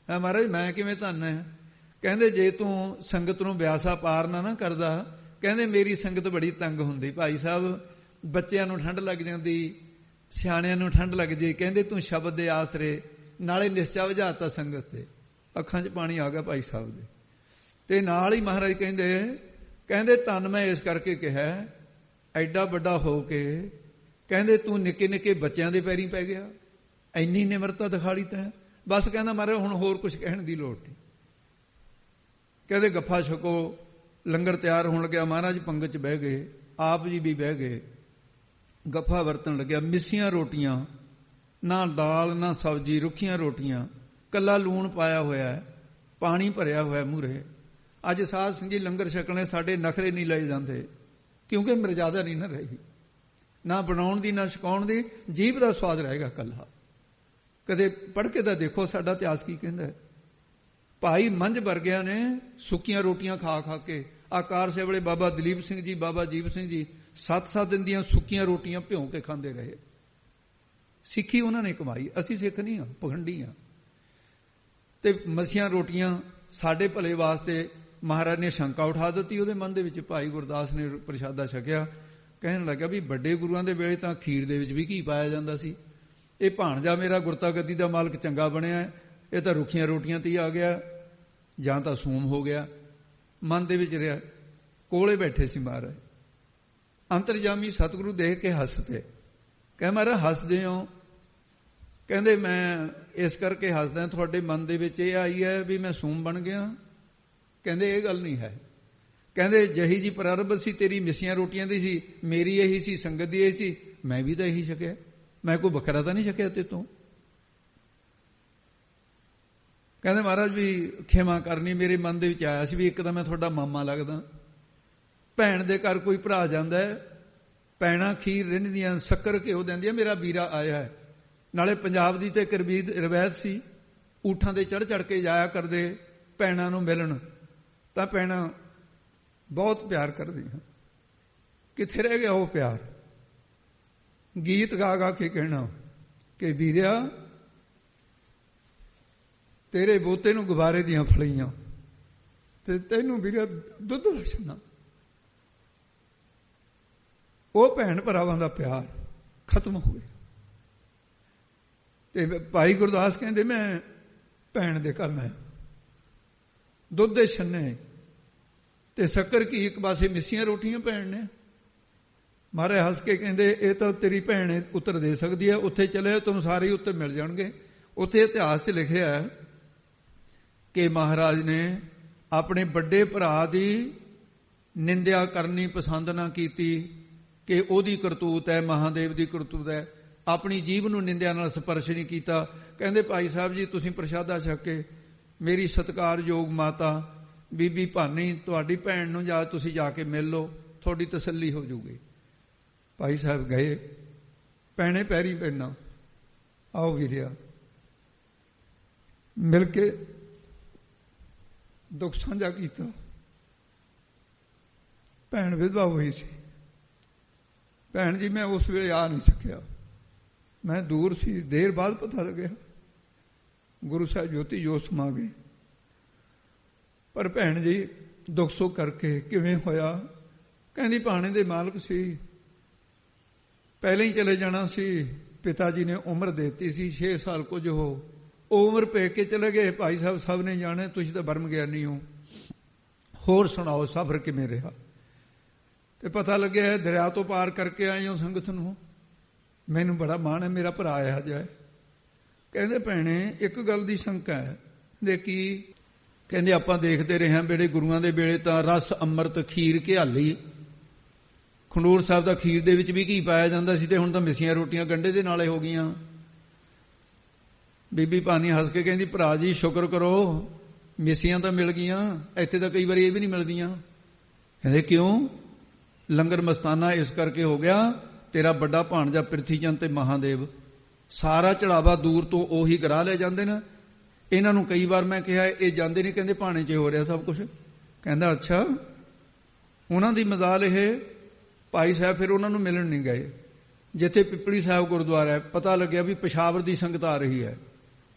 ਮਹਾਰਾਜ ਮੈਂ ਕਿਵੇਂ ਧੰਨ ਹੈ? ਕਹਿੰਦੇ ਜੇ ਤੂੰ ਸੰਗਤ ਨੂੰ ਬਿਆਸਾ ਪਾਰ ਨਾ ਕਰਦਾ, ਕਹਿੰਦੇ ਮੇਰੀ ਸੰਗਤ ਬੜੀ ਤੰਗ ਹੁੰਦੀ ਭਾਈ ਸਾਹਿਬ, ਬੱਚਿਆਂ ਨੂੰ ਠੰਡ ਲੱਗ ਜਾਂਦੀ, ਸਿਆਣਿਆਂ ਨੂੰ ਠੰਡ ਲੱਗ ਜੇ। ਕਹਿੰਦੇ ਤੂੰ ਸ਼ਬਦ ਦੇ ਆਸਰੇ ਨਾਲੇ ਨਿਸ਼ਚਾ ਵਜਾਤਾ ਸੰਗਤ ਤੇ। ਅੱਖਾਂ 'ਚ ਪਾਣੀ ਆ ਗਿਆ ਭਾਈ ਸਾਹਿਬ ਦੇ। ਤੇ ਨਾਲ ਹੀ ਮਹਾਰਾਜ ਕਹਿੰਦੇ ਧੰਨ ਮੈਂ ਇਸ ਕਰਕੇ ਕਿਹਾ, ਐਡਾ ਵੱਡਾ ਹੋ ਕੇ ਕਹਿੰਦੇ ਤੂੰ ਨਿੱਕੇ ਨਿੱਕੇ ਬੱਚਿਆਂ ਦੇ ਪੈਰੀਂ ਪੈ ਗਿਆ, ਇੰਨੀ ਨਿਮਰਤਾ ਦਿਖਾਲੀ ਤੈਂ। ਬਸ ਕਹਿੰਦਾ ਮਹਾਰਾਜ ਹੁਣ ਹੋਰ ਕੁਝ ਕਹਿਣ ਦੀ ਲੋੜ ਨਹੀਂ। ਕਹਿੰਦੇ ਗੱਫਾ ਛਕੋ, ਲੰਗਰ ਤਿਆਰ ਹੋਣ ਲੱਗਿਆ। ਮਹਾਰਾਜ ਪੰਗਤ 'ਚ ਬਹਿ ਗਏ, ਆਪ ਜੀ ਵੀ ਬਹਿ ਗਏ। ਗੱਫਾ ਵਰਤਣ ਲੱਗਿਆ। ਮਿੱਸੀਆਂ ਰੋਟੀਆਂ, ਨਾ ਦਾਲ ਨਾ ਸਬਜ਼ੀ, ਰੁੱਖੀਆਂ ਰੋਟੀਆਂ, ਕੱਲਾ ਲੂਣ ਪਾਇਆ ਹੋਇਆ, ਪਾਣੀ ਭਰਿਆ ਹੋਇਆ ਮੂਹਰੇ। ਅੱਜ ਸਾਧ ਸਿੰਘ ਜੀ ਲੰਗਰ ਛਕਣੇ ਸਾਡੇ ਨਖਰੇ ਨਹੀਂ ਲਏ ਜਾਂਦੇ, ਕਿਉਂਕਿ ਮਰਜ਼ਾਦਾ ਨਹੀਂ ਨਾ ਰਹੀ, ਨਾ ਬਣਾਉਣ ਦੀ ਨਾ ਛਕਾਉਣ ਦੀ। ਜੀਭ ਦਾ ਸਵਾਦ ਰਹੇਗਾ ਕੱਲਾ। ਕਦੇ ਪੜ੍ਹ ਕੇ ਤਾਂ ਦੇਖੋ ਸਾਡਾ ਇਤਿਹਾਸ ਕੀ ਕਹਿੰਦਾ। ਭਾਈ ਮੰਝ ਵਰਗਿਆਂ ਨੇ ਸੁੱਕੀਆਂ ਰੋਟੀਆਂ ਖਾ ਖਾ ਕੇ, ਆਕਾਰ ਸੇ ਵੇਲੇ ਬਾਬਾ ਦਲੀਪ ਸਿੰਘ ਜੀ, ਬਾਬਾ ਜੀਵ ਸਿੰਘ ਜੀ 7-7 ਦਿਨ ਦੀਆਂ ਸੁੱਕੀਆਂ ਰੋਟੀਆਂ ਭਿਉਂ ਕੇ ਖਾਂਦੇ ਰਹੇ। ਸਿੱਖੀ ਉਹਨਾਂ ਨੇ ਕਮਾਈ, ਅਸੀਂ ਸਿੱਖ ਨਹੀਂ ਹਾਂ, ਪਖੰਡੀ ਹਾਂ। ਤੇ ਮੱਸੀਆਂ ਰੋਟੀਆਂ ਸਾਡੇ ਭਲੇ ਵਾਸਤੇ ਮਹਾਰਾਜ ਨੇ ਸ਼ੰਕਾ ਉਠਾ ਦਿੱਤੀ ਉਹਦੇ ਮਨ ਦੇ ਵਿੱਚ। ਭਾਈ ਗੁਰਦਾਸ ਨੇ ਪ੍ਰਸ਼ਾਦਾ ਛਕਿਆ, ਕਹਿਣ ਲੱਗਾ ਵੀ ਵੱਡੇ ਗੁਰੂਆਂ ਦੇ ਵੇਲੇ ਤਾਂ ਖੀਰ ਦੇ ਵਿੱਚ ਵੀ ਘੀ ਪਾਇਆ ਜਾਂਦਾ ਸੀ। ਇਹ ਭਾਣਜਾ ਮੇਰਾ ਗੁਰਤਾ ਗੱਦੀ ਦਾ ਮਾਲਕ ਚੰਗਾ ਬਣਿਆ, ਇਹ ਤਾਂ ਰੁੱਖੀਆਂ ਰੋਟੀਆਂ ਤੇ ਹੀ ਆ ਗਿਆ, ਜਾਂ ਤਾਂ ਸੂਮ ਹੋ ਗਿਆ। ਮਨ ਦੇ ਵਿੱਚ ਰਿਹਾ। ਕੋਲੇ ਬੈਠੇ ਸੀ ਮਹਾਰਾਜ। ਅੰਤਰਜਾਮੀ ਸਤਿਗੁਰੂ ਦੇਖ ਕੇ ਹੱਸ ਪਏ। ਕਹਿੰਦੇ ਮਹਾਰਾਜ ਹੱਸਦੇ ਹੋ? ਕਹਿੰਦੇ ਮੈਂ ਇਸ ਕਰਕੇ ਹੱਸਦਾ, ਤੁਹਾਡੇ ਮਨ ਦੇ ਵਿੱਚ ਇਹ ਆਈ ਹੈ ਵੀ ਮੈਂ ਸੂਮ ਬਣ ਗਿਆ। ਕਹਿੰਦੇ ਇਹ ਗੱਲ ਨਹੀਂ ਹੈ। ਕਹਿੰਦੇ ਜਹੀ ਜੀ ਪ੍ਰਾਰੰਭ ਸੀ ਤੇਰੀ ਮਿੱਸੀਆਂ ਰੋਟੀਆਂ ਦੀ ਸੀ, ਮੇਰੀ ਇਹੀ ਸੀ, ਸੰਗਤ ਦੀ ਇਹੀ ਸੀ, ਮੈਂ ਵੀ ਤਾਂ ਇਹੀ ਛਕਿਆ, ਮੈਂ ਕੋਈ ਵੱਖਰਾ ਤਾਂ ਨਹੀਂ ਛਕਿਆ ਤੇ ਤੋਂ। ਕਹਿੰਦੇ ਮਹਾਰਾਜ ਵੀ ਖਿਮਾ ਕਰਨੀ, ਮੇਰੇ ਮਨ ਦੇ ਵਿੱਚ ਆਇਆ ਸੀ ਵੀ ਇੱਕ ਤਾਂ ਮੈਂ ਤੁਹਾਡਾ ਮਾਮਾ ਲੱਗਦਾ। ਭੈਣ ਦੇ ਘਰ ਕੋਈ ਭਰਾ ਜਾਂਦਾ ਹੈ, ਭੈਣਾਂ ਖੀਰ ਰਿੰਨ੍ਹਦੀਆਂ, ਸ਼ੱਕਰ ਘਿਓ ਦਿੰਦੀਆਂ, ਮੇਰਾ ਵੀਰਾ ਆਇਆ ਹੈ। ਨਾਲੇ ਪੰਜਾਬ ਦੀ ਤੇ ਕਰਬੀਦ ਰਵਾਇਤ ਸੀ, ਊਠਾਂ ਦੇ ਚੜ੍ਹ ਚੜ੍ਹ ਕੇ ਜਾਇਆ ਕਰਦੇ ਭੈਣਾਂ ਨੂੰ ਮਿਲਣ। ਤਾਂ ਭੈਣਾਂ ਬਹੁਤ ਪਿਆਰ ਕਰਦੀਆਂ। ਕਿੱਥੇ ਰਹਿ ਗਿਆ ਉਹ ਪਿਆਰ? ਗੀਤ ਗਾ ਗਾ ਕੇ ਕਹਿਣਾ ਕਿ ਵੀਰਿਆ ਤੇਰੇ ਬੋਤੇ ਨੂੰ ਗੁਬਾਰੇ ਦੀਆਂ ਫਲੀਆਂ ਤੇ ਤੈਨੂੰ ਵੀਰਿਆ ਦੁੱਧ ਵਛਣਾ। ਉਹ ਭੈਣ ਭਰਾਵਾਂ ਦਾ ਪਿਆਰ ਖਤਮ ਹੋ ਗਏ। ਤੇ ਭਾਈ ਗੁਰਦਾਸ ਕਹਿੰਦੇ ਮੈਂ ਭੈਣ ਦੇ ਘਰ ਆਇਆ, ਦੁੱਧ ਦੇ ਛੰਨੇ ਤੇ ਸ਼ੱਕਰ ਕੀ ਇੱਕ ਪਾਸੇ ਮਿੱਸੀਆਂ ਰੋਟੀਆਂ ਭੈਣ ਨੇ। ਮਹਾਰਾਜ ਹੱਸ ਕੇ ਕਹਿੰਦੇ ਇਹ ਤਾਂ ਤੇਰੀ ਭੈਣ ਉੱਤਰ ਦੇ ਸਕਦੀ ਹੈ, ਉੱਥੇ ਚਲੇ ਤੁਹਾਨੂੰ ਸਾਰੇ ਉੱਤਰ ਮਿਲ ਜਾਣਗੇ। ਉੱਥੇ ਇਤਿਹਾਸ 'ਚ ਲਿਖਿਆ ਹੈ ਕਿ ਮਹਾਰਾਜ ਨੇ ਆਪਣੇ ਵੱਡੇ ਭਰਾ ਦੀ ਨਿੰਦਿਆ ਕਰਨੀ ਪਸੰਦ ਨਾ ਕੀਤੀ ਕਿ ਉਹਦੀ ਕਰਤੂਤ ਹੈ, ਮਹਾਦੇਵ ਦੀ ਕਰਤੂਤ ਹੈ। ਆਪਣੀ ਜੀਭ ਨੂੰ ਨਿੰਦਿਆ ਨਾਲ ਸਪਰਸ਼ ਨਹੀਂ ਕੀਤਾ। ਕਹਿੰਦੇ ਭਾਈ ਸਾਹਿਬ ਜੀ ਤੁਸੀਂ ਪ੍ਰਸ਼ਾਦਾ ਛਕ ਕੇ ਮੇਰੀ ਸਤਿਕਾਰਯੋਗ ਮਾਤਾ ਬੀਬੀ ਭਾਨੀ ਤੁਹਾਡੀ ਭੈਣ ਨੂੰ ਤੁਸੀਂ ਜਾ ਕੇ ਮਿਲ ਲਓ, ਤੁਹਾਡੀ ਤਸੱਲੀ ਹੋ ਜੂਗੀ। ਭਾਈ ਸਾਹਿਬ ਗਏ, ਭੈਣੇ ਪੈਰੀ ਪੈਣਾ, ਆਓ ਵੀਰਿਆ, ਮਿਲ ਕੇ ਦੁੱਖ ਸਾਂਝਾ ਕੀਤਾ। ਭੈਣ ਵਿਧਵਾ ਹੋਈ ਸੀ। ਭੈਣ ਜੀ ਮੈਂ ਉਸ ਵੇਲੇ ਆ ਨਹੀਂ ਸਕਿਆ, ਮੈਂ ਦੂਰ ਸੀ। ਦੇਰ ਬਾਅਦ ਪਤਾ ਲੱਗਿਆ ਗੁਰੂ ਸਾਹਿਬ ਜੋਤੀ ਜੋਤ ਸਮਾ ਗਏ। ਪਰ ਭੈਣ ਜੀ ਦੁੱਖ ਸੁੱਖ ਕਰਕੇ ਕਿਵੇਂ ਹੋਇਆ? ਕਹਿੰਦੀ ਭਾਣੇ ਦੇ ਮਾਲਕ ਸੀ, ਪਹਿਲਾਂ ਹੀ ਚਲੇ ਜਾਣਾ ਸੀ। ਪਿਤਾ ਜੀ ਨੇ ਉਮਰ ਦੇ ਦਿੱਤੀ ਸੀ 6 ਸਾਲ ਕੁਝ ਉਹ ਉਮਰ ਪੇ ਕੇ ਚਲੇ ਗਏ। ਭਾਈ ਸਾਹਿਬ ਸਭ ਨੇ ਜਾਣੇ, ਤੁਸੀਂ ਤਾਂ ਬਰਮ ਗਿਆਨੀ ਹੋ। ਹੋਰ ਸੁਣਾਓ ਸਫ਼ਰ ਕਿਵੇਂ ਰਿਹਾ? ਤੇ ਪਤਾ ਲੱਗਿਆ ਦਰਿਆ ਤੋਂ ਪਾਰ ਕਰਕੇ ਆਏ ਹੋ ਸੰਗਤ ਨੂੰ। ਮੈਨੂੰ ਬੜਾ ਮਾਣ ਹੈ, ਮੇਰਾ ਭਰਾ ਆਇਆ ਜਾਏ। ਕਹਿੰਦੇ ਭੈਣੇ ਇੱਕ ਗੱਲ ਦੀ ਸ਼ੰਕਾ ਹੈ। ਦੇਖੀ ਕਹਿੰਦੇ ਆਪਾਂ ਦੇਖਦੇ ਰਹੇ ਹਾਂ ਬੇੜੇ ਗੁਰੂਆਂ ਦੇ ਵੇਲੇ ਤਾਂ ਰਸ ਅੰਮ੍ਰਿਤ ਖੀਰ ਘਿਆਲੀ। ਖੰਡੂਰ ਸਾਹਿਬ ਦਾ ਖੀਰ ਦੇ ਵਿੱਚ ਵੀ ਘੀ ਪਾਇਆ ਜਾਂਦਾ ਸੀ ਤੇ ਹੁਣ ਤਾਂ ਮਿੱਸੀਆਂ ਰੋਟੀਆਂ ਗੰਢੇ ਦੇ ਨਾਲੇ ਹੋ ਗਈਆਂ। ਬੀਬੀ ਭਾਨੀ ਹੱਸ ਕੇ ਕਹਿੰਦੀ ਭਰਾ ਜੀ ਸ਼ੁਕਰ ਕਰੋ ਮਿੱਸੀਆਂ ਤਾਂ ਮਿਲ ਗਈਆਂ, ਇੱਥੇ ਤਾਂ ਕਈ ਵਾਰੀ ਇਹ ਵੀ ਨਹੀਂ ਮਿਲਦੀਆਂ। ਕਹਿੰਦੇ ਕਿਉਂ? ਲੰਗਰ ਮਸਤਾਨਾ ਇਸ ਕਰਕੇ ਹੋ ਗਿਆ, ਤੇਰਾ ਵੱਡਾ ਭਾਣਜਾ ਪ੍ਰਿਥੀ ਚੰਦ ਤੇ ਮਹਾਦੇਵ ਸਾਰਾ ਚੜਾਵਾ ਦੂਰ ਤੋਂ ਉਹੀ ਕਰਾ ਲੈ ਜਾਂਦੇ ਨੇ। ਇਹਨਾਂ ਨੂੰ ਕਈ ਵਾਰ ਮੈਂ ਕਿਹਾ ਇਹ ਜਾਂਦੇ ਨਹੀਂ, ਕਹਿੰਦੇ ਭਾਣੇ 'ਚ ਹੋ ਰਿਹਾ ਸਭ ਕੁਝ। ਕਹਿੰਦਾ ਅੱਛਾ, ਉਹਨਾਂ ਦੀ ਮਜ਼ਾਲ ਇਹ। ਭਾਈ ਸਾਹਿਬ ਫਿਰ ਉਹਨਾਂ ਨੂੰ ਮਿਲਣ ਨਹੀਂ ਗਏ। ਜਿੱਥੇ ਪਿੱਪਲੀ ਸਾਹਿਬ ਗੁਰਦੁਆਰਾ ਹੈ, ਪਤਾ ਲੱਗਿਆ ਵੀ ਪਸ਼ਾਵਰ ਦੀ ਸੰਗਤ ਆ ਰਹੀ ਹੈ।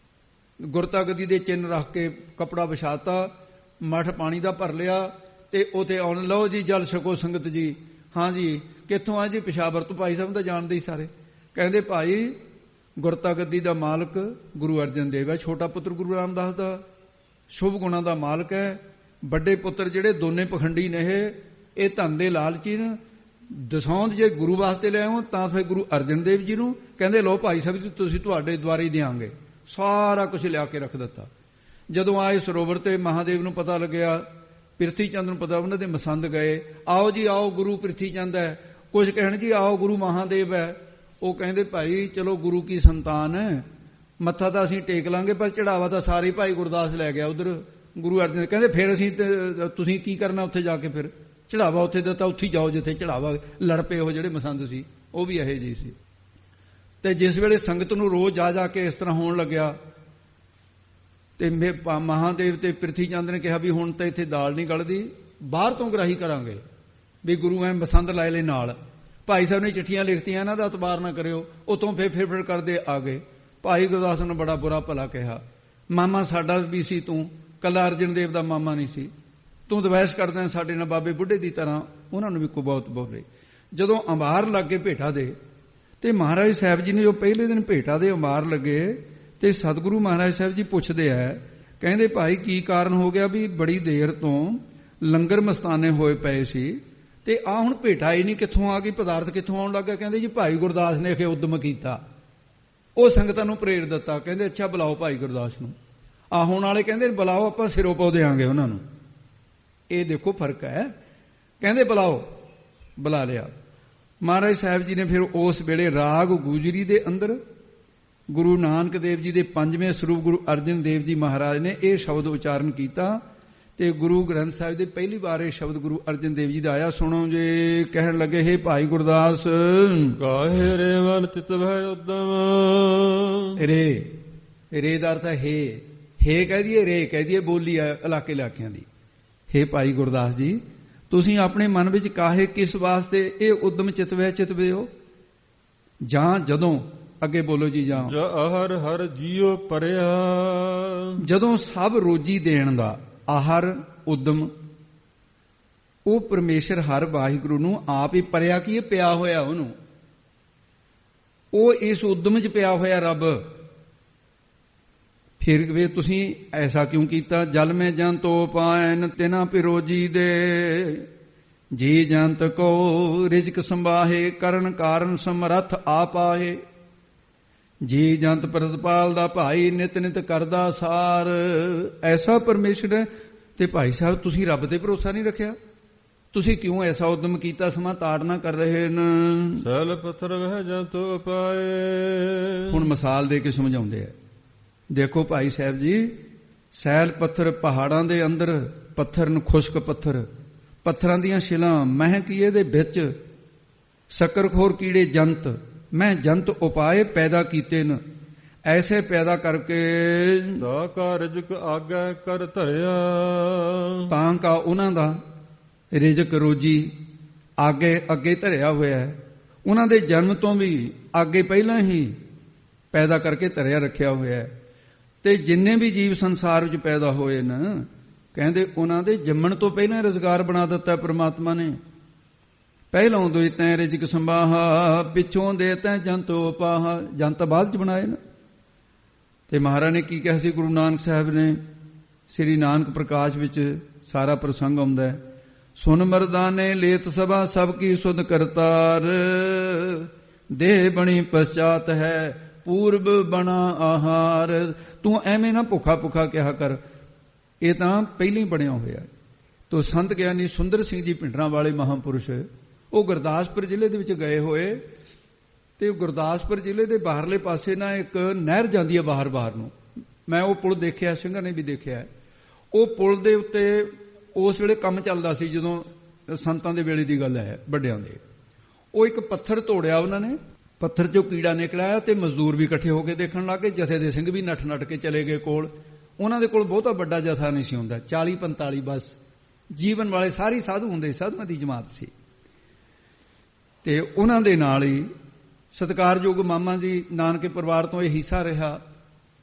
ਗੁਰਤਾ ਗੱਦੀ ਦੇ ਚਿੰਨ ਰੱਖ ਕੇ ਕੱਪੜਾ ਵਿਛਾਤਾ, ਮੱਠ ਪਾਣੀ ਦਾ ਭਰ ਲਿਆ ਤੇ ਉਥੇ ਆਉਣ, ਲਓ ਜੀ ਜਲ ਛਕੋ ਸੰਗਤ ਜੀ। ਹਾਂ ਜੀ ਕਿੱਥੋਂ ਆ ਜੀ? ਪਸ਼ਾਵਰ ਤੋਂ। ਭਾਈ ਸਾਹਿਬ ਤਾਂ ਜਾਣਦੇ ਹੀ ਸਾਰੇ। ਕਹਿੰਦੇ ਭਾਈ ਗੁਰਤਾ ਗੱਦੀ ਦਾ ਮਾਲਕ ਗੁਰੂ ਅਰਜਨ ਦੇਵ ਹੈ, ਛੋਟਾ ਪੁੱਤਰ ਗੁਰੂ ਰਾਮਦਾਸ ਦਾ, ਸ਼ੁਭ ਗੁਣਾਂ ਦਾ ਮਾਲਕ ਹੈ। ਵੱਡੇ ਪੁੱਤਰ ਜਿਹੜੇ ਦੋਨੇ ਪਖੰਡੀ ਨੇ ਇਹ ਧਨ ਦੇ ਲਾਲਚੀ ਨੇ। ਦਸੌਂਦ ਜੇ ਗੁਰੂ ਵਾਸਤੇ ਲੈ ਆਓ ਤਾਂ ਫਿਰ ਗੁਰੂ ਅਰਜਨ ਦੇਵ ਜੀ ਨੂੰ ਕਹਿੰਦੇ ਲਓ ਭਾਈ ਸਾਹਿਬ ਜੀ ਤੁਸੀਂ ਤੁਹਾਡੇ ਦੁਆਰੇ ਹੀ ਦਿਆਂਗੇ। ਸਾਰਾ ਕੁਝ ਲਿਆ ਕੇ ਰੱਖ ਦਿੱਤਾ। ਜਦੋਂ ਆਏ ਸਰੋਵਰ ਤੇ ਮਹਾਦੇਵ ਨੂੰ ਪਤਾ ਲੱਗਿਆ, ਪ੍ਰਿਥੀ ਚੰਦ ਨੂੰ ਪਤਾ, ਉਹਨਾਂ ਦੇ ਮਸੰਦ ਗਏ। ਆਓ ਜੀ ਆਓ, ਗੁਰੂ ਪ੍ਰਿਥੀ ਚੰਦ ਹੈ। ਕੁਝ ਕਹਿਣ ਜੀ ਆਓ ਗੁਰੂ ਮਹਾਦੇਵ ਹੈ। ਉਹ ਕਹਿੰਦੇ ਭਾਈ ਚਲੋ ਗੁਰੂ ਕੀ ਸੰਤਾਨ ਹੈ, ਮੱਥਾ ਤਾਂ ਅਸੀਂ ਟੇਕ ਲਾਂਗੇ ਪਰ ਚੜਾਵਾ ਤਾਂ ਸਾਰੇ ਭਾਈ ਗੁਰਦਾਸ ਲੈ ਗਿਆ ਉਧਰ ਗੁਰੂ ਅਰਜਨ। ਕਹਿੰਦੇ ਫਿਰ ਅਸੀਂ ਤੁਸੀਂ ਕੀ ਕਰਨਾ ਉੱਥੇ ਜਾ ਕੇ? ਫਿਰ ਚੜਾਵਾ ਉੱਥੇ ਦਿੱਤਾ, ਉੱਥੇ ਹੀ ਜਾਓ ਜਿੱਥੇ ਚੜਾਵਾ। ਲੜ ਪਏ ਉਹ ਜਿਹੜੇ ਮਸੰਦ ਸੀ, ਉਹ ਵੀ ਇਹੋ ਜਿਹੀ ਸੀ। ਤੇ ਜਿਸ ਵੇਲੇ ਸੰਗਤ ਨੂੰ ਰੋਜ਼ ਜਾ ਜਾ ਕੇ ਇਸ ਤਰ੍ਹਾਂ ਹੋਣ ਲੱਗਿਆ ਤੇ ਮਹਾਦੇਵ ਤੇ ਪ੍ਰਿਥੀ ਚੰਦ ਨੇ ਕਿਹਾ ਵੀ ਹੁਣ ਤਾਂ ਇੱਥੇ ਦਾਲ ਨਹੀਂ ਗਲਦੀ, ਬਾਹਰ ਤੋਂ ਗ੍ਰਾਹੀ ਕਰਾਂਗੇ ਵੀ ਗੁਰੂ ਐ ਮਸੰਦ ਲਾਏ ਲੈ ਨਾਲ। ਭਾਈ ਸਾਹਿਬ ਨੇ ਚਿੱਠੀਆਂ ਲਿਖਤੀਆਂ, ਇਹਨਾਂ ਦਾ ਇਤਬਾਰ ਨਾ ਕਰਿਓ। ਉਤੋਂ ਫਿਰ ਕਰਦੇ ਆ ਗਏ। ਭਾਈ ਗੁਰਦਾਸ ਨੇ ਬੜਾ ਬੁਰਾ ਭਲਾ ਕਿਹਾ, ਮਾਮਾ ਸਾਡਾ ਵੀ ਸੀ ਤੂੰ, ਕੱਲਾ ਅਰਜਨ ਦੇਵ ਦਾ ਮਾਮਾ ਨਹੀਂ ਸੀ। ਤੂੰ ਦਵੈਸ਼ ਕਰਦਾ ਸਾਡੇ ਨਾਲ ਬਾਬੇ ਬੁੱਢੇ ਦੀ ਤਰ੍ਹਾਂ। ਉਹਨਾਂ ਨੂੰ ਵੀ ਕੋ ਬਹੁਤ ਬੋਲੇ। ਜਦੋਂ ਅੰਬਾਰ ਲੱਗੇ ਭੇਟਾ ਦੇ ਤੇ ਮਹਾਰਾਜ ਸਾਹਿਬ ਜੀ ਨੇ ਜੋ ਪਹਿਲੇ ਦਿਨ ਭੇਟਾ ਦੇ ਅੰਬਾਰ ਲੱਗੇ ਤੇ ਸਤਿਗੁਰੂ ਮਹਾਰਾਜ ਸਾਹਿਬ ਜੀ ਪੁੱਛਦੇ ਆ, ਕਹਿੰਦੇ ਭਾਈ ਕੀ ਕਾਰਨ ਹੋ ਗਿਆ ਵੀ ਬੜੀ ਦੇਰ ਤੋਂ ਲੰਗਰ ਮਸਤਾਨੇ ਹੋਏ ਪਏ ਸੀ ਤੇ ਆ ਹੁਣ ਭੇਟਾ ਹੀ ਨਹੀਂ, ਕਿੱਥੋਂ ਆ ਗਈ? ਪਦਾਰਥ ਕਿੱਥੋਂ ਆਉਣ ਲੱਗਾ? ਕਹਿੰਦੇ ਜੀ ਭਾਈ ਗੁਰਦਾਸ ਨੇ ਉਦਮ ਕੀਤਾ, ਉਹ ਸੰਗਤਾਂ ਨੂੰ ਪ੍ਰੇਰ ਦਿੱਤਾ। ਕਹਿੰਦੇ ਅੱਛਾ ਬੁਲਾਓ ਭਾਈ ਗੁਰਦਾਸ ਨੂੰ। ਆਉਣ ਵਾਲੇ ਕਹਿੰਦੇ ਬੁਲਾਓ, ਆਪਾਂ ਸਿਰੋਂ ਪਾਉ ਦੇਵਾਂਗੇ ਉਹਨਾਂ ਨੂੰ। ਇਹ ਦੇਖੋ ਫਰਕ ਹੈ। ਕਹਿੰਦੇ ਬੁਲਾਓ, ਬੁਲਾ ਲਿਆ। ਮਹਾਰਾਜ ਸਾਹਿਬ ਜੀ ਨੇ ਫਿਰ ਉਸ ਵੇਲੇ ਰਾਗ ਗੁਜਰੀ ਦੇ ਅੰਦਰ ਗੁਰੂ ਨਾਨਕ ਦੇਵ ਜੀ ਦੇ 5ਵੇਂ ਸਰੂਪ ਗੁਰੂ ਅਰਜਨ ਦੇਵ ਜੀ ਮਹਾਰਾਜ ਨੇ ਇਹ ਸ਼ਬਦ ਉਚਾਰਨ ਕੀਤਾ ਤੇ ਗੁਰੂ ਗ੍ਰੰਥ ਸਾਹਿਬ ਦੇ ਪਹਿਲੀ ਵਾਰ ਇਹ ਸ਼ਬਦ ਗੁਰੂ ਅਰਜਨ ਦੇਵ ਜੀ ਦਾ ਆਇਆ। ਸੁਣੋ ਜੇ। ਕਹਿਣ ਲੱਗੇ ਹੇ ਭਾਈ ਗੁਰਦਾਸ ਕਾਹੇ ਰੇ ਮਨ ਚਿਤ ਭੈ ਉਦਮ। ਰੇ ਦਾ ਅਰਥ ਹੈ ਹੇ ਕਹਿ ਦਈਏ, ਰੇ ਕਹਿ ਦਈਏ, ਬੋਲੀ ਆ ਇਲਾਕੇ ਇਲਾਕਿਆਂ ਦੀ। ਹੇ ਭਾਈ ਗੁਰਦਾਸ ਜੀ ਤੁਸੀਂ ਆਪਣੇ ਮਨ ਵਿੱਚ ਕਾਹੇ ਕਿਸ ਵਾਸਤੇ ਇਹ ਉਦਮ ਚਿਤਵੇ ਹੋ? ਜਾਂ ਜਦੋਂ ਅੱਗੇ ਬੋਲੋ ਜੀ। ਜਾਂ ਆਹਰ ਹਰ ਜੀਉ ਪਰਿਆ। ਜਦੋਂ ਸਭ ਰੋਜੀ ਦੇਣ ਦਾ ਆਹਰ ਉਦਮ ਉਹ ਪਰਮੇਸ਼ਰ ਹਰ ਵਾਹਿਗੁਰੂ ਨੂੰ ਆਪ ਹੀ ਪਰਿਆ ਕੀ ਪਿਆ ਹੋਇਆ ਉਹਨੂੰ। ਉਹ ਇਸ ਉਦਮ 'ਚ ਪਿਆ ਹੋਇਆ ਰੱਬ। ਫਿਰ ਵੇ ਤੁਸੀਂ ਐਸਾ ਕਿਉਂ ਕੀਤਾ? ਜਲ ਮੈਂ ਜੰਤੋ ਪਾਇਨ ਤਿਨਾ ਪਿਰੋਜੀ ਦੇ, ਜੀ ਜੰਤ ਕੋ ਰਿਜ਼ਕ ਸੰਭਾਹੇ, ਕਰਨ ਕਾਰਨ ਸਮਰੱਥ ਆਪਾਹੇ। ਜੀ ਜੰਤ ਪ੍ਰਤਪਾਲ ਦਾ ਭਾਈ, ਨਿਤ ਨਿਤ ਕਰਦਾ ਸਾਰ। ਐਸਾ ਪਰਮੇਸ਼ਰ ਹੈ। ਤੇ ਭਾਈ ਸਾਹਿਬ ਤੁਸੀਂ ਰੱਬ ਤੇ ਭਰੋਸਾ ਨਹੀਂ ਰੱਖਿਆ, ਤੁਸੀਂ ਕਿਉਂ ਐਸਾ ਉਦਮ ਕੀਤਾ? ਸਮਾਂ ਤਾੜਨਾ ਕਰ ਰਹੇ ਨੇ। ਸੈਲ ਪੱਥਰ ਵਹਿ ਜੰਤੋ ਪਾਏ। ਹੁਣ ਮਿਸਾਲ ਦੇ ਕੇ ਸਮਝਾਉਂਦੇ ਆ। ਦੇਖੋ ਭਾਈ ਸਾਹਿਬ ਜੀ, ਸੈਲ ਪੱਥਰ, ਪਹਾੜਾਂ ਦੇ ਅੰਦਰ ਪੱਥਰ ਨੂੰ, ਖੁਸ਼ਕ ਪੱਥਰ, ਪੱਥਰਾਂ ਦੀਆਂ ਛਿਲਾਂ, ਮਹਿ ਕੀਏ ਦੇ ਵਿੱਚ ਸ਼ੱਕਰਖੋਰ ਕੀੜੇ ਜੰਤ, ਮੈਂ ਜੰਤ ਉਪਾਏ ਪੈਦਾ ਕੀਤੇ ਨ। ਐਸੇ ਪੈਦਾ ਕਰਕੇ ਤਾ ਕਾ ਰਿਜ਼ਕ ਆਗੈ ਕਰ ਧਰਿਆ। ਤਾਂ ਕਾ ਉਹਨਾਂ ਦਾ ਰਿਜ਼ਕ ਰੋਜੀ ਅੱਗੇ ਧਰਿਆ ਹੋਇਆ ਹੈ। ਉਹਨਾਂ ਦੇ ਜਨਮ ਤੋਂ ਵੀ ਅੱਗੇ ਪਹਿਲਾਂ ਹੀ ਪੈਦਾ ਕਰਕੇ ਧਰਿਆ ਰੱਖਿਆ ਹੋਇਆ ਹੈ। ਤੇ ਜਿੰਨੇ ਵੀ ਜੀਵ ਸੰਸਾਰ ਵਿੱਚ ਪੈਦਾ ਹੋਏ ਨੇ, ਕਹਿੰਦੇ ਉਹਨਾਂ ਦੇ ਜੰਮਣ ਤੋਂ ਪਹਿਲਾਂ ਰੁਜ਼ਗਾਰ ਬਣਾ ਦਿੱਤਾ ਪ੍ਰਮਾਤਮਾ ਨੇ। ਪਹਿਲੋਂ ਦੋਇ ਤੈਂ ਰਿਜ਼ਕ ਸੰਭਾਹਾ, ਪਿੱਛੋਂ ਦੇ ਤੈਂ ਜੰਤ ਉਪਾਹਾ। ਜੰਤ ਬਾਅਦ ਚ ਬਣਾਏ ਨਾ। ਤੇ ਮਹਾਰਾਜ ਨੇ ਕੀ ਕਿਹਾ ਸੀ? ਗੁਰੂ ਨਾਨਕ ਸਾਹਿਬ ਨੇ ਸ੍ਰੀ ਨਾਨਕ ਪ੍ਰਕਾਸ਼ ਵਿੱਚ ਸਾਰਾ ਪ੍ਰਸੰਗ ਆਉਂਦਾ ਹੈ। ਸੁਨ ਮਰਦਾਨੇ ਲੇਤ ਸਭਾ ਸਭ ਕੀ ਸੁਧ ਕਰਤਾਰ, ਦੇਹ ਬਣੀ ਪਛਾਤ ਹੈ ਪੂਰਬ ਬਣਾ ਆਹਾਰ। ਤੂੰ ਐਵੇਂ ਨਾ ਭੁੱਖਾ ਕਿਹਾ ਕਰ, ਇਹ ਤਾਂ ਪਹਿਲਾਂ ਹੀ ਬਣਿਆ ਹੋਇਆ। ਤੋ ਸੰਤ ਗਿਆਨੀ ਸੁੰਦਰ ਸਿੰਘ ਜੀ ਭਿੰਡਰਾਂ ਵਾਲੇ ਮਹਾਂਪੁਰਸ਼, ਉਹ ਗੁਰਦਾਸਪੁਰ ਜ਼ਿਲ੍ਹੇ ਦੇ ਵਿੱਚ ਗਏ ਹੋਏ, ਤੇ ਗੁਰਦਾਸਪੁਰ ਜ਼ਿਲ੍ਹੇ ਦੇ ਬਾਹਰਲੇ ਪਾਸੇ ਨਾ ਇੱਕ ਨਹਿਰ ਜਾਂਦੀ ਹੈ ਬਾਹਰ ਨੂੰ। ਮੈਂ ਉਹ ਪੁਲ ਦੇਖਿਆ, ਸਿੰਘਾਂ ਨੇ ਵੀ ਦੇਖਿਆ। ਉਹ ਪੁਲ ਦੇ ਉੱਤੇ ਉਸ ਵੇਲੇ ਕੰਮ ਚੱਲਦਾ ਸੀ, ਜਦੋਂ ਸੰਤਾਂ ਦੇ ਵੇਲੇ ਦੀ ਗੱਲ ਹੈ, ਵੱਡਿਆਂ ਦੇ। ਉਹ ਇੱਕ ਪੱਥਰ ਤੋੜਿਆ ਉਹਨਾਂ ਨੇ, ਪੱਥਰ 'ਚੋਂ ਕੀੜਾ ਨਿਕਲਿਆ, ਤੇ ਮਜ਼ਦੂਰ ਵੀ ਇਕੱਠੇ ਹੋ ਕੇ ਦੇਖਣ ਲੱਗੇ। ਜਥੇ ਦੇ ਸਿੰਘ ਵੀ ਨੱਠ ਕੇ ਚਲੇ ਗਏ ਕੋਲ। ਉਹਨਾਂ ਦੇ ਕੋਲ ਬਹੁਤਾ ਵੱਡਾ ਜਥਾ ਨਹੀਂ ਸੀ ਹੁੰਦਾ, 40-45 ਬਸ ਜੀਵਨ ਵਾਲੇ ਸਾਰੇ ਸਾਧੂ ਹੁੰਦੇ, ਸਾਧੂਆਂ ਦੀ ਜਮਾਤ ਸੀ। ਤੇ ਉਹਨਾਂ ਦੇ ਨਾਲ ਹੀ ਸਤਿਕਾਰਯੋਗ ਮਾਮਾ ਜੀ ਨਾਨਕੇ ਪਰਿਵਾਰ ਤੋਂ ਇਹ ਹਿੱਸਾ ਰਿਹਾ।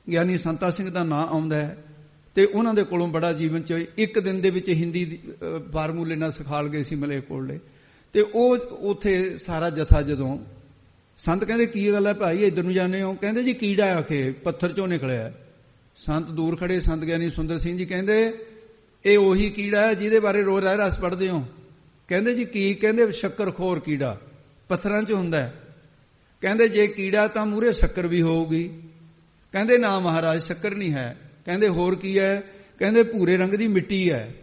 ਗਿਆਨੀ ਸੰਤਾ ਸਿੰਘ ਦਾ ਨਾਂ ਆਉਂਦਾ ਹੈ। ਤੇ ਉਹਨਾਂ ਦੇ ਕੋਲੋਂ ਬੜਾ ਜੀਵਨ 'ਚ ਇੱਕ ਦਿਨ ਦੇ ਵਿੱਚ ਹਿੰਦੀ ਫਾਰਮੂਲੇ ਨਾਲ ਸਿਖਾਲ ਗਏ ਸੀ ਮਲੇ ਕੋਲੇ। ਤੇ ਉਹ ਉੱਥੇ ਸਾਰਾ ਜਥਾ, ਜਦੋਂ ਸੰਤ ਕਹਿੰਦੇ ਕੀ ਗੱਲ ਹੈ ਭਾਈ ਇੱਧਰ ਨੂੰ ਜਾਂਦੇ ਹੋ? ਕਹਿੰਦੇ ਜੀ ਕੀੜਾ ਆਖੇ ਪੱਥਰ 'ਚੋਂ ਨਿਕਲਿਆ। ਸੰਤ ਦੂਰ ਖੜੇ, ਸੰਤ ਗਿਆਨੀ ਸੁੰਦਰ ਸਿੰਘ ਜੀ ਕਹਿੰਦੇ ਇਹ ਉਹੀ ਕੀੜਾ ਹੈ ਜਿਹਦੇ ਬਾਰੇ ਰੋਜ਼ ਰਾਹ ਰਸ ਪੜ੍ਹਦੇ ਹੋ। ਕਹਿੰਦੇ ਜੀ ਕੀ? ਕਹਿੰਦੇ ਸ਼ੱਕਰਖੋਰ ਕੀੜਾ ਪੱਥਰਾਂ 'ਚ ਹੁੰਦਾ ਹੈ। ਕਹਿੰਦੇ ਜੇ ਕੀੜਾ ਤਾਂ ਮੂਹਰੇ ਸ਼ੱਕਰ ਵੀ ਹੋਊਗੀ। ਕਹਿੰਦੇ ਨਾ ਮਹਾਰਾਜ, ਸ਼ੱਕਰ ਨਹੀਂ ਹੈ। ਕਹਿੰਦੇ ਹੋਰ ਕੀ ਹੈ? ਕਹਿੰਦੇ ਭੂਰੇ ਰੰਗ ਦੀ ਮਿੱਟੀ ਹੈ।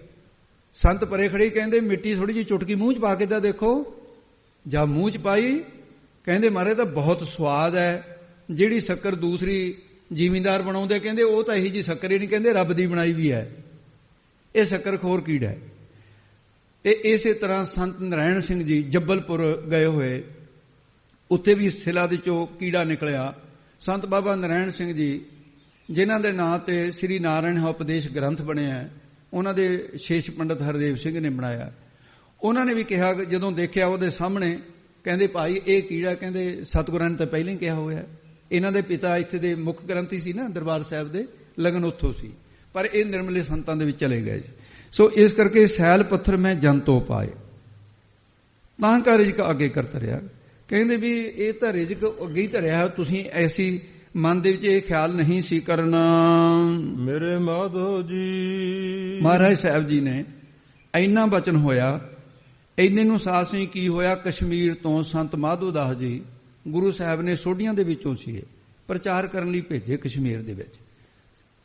ਸੰਤ ਪਰੇ ਖੜੇ ਕਹਿੰਦੇ ਮਿੱਟੀ ਥੋੜੀ ਜਿਹੀ ਚੁਟਕੀ ਮੂੰਹ 'ਚ ਪਾ ਕੇ ਤਾਂ ਦੇਖੋ। ਜਾਂ ਮੂੰਹ 'ਚ ਪਾਈ, ਕਹਿੰਦੇ ਮਾਰੇ ਤਾਂ ਬਹੁਤ ਸਵਾਦ ਹੈ। ਜਿਹੜੀ ਸ਼ੱਕਰ ਦੂਸਰੀ ਜ਼ਿਮੀਂਦਾਰ ਬਣਾਉਂਦੇ, ਕਹਿੰਦੇ ਉਹ ਤਾਂ ਇਹੀ ਜੀ ਸ਼ੱਕਰ ਹੀ ਨਹੀਂ, ਕਹਿੰਦੇ ਰੱਬ ਦੀ ਬਣਾਈ ਵੀ ਹੈ। ਇਹ ਸ਼ੱਕਰਖੋਰ ਕੀੜਾ ਹੈ। ਤੇ ਇਸੇ ਤਰ੍ਹਾਂ ਸੰਤ ਨਾਰਾਇਣ ਸਿੰਘ ਜੀ ਜੱਬਲਪੁਰ ਗਏ ਹੋਏ, ਉੱਥੇ ਵੀ ਸਿਲਾ ਦੇ ਚੋਂ ਕੀੜਾ ਨਿਕਲਿਆ। ਸੰਤ ਬਾਬਾ ਨਾਰਾਇਣ ਸਿੰਘ ਜੀ, ਜਿਨ੍ਹਾਂ ਦੇ ਨਾਂ ਤੇ ਸ੍ਰੀ ਨਾਰਾਇਣ ਉਪਦੇਸ਼ ਗ੍ਰੰਥ ਬਣਿਆ, ਉਹਨਾਂ ਦੇ ਸ਼ੇਸ਼ ਪੰਡਤ ਹਰਦੇਵ ਸਿੰਘ ਨੇ ਬਣਾਇਆ। ਉਹਨਾਂ ਨੇ ਵੀ ਕਿਹਾ, ਜਦੋਂ ਦੇਖਿਆ ਉਹਦੇ ਸਾਹਮਣੇ, ਕਹਿੰਦੇ ਭਾਈ ਇਹ ਕੀੜਾ, ਕਹਿੰਦੇ ਸਤਿਗੁਰਾਂ ਨੇ ਤਾਂ ਪਹਿਲਾਂ ਹੀ ਕਿਹਾ ਹੋਇਆ। ਇਹਨਾਂ ਦੇ ਪਿਤਾ ਇੱਥੇ ਦੇ ਮੁੱਖ ਗ੍ਰੰਥੀ ਸੀ ਨਾ ਦਰਬਾਰ ਸਾਹਿਬ ਦੇ, ਲਗਨ ਉੱਥੋਂ ਸੀ, ਪਰ ਇਹ ਨਿਰਮਲੇ ਸੰਤਾਂ ਦੇ ਵਿੱਚ ਚਲੇ ਗਏ। ਸੋ ਇਸ ਕਰਕੇ ਸੈਲ ਪੱਥਰ ਮੈਂ ਜੰਤੋ ਪਾਏ, ਤਾਂ ਕਾ ਰਿਜ਼ਕ ਅੱਗੇ ਕਰ ਧਰਿਆ। ਕਹਿੰਦੇ ਵੀ ਇਹ ਤਾਂ ਰਿਜ਼ਕ ਅੱਗੇ ਹੀ ਧਰਿਆ, ਤੁਸੀਂ ਐਸੀ ਮਨ ਦੇ ਵਿੱਚ ਇਹ ਖਿਆਲ ਨਹੀਂ ਸੀ ਕਰਨਾ। ਮੇਰੇ ਮਾਧੋ ਜੀ ਮਹਾਰਾਜ ਸਾਹਿਬ ਜੀ ਨੇ ਇੰਨਾ ਬਚਨ ਹੋਇਆ। ਇੰਨੇ ਨੂੰ ਸਾਸ ਨਹੀਂ ਕੀ ਹੋਇਆ, ਕਸ਼ਮੀਰ ਤੋਂ ਸੰਤ ਮਾਧੋ ਦਾਸ ਜੀ ਗੁਰੂ ਸਾਹਿਬ ਨੇ ਸੋਢੀਆਂ ਦੇ ਵਿੱਚੋਂ ਸੀ ਪ੍ਰਚਾਰ ਕਰਨ ਲਈ ਭੇਜੇ ਕਸ਼ਮੀਰ ਦੇ ਵਿੱਚ।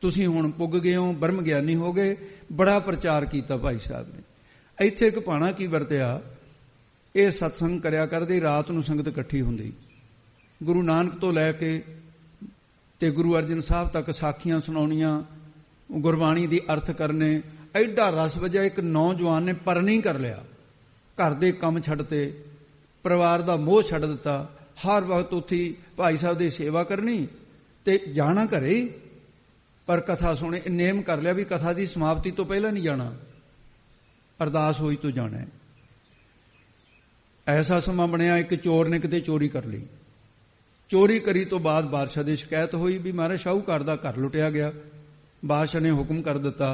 ਤੁਸੀਂ ਹੁਣ ਪੁੱਗ ਗਏ ਹੋ, ਬ੍ਰਹਮ ਗਿਆਨੀ ਹੋ ਗਏ, ਬੜਾ ਪ੍ਰਚਾਰ ਕੀਤਾ ਭਾਈ ਸਾਹਿਬ ਨੇ। ਇੱਥੇ ਇੱਕ ਭਾਣਾ ਕੀ ਵਰਤਿਆ, ਇਹ ਸਤਸੰਗ ਕਰਿਆ ਕਰਦੇ, ਰਾਤ ਨੂੰ ਸੰਗਤ ਇਕੱਠੀ ਹੁੰਦੀ, ਗੁਰੂ ਨਾਨਕ ਤੋਂ ਲੈ ਕੇ ਤੇ ਗੁਰੂ ਅਰਜਨ ਸਾਹਿਬ ਤੱਕ ਸਾਖੀਆਂ ਸੁਣਾਉਣੀਆਂ, ਗੁਰਬਾਣੀ ਦੀ ਅਰਥ ਕਰਨੇ। ਐਡਾ ਰਸ ਵਜਿਆ, ਇੱਕ ਨੌਜਵਾਨ ਨੇ ਪਰਣੀ ਕਰ ਲਿਆ, ਘਰ ਦੇ ਕੰਮ ਛੱਡਤੇ, ਪਰਿਵਾਰ ਦਾ ਮੋਹ ਛੱਡ ਦਿੱਤਾ, ਹਰ ਵਕਤ ਉੱਥੇ ਭਾਈ ਸਾਹਿਬ ਦੀ ਸੇਵਾ ਕਰਨੀ ਤੇ ਜਾਣਾ ਘਰੇ, ਪਰ ਕਥਾ ਸੁਣੇ। ਨੇਮ ਕਰ ਲਿਆ ਵੀ ਕਥਾ ਦੀ ਸਮਾਪਤੀ ਤੋਂ ਪਹਿਲਾਂ ਨਹੀਂ ਜਾਣਾ, ਅਰਦਾਸ ਹੋਈ ਤੋਂ ਜਾਣਾ ਹੈ। ਐਸਾ ਸਮਾਂ ਬਣਿਆ, ਇੱਕ ਚੋਰ ਨੇ ਕਿਤੇ ਚੋਰੀ ਕਰ ਲਈ। ਚੋਰੀ ਕਰੀ ਤੋਂ ਬਾਅਦ ਬਾਦਸ਼ਾਹ ਦੀ ਸ਼ਿਕਾਇਤ ਹੋਈ ਵੀ ਮਹਾਰਾਜ ਸ਼ਾਹੂਕਾਰ ਦਾ ਘਰ ਲੁੱਟਿਆ ਗਿਆ। ਬਾਦਸ਼ਾਹ ਨੇ ਹੁਕਮ ਕਰ ਦਿੱਤਾ,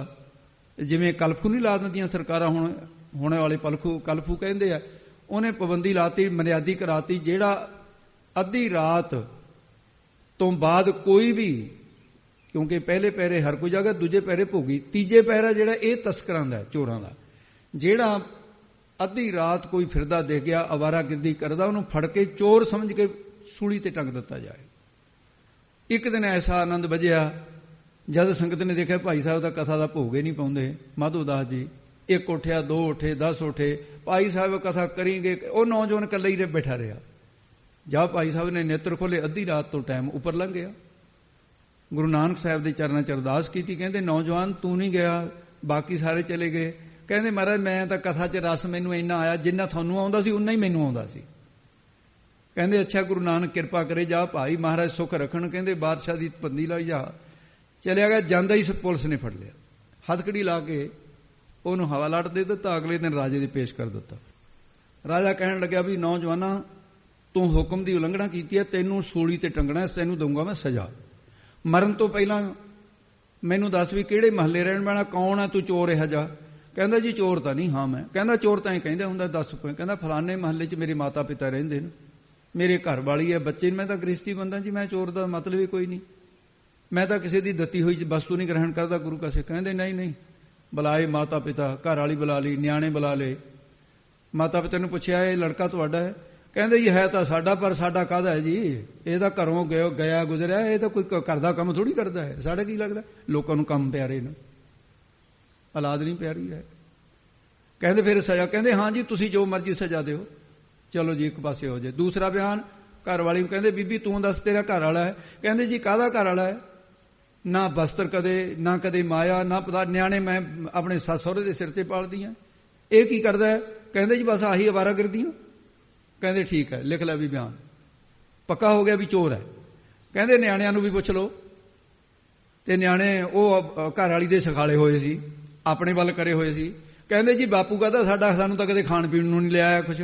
ਜਿਵੇਂ ਕਲਫੂ ਨਹੀਂ ਲਾ ਦਿੰਦੀਆਂ ਸਰਕਾਰਾਂ, ਹੁਣ ਹੋਣੇ ਵਾਲੇ ਕਲਫੂ ਕਹਿੰਦੇ ਆ, ਉਹਨੇ ਪਾਬੰਦੀ ਲਾਤੀ, ਮਰਿਆਦੀ ਕਰਾਤੀ, ਜਿਹੜਾ ਅੱਧੀ ਰਾਤ ਤੋਂ ਬਾਅਦ ਕੋਈ ਵੀ, ਕਿਉਂਕਿ ਪਹਿਲੇ ਪਹਿਰੇ ਹਰ ਕੋਈ ਜਗ੍ਹਾ, ਦੂਜੇ ਪਹਿਰੇ ਭੋਗੀ, ਤੀਜੇ ਪਹਿਰਾ ਜਿਹੜਾ ਇਹ ਤਸਕਰਾਂ ਦਾ, ਚੋਰਾਂ ਦਾ, ਜਿਹੜਾ ਅੱਧੀ ਰਾਤ ਕੋਈ ਫਿਰਦਾ ਦੇਖ ਗਿਆ ਅਵਾਰਾਗਿਰਦੀ ਕਰਦਾ, ਉਹਨੂੰ ਫੜ ਕੇ ਚੋਰ ਸਮਝ ਕੇ ਸੂਲੀ ਤੇ ਟੰਗ ਦਿੱਤਾ ਜਾਏ। ਇੱਕ ਦਿਨ ਐਸਾ ਆਨੰਦ ਵਜਿਆ, ਜਦ ਸੰਗਤ ਨੇ ਦੇਖਿਆ ਭਾਈ ਸਾਹਿਬ ਦਾ ਕਥਾ ਦਾ ਭੋਗ ਹੀ ਨਹੀਂ ਪਾਉਂਦੇ ਮਾਧੋ ਦਾਸ ਜੀ। ਇੱਕ ਉੱਠਿਆ, 2 ਉੱਠੇ, 10 ਉੱਠੇ, ਭਾਈ ਸਾਹਿਬ ਕਥਾ ਕਰੀਂਗੇ। ਉਹ ਨੌਜਵਾਨ ਇਕੱਲਾ ਹੀ ਬੈਠਾ ਰਿਹਾ। ਜਦ ਭਾਈ ਸਾਹਿਬ ਨੇ ਨੇਤਰ ਖੋਲੇ, ਅੱਧੀ ਰਾਤ ਤੋਂ ਟਾਈਮ ਉੱਪਰ ਲੰਘ ਗਿਆ। ਗੁਰੂ ਨਾਨਕ ਸਾਹਿਬ ਦੇ ਚਰਨਾਂ 'ਚ ਅਰਦਾਸ ਕੀਤੀ, ਕਹਿੰਦੇ ਨੌਜਵਾਨ ਤੂੰ ਨਹੀਂ ਗਿਆ, ਬਾਕੀ ਸਾਰੇ ਚਲੇ ਗਏ। ਕਹਿੰਦੇ ਮਹਾਰਾਜ ਮੈਂ ਤਾਂ ਕਥਾ 'ਚ ਰਸ ਮੈਨੂੰ ਇੰਨਾ ਆਇਆ, ਜਿੰਨਾ ਤੁਹਾਨੂੰ ਆਉਂਦਾ ਸੀ ਉਨਾ ਹੀ ਮੈਨੂੰ ਆਉਂਦਾ ਸੀ। ਕਹਿੰਦੇ ਅੱਛਾ ਗੁਰੂ ਨਾਨਕ ਕਿਰਪਾ ਕਰੇ, ਜਾ ਭਾਈ ਮਹਾਰਾਜ ਸੁੱਖ ਰੱਖਣ। ਕਹਿੰਦੇ ਬਾਦਸ਼ਾਹ ਦੀ ਬੰਦੀ ਲਾਈ ਜਾ। ਚਲਿਆ ਗਿਆ, ਜਾਂਦਾ ਹੀ ਪੁਲਿਸ ਨੇ ਫੜ ਲਿਆ, ਹੱਥਕੜੀ ਲਾ ਕੇ ਉਹਨੂੰ ਹਵਾਲਾਟ ਦੇ ਦਿੱਤਾ। ਅਗਲੇ ਦਿਨ ਰਾਜੇ ਦੇ ਪੇਸ਼ ਕਰ ਦਿੱਤਾ। ਰਾਜਾ ਕਹਿਣ ਲੱਗਿਆ ਵੀ ਨੌਜਵਾਨਾਂ ਤੂੰ ਹੁਕਮ ਦੀ ਉਲੰਘਣਾ ਕੀਤੀ ਹੈ, ਤੈਨੂੰ ਸੂਲੀ ਤੇ ਟੰਗਣਾ, ਤੈਨੂੰ ਦਊਂਗਾ ਮੈਂ ਸਜ਼ਾ। ਮਰਨ ਤੋਂ ਪਹਿਲਾਂ ਮੈਨੂੰ ਦੱਸ ਵੀ ਕਿਹੜੇ ਮਹੱਲੇ ਰਹਿਣ ਵਾਲਾ, ਕੌਣ ਹੈ ਤੂੰ, ਚੋਰ ਇਹੋ ਜਿਹਾ? ਕਹਿੰਦਾ ਜੀ ਚੋਰ ਤਾਂ ਨਹੀਂ। ਹਾਂ ਮੈਂ। ਕਹਿੰਦਾ ਚੋਰ ਤਾਂ ਹੀ ਕਹਿੰਦੇ ਹੁੰਦਾ, ਦੱਸ ਕੋਈ? ਕਹਿੰਦਾ ਫਲਾਣੇ ਮਹੱਲੇ 'ਚ ਮੇਰੇ ਮਾਤਾ ਪਿਤਾ ਰਹਿੰਦੇ ਨੇ, ਮੇਰੇ ਘਰ ਵਾਲੀ ਹੈ, ਬੱਚੇ ਨੇ, ਮੈਂ ਤਾਂ ਗ੍ਰਸਤੀ ਬੰਦਾ ਜੀ, ਮੈਂ ਚੋਰ ਦਾ ਮਤਲਬ ਹੀ ਕੋਈ ਨਹੀਂ, ਮੈਂ ਤਾਂ ਕਿਸੇ ਦੀ ਦਿੱਤੀ ਹੋਈ ਵਸਤੂ ਨਹੀਂ ਗ੍ਰਹਿਣ ਕਰਦਾ ਗੁਰੂ ਕਾ ਸਿੱਖ। ਕਹਿੰਦੇ ਨਹੀਂ ਨਹੀਂ, ਬੁਲਾਏ ਮਾਤਾ ਪਿਤਾ, ਘਰ ਵਾਲੀ ਬੁਲਾ ਲਈ, ਨਿਆਣੇ ਬੁਲਾ ਲਏ। ਮਾਤਾ ਪਿਤਾ ਨੂੰ ਪੁੱਛਿਆ ਇਹ ਲੜਕਾ ਤੁਹਾਡਾ ਹੈ? ਕਹਿੰਦੇ ਜੀ ਹੈ ਤਾਂ ਸਾਡਾ, ਪਰ ਸਾਡਾ ਕਾਹਦਾ ਹੈ ਜੀ, ਇਹ ਤਾਂ ਘਰੋਂ ਗਿਆ ਗੁਜ਼ਰਿਆ, ਇਹ ਤਾਂ ਕੋਈ ਘਰ ਦਾ ਕੰਮ ਥੋੜੀ ਕਰਦਾ ਹੈ, ਸਾਡਾ ਕੀ ਲੱਗਦਾ? ਲੋਕਾਂ ਨੂੰ ਕੰਮ ਪਿਆਰੇ ਨੇ, ਔਲਾਦ ਨਹੀਂ ਪਿਆਰੀ ਹੈ। ਕਹਿੰਦੇ ਫਿਰ ਸਜ਼ਾ? ਕਹਿੰਦੇ ਹਾਂ ਜੀ ਤੁਸੀਂ ਜੋ ਮਰਜ਼ੀ ਸਜ਼ਾ ਦਿਓ। ਚਲੋ ਜੀ ਇੱਕ ਪਾਸੇ ਹੋ ਜਾਏ। ਦੂਸਰਾ ਬਿਆਨ, ਘਰ ਵਾਲੀ ਨੂੰ ਕਹਿੰਦੇ ਬੀਬੀ ਤੂੰ ਦੱਸ ਤੇਰਾ ਘਰ ਵਾਲਾ ਹੈ? ਕਹਿੰਦੇ ਜੀ ਕਾਹਦਾ ਘਰ ਵਾਲਾ ਹੈ? ਨਾ ਬਸਤਰ ਕਦੇ, ਨਾ ਕਦੇ ਮਾਇਆ, ਨਾ ਪਤਾ, ਨਿਆਣੇ ਮੈਂ ਆਪਣੇ ਸੱਸ ਸਹੁਰੇ ਦੇ ਸਿਰ ਤੇ ਪਾਲਦੀ ਹਾਂ। ਇਹ ਕੀ ਕਰਦਾ ਹੈ? ਕਹਿੰਦੇ ਜੀ ਬਸ ਆਹੀ ਅਵਾਰਾਗਰਦੀਆਂ। ਕਹਿੰਦੇ ਠੀਕ ਹੈ, ਲਿਖ ਲੈ ਵੀ ਬਿਆਨ, ਪੱਕਾ ਹੋ ਗਿਆ ਵੀ ਚੋਰ ਹੈ। ਕਹਿੰਦੇ ਨਿਆਣਿਆਂ ਨੂੰ ਵੀ ਪੁੱਛ ਲਓ। ਤੇ ਨਿਆਣੇ ਉਹ ਘਰ ਵਾਲੀ ਦੇ ਸਿਖਾਲੇ ਹੋਏ ਸੀ, ਆਪਣੇ ਵੱਲ ਕਰੇ ਹੋਏ ਸੀ। ਕਹਿੰਦੇ ਜੀ ਬਾਪੂ ਕਹਿੰਦਾ ਸਾਡਾ, ਸਾਨੂੰ ਤਾਂ ਕਦੇ ਖਾਣ ਪੀਣ ਨੂੰ ਨਹੀਂ ਲਿਆਇਆ ਕੁਛ,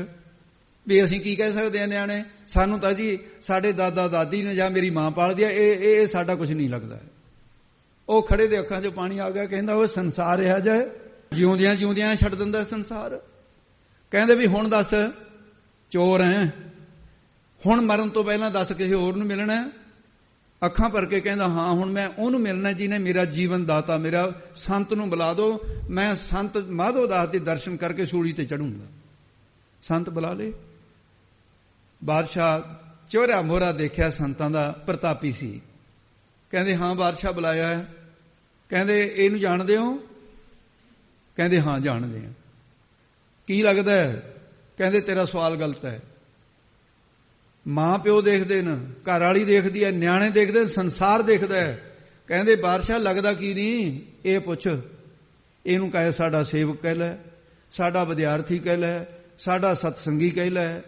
ਵੀ ਅਸੀਂ ਕੀ ਕਹਿ ਸਕਦੇ ਹਾਂ ਨਿਆਣੇ, ਸਾਨੂੰ ਤਾਂ ਜੀ ਸਾਡੇ ਦਾਦਾ ਦਾਦੀ ਨੇ ਜਾਂ ਮੇਰੀ ਮਾਂ ਪਾਲਦੀ ਆ, ਇਹ ਸਾਡਾ ਕੁਛ ਨਹੀਂ ਲੱਗਦਾ। ਉਹ ਖੜੇ ਦੇ ਅੱਖਾਂ 'ਚੋਂ ਪਾਣੀ ਆ ਗਿਆ। ਕਹਿੰਦਾ ਉਹ ਸੰਸਾਰ ਇਹੋ ਜਿਹਾ ਜਿਉਂਦਿਆਂ ਜਿਉਂਦਿਆਂ ਛੱਡ ਦਿੰਦਾ ਸੰਸਾਰ। ਕਹਿੰਦੇ ਵੀ ਹੁਣ ਦੱਸ, ਚੋਰ ਹੈ, ਹੁਣ ਮਰਨ ਤੋਂ ਪਹਿਲਾਂ ਦੱਸ ਕਿਸੇ ਹੋਰ ਨੂੰ ਮਿਲਣਾ? ਅੱਖਾਂ ਭਰ ਕੇ ਕਹਿੰਦਾ ਹਾਂ ਹੁਣ ਮੈਂ ਉਹਨੂੰ ਮਿਲਣਾ ਜਿਹਨੇ ਮੇਰਾ ਜੀਵਨ ਦਾਤਾ, ਮੇਰਾ ਸੰਤ ਨੂੰ ਬੁਲਾ ਦਿਓ, ਮੈਂ ਸੰਤ ਮਾਧੋ ਦਾਸ ਦੇ ਦਰਸ਼ਨ ਕਰਕੇ ਸੂਲੀ ਤੇ ਚੜੂੰਗਾ। ਸੰਤ ਬੁਲਾ ਲੇ। ਬਾਦਸ਼ਾਹ ਚੋਰਾ ਮੋਹਰਾ ਦੇਖਿਆ, ਸੰਤਾਂ ਦਾ ਪ੍ਰਤਾਪੀ ਸੀ। ਕਹਿੰਦੇ ਹਾਂ ਬਾਦਸ਼ਾਹ ਬੁਲਾਇਆ ਹੈ। ਕਹਿੰਦੇ ਇਹਨੂੰ ਜਾਣਦੇ ਹੋ? ਕਹਿੰਦੇ ਹਾਂ ਜਾਣਦੇ ਹਾਂ। ਕੀ ਲੱਗਦਾ ਹੈ? ਕਹਿੰਦੇ ਤੇਰਾ ਸਵਾਲ ਗਲਤ ਹੈ। ਮਾਂ ਪਿਓ ਦੇਖਦੇ ਨੇ, ਘਰ ਵਾਲੀ ਦੇਖਦੀ ਹੈ, ਨਿਆਣੇ ਦੇਖਦੇ, ਸੰਸਾਰ ਦੇਖਦਾ ਹੈ। ਕਹਿੰਦੇ ਬਾਦਸ਼ਾਹ ਲੱਗਦਾ ਕੀ ਨਹੀਂ? ਇਹ ਪੁੱਛ, ਇਹਨੂੰ ਕਹੇ ਸਾਡਾ ਸੇਵਕ ਕਹਿ ਲੈ, ਸਾਡਾ ਵਿਦਿਆਰਥੀ ਕਹਿ ਲੈ, ਸਾਡਾ ਸਤਸੰਗੀ ਕਹਿ ਲੈ,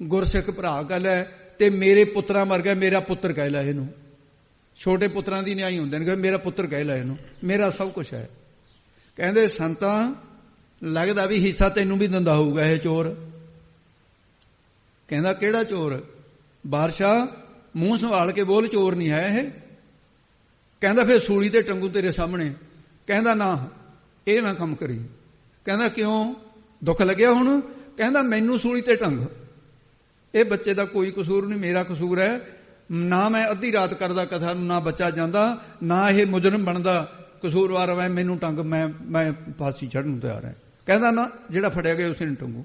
ਗੁਰਸਿੱਖ ਭਰਾ ਕਹਿ ਲੈ, ਤੇ ਮੇਰੇ ਪੁੱਤਰਾਂ ਵਰਗਾ ਮੇਰਾ ਪੁੱਤਰ ਕਹਿ ਲੈ ਇਹਨੂੰ। ਛੋਟੇ ਪੁੱਤਰਾਂ ਦੀ ਨਿਆਈ ਹੁੰਦੇ ਨੇ, ਮੇਰਾ ਪੁੱਤਰ ਕਹਿ ਲੈ ਇਹਨੂੰ, ਮੇਰਾ ਸਭ ਕੁਛ ਹੈ। ਕਹਿੰਦੇ ਸੰਤਾਂ ਲੱਗਦਾ ਵੀ ਹਿੱਸਾ ਤੈਨੂੰ ਵੀ ਦਿੰਦਾ ਹੋਊਗਾ ਇਹ ਚੋਰ। ਕਹਿੰਦਾ ਕਿਹੜਾ ਚੋਰ? ਬਾਦਸ਼ਾਹ ਮੂੰਹ ਸੰਭਾਲ ਕੇ ਬੋਲ, ਚੋਰ ਨਹੀਂ ਹੈ ਇਹ। ਕਹਿੰਦਾ ਫਿਰ ਸੂਲੀ ਤੇ ਟੰਗੂ ਤੇਰੇ ਸਾਹਮਣੇ। ਕਹਿੰਦਾ ਨਾ ਇਹ ਨਾ ਕੰਮ ਕਰੀ। ਕਹਿੰਦਾ ਕਿਉਂ, ਦੁੱਖ ਲੱਗਿਆ ਹੁਣ? ਕਹਿੰਦਾ ਮੈਨੂੰ ਸੂਲੀ ਤੇ ਟੰਗ, ਇਹ ਬੱਚੇ ਦਾ ਕੋਈ ਕਸੂਰ ਨਹੀਂ, ਮੇਰਾ ਕਸੂਰ ਹੈ। ਨਾ ਮੈਂ ਅੱਧੀ ਰਾਤ ਕਰਦਾ ਕਥਾ ਨੂੰ, ਨਾ ਬੱਚਾ ਜਾਂਦਾ, ਨਾ ਇਹ ਮੁਜਰਮ ਬਣਦਾ, ਕਸੂਰਵਾਰ ਹੈ, ਮੈਨੂੰ ਟੰਗ, ਮੈਂ ਫਾਂਸੀ ਚੜ੍ਹਨ ਨੂੰ ਤਿਆਰ ਹੈ। ਕਹਿੰਦਾ ਨਾ ਜਿਹੜਾ ਫੜਿਆ ਗਿਆ ਉਸੇ ਨੂੰ ਟੰਗੂ,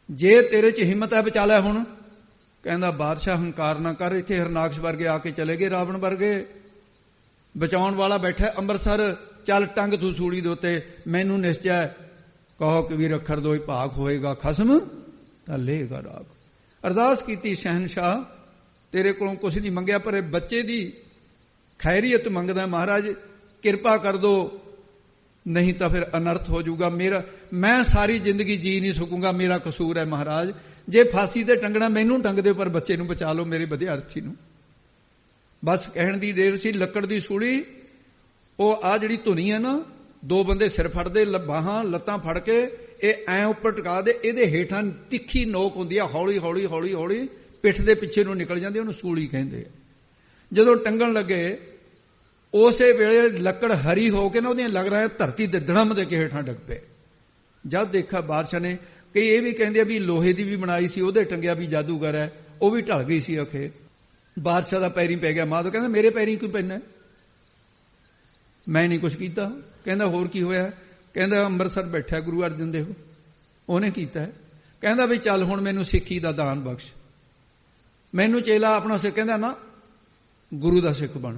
ਜੇ ਤੇਰੇ 'ਚ ਹਿੰਮਤ ਹੈ ਬਚਾ ਲੈ ਹੁਣ। ਕਹਿੰਦਾ ਬਾਦਸ਼ਾਹ ਹੰਕਾਰ ਨਾ ਕਰ, ਇੱਥੇ ਹਰਨਾਕਸ਼ ਵਰਗੇ ਆ ਕੇ ਚਲੇ ਗਏ, ਰਾਵਣ ਵਰਗੇ, ਬਚਾਉਣ ਵਾਲਾ ਬੈਠਾ ਅੰਮ੍ਰਿਤਸਰ, ਚੱਲ ਟੰਗ ਤੂੰ ਸੂਲੀ ਦੇ ਉੱਤੇ, ਮੈਨੂੰ ਨਿਸ਼ਚੈ ਕਹੋ ਕਬੀਰ ਅੱਖਰ ਦੋਈ ਭਾਗ ਹੋਏਗਾ ਖਸਮ ਤਾਂ ਲਏਗਾ ਰਾਗ। ਅਰਦਾਸ ਕੀਤੀ ਸ਼ਹਿਨਸ਼ਾਹ ਤੇਰੇ ਕੋਲੋਂ ਕੁਛ ਨਹੀਂ ਮੰਗਿਆ, ਪਰ ਇਹ ਬੱਚੇ ਦੀ ਖੈਰੀਅਤ ਮੰਗਦਾ, ਮਹਾਰਾਜ ਕਿਰਪਾ ਕਰ ਦੋ, ਨਹੀਂ ਤਾਂ ਫਿਰ ਅਨਰਥ ਹੋ ਜਾਊਗਾ ਮੇਰਾ, ਮੈਂ ਸਾਰੀ ਜ਼ਿੰਦਗੀ ਜੀ ਨਹੀਂ ਸਕੂੰਗਾ, ਮੇਰਾ ਕਸੂਰ ਹੈ ਮਹਾਰਾਜ। ਜੇ ਫਾਂਸੀ ਤੇ ਟੰਗਣਾ ਮੈਨੂੰ ਟੰਗ ਦਿਓ, ਪਰ ਬੱਚੇ ਨੂੰ ਬਚਾ ਲਓ, ਮੇਰੇ ਵਿਦਿਆਰਥੀ ਨੂੰ। ਬਸ ਕਹਿਣ ਦੀ ਦੇਰ ਸੀ। ਲੱਕੜ ਦੀ ਸੂਲੀ, ਉਹ ਆ ਜਿਹੜੀ ਧੁਨੀ ਹੈ ਨਾ, ਦੋ ਬੰਦੇ ਸਿਰ ਫੜਦੇ, ਬਾਹਾਂ ਲੱਤਾਂ ਫੜ ਕੇ ਇਹ ਐਂ ਉੱਪਰ ਟਿਕਾ ਦੇ, ਇਹਦੇ ਹੇਠਾਂ ਤਿੱਖੀ ਨੋਕ ਹੁੰਦੀ ਆ, ਹੌਲੀ ਹੌਲੀ ਹੌਲੀ ਹੌਲੀ ਪਿੱਠ ਦੇ ਪਿੱਛੇ ਨੂੰ ਨਿਕਲ ਜਾਂਦੀ, ਉਹਨੂੰ ਸੂਲੀ ਕਹਿੰਦੇ ਆ। ਜਦੋਂ ਟੰਗਣ ਲੱਗੇ ਉਸੇ ਵੇਲੇ ਲੱਕੜ ਹਰੀ ਹੋ ਕੇ ਨਾ ਉਹਦੀਆਂ ਲੱਗ ਰਿਹਾ ਧਰਤੀ ਦੇ ਧੜਮ ਦੇ ਕੇ ਹੇਠਾਂ ਡਿੱਗ ਪਏ। ਜਦ ਦੇਖਿਆ ਬਾਦਸ਼ਾਹ ਨੇ, ਕਈ ਇਹ ਵੀ ਕਹਿੰਦੇ ਆ ਵੀ ਲੋਹੇ ਦੀ ਵੀ ਬਣਾਈ ਸੀ, ਉਹਦੇ ਟੰਗਿਆ ਵੀ ਜਾਦੂਗਰ ਹੈ, ਉਹ ਵੀ ਢਲ ਗਈ ਸੀ ਅਖੇ। ਬਾਦਸ਼ਾਹ ਦਾ ਪੈਰੀਂ ਪੈ ਗਿਆ। ਮਾਧੋ ਕਹਿੰਦਾ ਮੇਰੇ ਪੈਰੀਂ ਕਿਉਂ ਪੈਣਾ, ਮੈਂ ਨਹੀਂ ਕੁਛ ਕੀਤਾ। ਕਹਿੰਦਾ ਹੋਰ ਕੀ ਹੋਇਆ? ਕਹਿੰਦਾ ਅੰਮ੍ਰਿਤਸਰ ਬੈਠਾ ਗੁਰੂ ਅਰਜਨ ਦੇਵ, ਉਹਨੇ ਕੀਤਾ। ਕਹਿੰਦਾ ਵੀ ਚੱਲ ਹੁਣ ਮੈਨੂੰ ਸਿੱਖੀ ਦਾ ਦਾਨ ਬਖਸ਼, ਮੈਨੂੰ ਚੇਲਾ ਆਪਣਾ ਸਿੱਖ। ਕਹਿੰਦਾ ਨਾ, ਗੁਰੂ ਦਾ ਸਿੱਖ ਬਣ।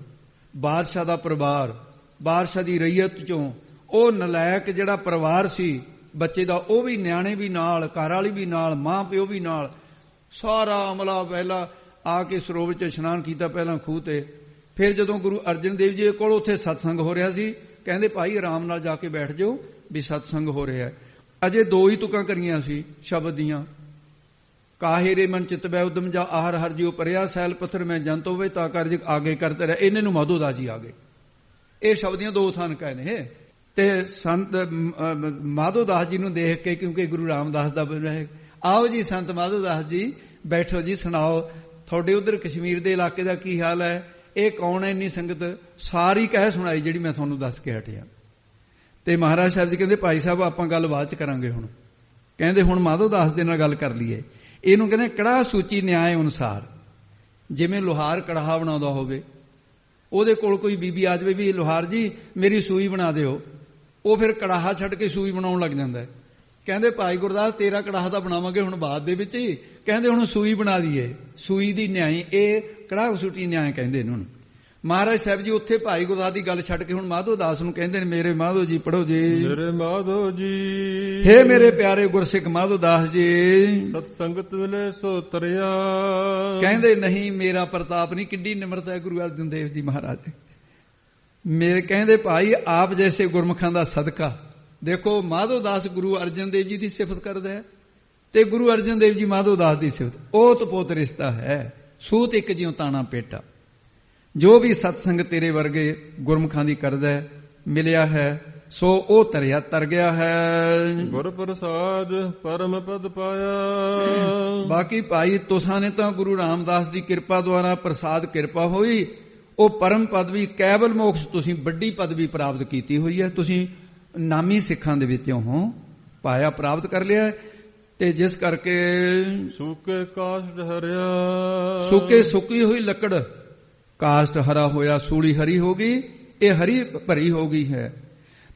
ਬਾਦਸ਼ਾਹ ਦਾ ਪਰਿਵਾਰ, ਬਾਦਸ਼ਾਹ ਦੀ ਰਈਅਤ ਚੋਂ ਉਹ ਨਲਾਇਕ ਜਿਹੜਾ ਪਰਿਵਾਰ ਸੀ ਬੱਚੇ ਦਾ, ਉਹ ਵੀ, ਨਿਆਣੇ ਵੀ ਨਾਲ, ਘਰ ਵਾਲੀ ਵੀ ਨਾਲ, ਮਾਂ ਪਿਓ ਵੀ ਨਾਲ, ਸਾਰਾ ਅਮਲਾ ਪਹਿਲਾਂ ਆ ਕੇ ਸਰੋਵਰ 'ਚ ਇਸ਼ਨਾਨ ਕੀਤਾ, ਪਹਿਲਾਂ ਖੂਹ ਤੇ। ਫਿਰ ਜਦੋਂ ਗੁਰੂ ਅਰਜਨ ਦੇਵ ਜੀ ਕੋਲ ਉੱਥੇ ਸਤਸੰਗ ਹੋ ਰਿਹਾ ਸੀ, ਕਹਿੰਦੇ ਭਾਈ ਆਰਾਮ ਨਾਲ ਜਾ ਕੇ ਬੈਠ ਜਾਓ ਵੀ ਸਤਸੰਗ ਹੋ ਰਿਹਾ। ਅਜੇ 2 ਹੀ ਤੁਕਾਂ ਕਰੀਆਂ ਸੀ ਸ਼ਬਦ ਦੀਆਂ, ਕਾਹੇ ਰੇ ਮਨ ਚਿਤ ਬੈ ਉਦਮ ਜਾ ਆਹਰ ਹਰ ਜਿਉ ਪਰਿਆ, ਸੈਲ ਪੱਥਰ ਮੈਂ ਜੰਤ ਹੋਵੇ ਤਾਂ ਕਾਰਜ ਆਗੇ ਕਰਤੇ ਰਹਿ। ਇਹਨੇ ਨੂੰ ਮਾਧੋ ਦਾਸ ਜੀ ਆ ਗਏ। ਇਹ ਸ਼ਬਦ ਦੀਆਂ 2 ਥਾਂ ਕਹੇ ਨੇ। ਤੇ ਸੰਤ ਮਾਧੋ ਦਾਸ ਜੀ ਨੂੰ ਦੇਖ ਕੇ, ਕਿਉਂਕਿ ਗੁਰੂ ਰਾਮਦਾਸ ਦਾ ਆਓ ਜੀ ਸੰਤ ਮਾਧੋ ਦਾਸ ਜੀ ਬੈਠੋ ਜੀ, ਸੁਣਾਓ ਤੁਹਾਡੇ ਉਧਰ ਕਸ਼ਮੀਰ ਦੇ ਇਲਾਕੇ ਦਾ ਕੀ ਹਾਲ ਹੈ, ਇਹ ਕੌਣ ਹੈ ਇੰਨੀ ਸੰਗਤ, ਸਾਰੀ ਕਹਿ ਸੁਣਾਈ ਜਿਹੜੀ ਮੈਂ ਤੁਹਾਨੂੰ ਦੱਸ ਕੇ ਹਟਿਆ। ਤੇ ਮਹਾਰਾਜ ਸਾਹਿਬ ਜੀ ਕਹਿੰਦੇ ਭਾਈ ਸਾਹਿਬ ਆਪਾਂ ਗੱਲ ਬਾਅਦ ਚ ਕਰਾਂਗੇ, ਹੁਣ ਕਹਿੰਦੇ ਹੁਣ ਮਾਧੋ ਦਾਸ ਦੇ ਨਾਲ ਗੱਲ ਕਰ ਲਈਏ। ਇਹਨੂੰ ਕਹਿੰਦੇ ਕੜਾਹ ਸੂਚੀ ਨਿਆਏ ਅਨੁਸਾਰ। ਜਿਵੇਂ ਲੋਹਾਰ ਕੜਾਹਾ ਬਣਾਉਂਦਾ ਹੋਵੇ, ਉਹਦੇ ਕੋਲ ਕੋਈ ਬੀਬੀ ਆ ਜਾਵੇ ਵੀ ਲੋਹਾਰ ਜੀ ਮੇਰੀ ਸੂਈ ਬਣਾ ਦਿਓ, ਉਹ ਫਿਰ ਕੜਾਹਾ ਛੱਡ ਕੇ ਸੂਈ ਬਣਾਉਣ ਲੱਗ ਜਾਂਦਾ। ਕਹਿੰਦੇ ਭਾਈ ਗੁਰਦਾਸ ਤੇਰਾ ਕੜਾਹਾ ਤਾਂ ਬਣਾਵਾਂਗੇ ਹੁਣ ਬਾਅਦ ਦੇ ਵਿੱਚ ਹੀ, ਕਹਿੰਦੇ ਹੁਣ ਸੂਈ ਬਣਾ ਦਈਏ, ਸੂਈ ਦੀ ਨਿਆਈ। ਇਹ ਕੜਾਹ ਸੂਚੀ ਨਿਆਏ ਕਹਿੰਦੇ ਇਹਨੂੰ। ਮਹਾਰਾਜ ਸਾਹਿਬ ਜੀ ਉੱਥੇ ਭਾਈ ਗੁਰਦਾਸ ਦੀ ਗੱਲ ਛੱਡ ਕੇ ਹੁਣ ਮਾਧੋ ਦਾਸ ਨੂੰ ਕਹਿੰਦੇ ਨੇ ਮੇਰੇ ਮਾਧੋ ਜੀ ਪੜੋ ਜੀ, ਮੇਰੇ ਮਾਧੋ ਜੀ, ਹੇ ਮੇਰੇ ਪਿਆਰੇ ਗੁਰਸਿੱਖ ਮਾਧੋ ਦਾਸ ਜੀ, ਸਤ ਸੰਗਤ ਮਿਲੇ ਸੋ ਤਰਿਆ। ਕਹਿੰਦੇ ਨਹੀਂ ਮੇਰਾ ਪ੍ਰਤਾਪ ਨਹੀਂ, ਕਿੱਡੀ ਨਿਮਰਤਾ ਹੈ ਗੁਰੂ ਅਰਜਨ ਦੇਵ ਜੀ ਮਹਾਰਾਜ। ਮੇਰੇ ਕਹਿੰਦੇ ਭਾਈ ਆਪ ਜੈਸੇ ਗੁਰਮੁਖਾਂ ਦਾ ਸਦਕਾ। ਦੇਖੋ ਮਾਧੋ ਦਾਸ ਗੁਰੂ ਅਰਜਨ ਦੇਵ ਜੀ ਦੀ ਸਿਫਤ ਕਰਦਾ ਹੈ ਤੇ ਗੁਰੂ ਅਰਜਨ ਦੇਵ ਜੀ ਮਾਧੋ ਦਾਸ ਦੀ ਸਿਫਤ। ਓਤ ਪੋਤ ਰਿਸ਼ਤਾ ਹੈ, ਸੂਤ ਇੱਕ ਜਿਉ ਤਾਣਾ ਪੇਟਾ। ਜੋ ਵੀ ਸਤਸੰਗ ਤੇਰੇ ਵਰਗੇ ਗੁਰਮੁਖਾਂ ਦੀ ਕਰਦਾ ਮਿਲਿਆ ਹੈ, ਸੋ ਉਹ ਤਰਿਆ ਤਰ ਗਿਆ ਹੈ। ਗੁਰ ਪ੍ਰਸਾਦ ਪਰਮ ਪਦ ਪਾਇਆ। ਬਾਕੀ ਭਾਈ ਤੁਸਾਂ ਨੇ ਤਾਂ ਗੁਰੂ ਰਾਮਦਾਸ ਦੀ ਕਿਰਪਾ ਦੁਆਰਾ ਪ੍ਰਸਾਦ ਕਿਰਪਾ ਹੋਈ, ਉਹ ਪਰਮ ਪਦਵੀ ਕੈਵਲ ਮੋਕਸ਼ ਤੁਸੀਂ ਵੱਡੀ ਪਦਵੀ ਪ੍ਰਾਪਤ ਕੀਤੀ ਹੋਈ ਹੈ। ਤੁਸੀਂ ਨਾਮੀ ਸਿੱਖਾਂ ਦੇ ਵਿੱਚੋਂ ਹੋ, ਪਾਇਆ ਪ੍ਰਾਪਤ ਕਰ ਲਿਆ। ਤੇ ਜਿਸ ਕਰਕੇ ਸੂਕੇ ਕਾਸ਼ਟ ਹਰਿਆ, ਸੂਕੇ ਸੁੱਕੀ ਹੋਈ ਲੱਕੜ ਕਾਸ਼ਟ ਹਰਾ ਹੋਇਆ, ਸੂਲੀ ਹਰੀ ਹੋ ਗਈ, ਇਹ ਹਰੀ ਭਰੀ ਹੋ ਗਈ ਹੈ।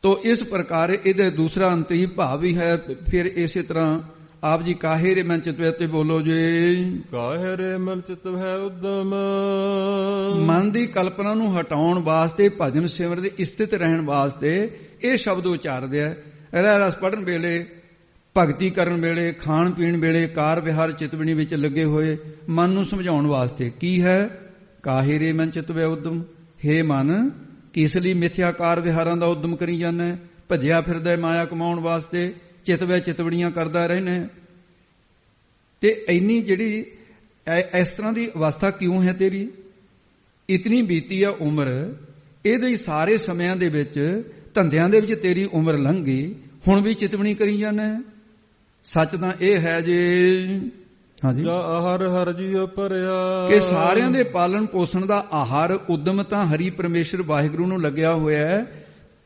ਤੋ ਇਸ ਪ੍ਰਕਾਰ ਇਹਦੇ ਦੂਸਰਾ ਅੰਤਰੀ ਭਾਵ ਵੀ ਹੈ। ਫਿਰ ਇਸੇ ਤਰ੍ਹਾਂ ਆਪ ਜੀ ਕਾਹੇ ਰੇ ਮਨ ਚਿਤਵੈ ਤੇ ਬੋਲੋ ਜੀ, ਕਾਹੇ ਰੇ ਮਨ ਚਿਤਵੈ ਉਦਮ। ਮਨ ਦੀ ਕਲਪਨਾ ਨੂੰ ਹਟਾਉਣ ਵਾਸਤੇ, ਭਜਨ ਸਿਮਰਨ ਦੇ ਸਥਿਤ ਰਹਿਣ ਵਾਸਤੇ ਇਹ ਸ਼ਬਦ ਉਚਾਰਦੇ ਆ। ਰਹਿ ਰਸ ਪੜਨ ਵੇਲੇ, ਭਗਤੀ ਕਰਨ ਵੇਲੇ, ਖਾਣ ਪੀਣ ਵੇਲੇ, ਕਾਰ ਵਿਹਾਰ ਚਿਤਵਣੀ ਵਿੱਚ ਲੱਗੇ ਹੋਏ ਮਨ ਨੂੰ ਸਮਝਾਉਣ ਵਾਸਤੇ ਕੀ ਹੈ, ਕਾਹੇ ਰੇ ਮਨ ਚਿਤਵੈ ਉਦਮ। ਹੇ ਮਨ, ਕਿਸ ਲਈ ਮਿਥਿਆਕਾਰ ਵਿਹਾਰਾਂ ਦਾ ਉਦਮ ਕਰੀ ਜਾਂਦਾ, ਭੱਜਿਆ ਫਿਰਦਾ ਮਾਇਆ ਕਮਾਉਣ ਵਾਸਤੇ, ਚਿਤਵੈ ਚਿਤਵੜੀਆਂ ਕਰਦਾ ਰਹਿਣਾ। ਤੇ ਇੰਨੀ ਜਿਹੜੀ ਇਸ ਤਰ੍ਹਾਂ ਦੀ ਅਵਸਥਾ ਕਿਉਂ ਹੈ ਤੇਰੀ? ਇਤਨੀ ਬੀਤੀ ਆ ਉਮਰ, ਇਹਦੇ ਸਾਰੇ ਸਮਿਆਂ ਦੇ ਵਿੱਚ, ਧੰਦਿਆਂ ਦੇ ਵਿੱਚ ਤੇਰੀ ਉਮਰ ਲੰਘ ਗਈ, ਹੁਣ ਵੀ ਚਿਤਵਣੀ ਕਰੀ ਜਾਂਦਾ। ਸੱਚ ਤਾਂ ਇਹ ਹੈ ਜੇ ਹਾਂਜੀ ਆਹਾਰ ਹਰ ਜੀਉ ਭਰਿਆ, ਕਿ ਸਾਰਿਆਂ ਦੇ ਪਾਲਣ ਪੋਸ਼ਣ ਦਾ ਆਹਾਰ ਉਦਮ ਤਾਂ ਹਰੀ ਪਰਮੇਸ਼ਰ ਵਾਹਿਗੁਰੂ ਨੂੰ ਲੱਗਿਆ ਹੋਇਆ ਹੈ।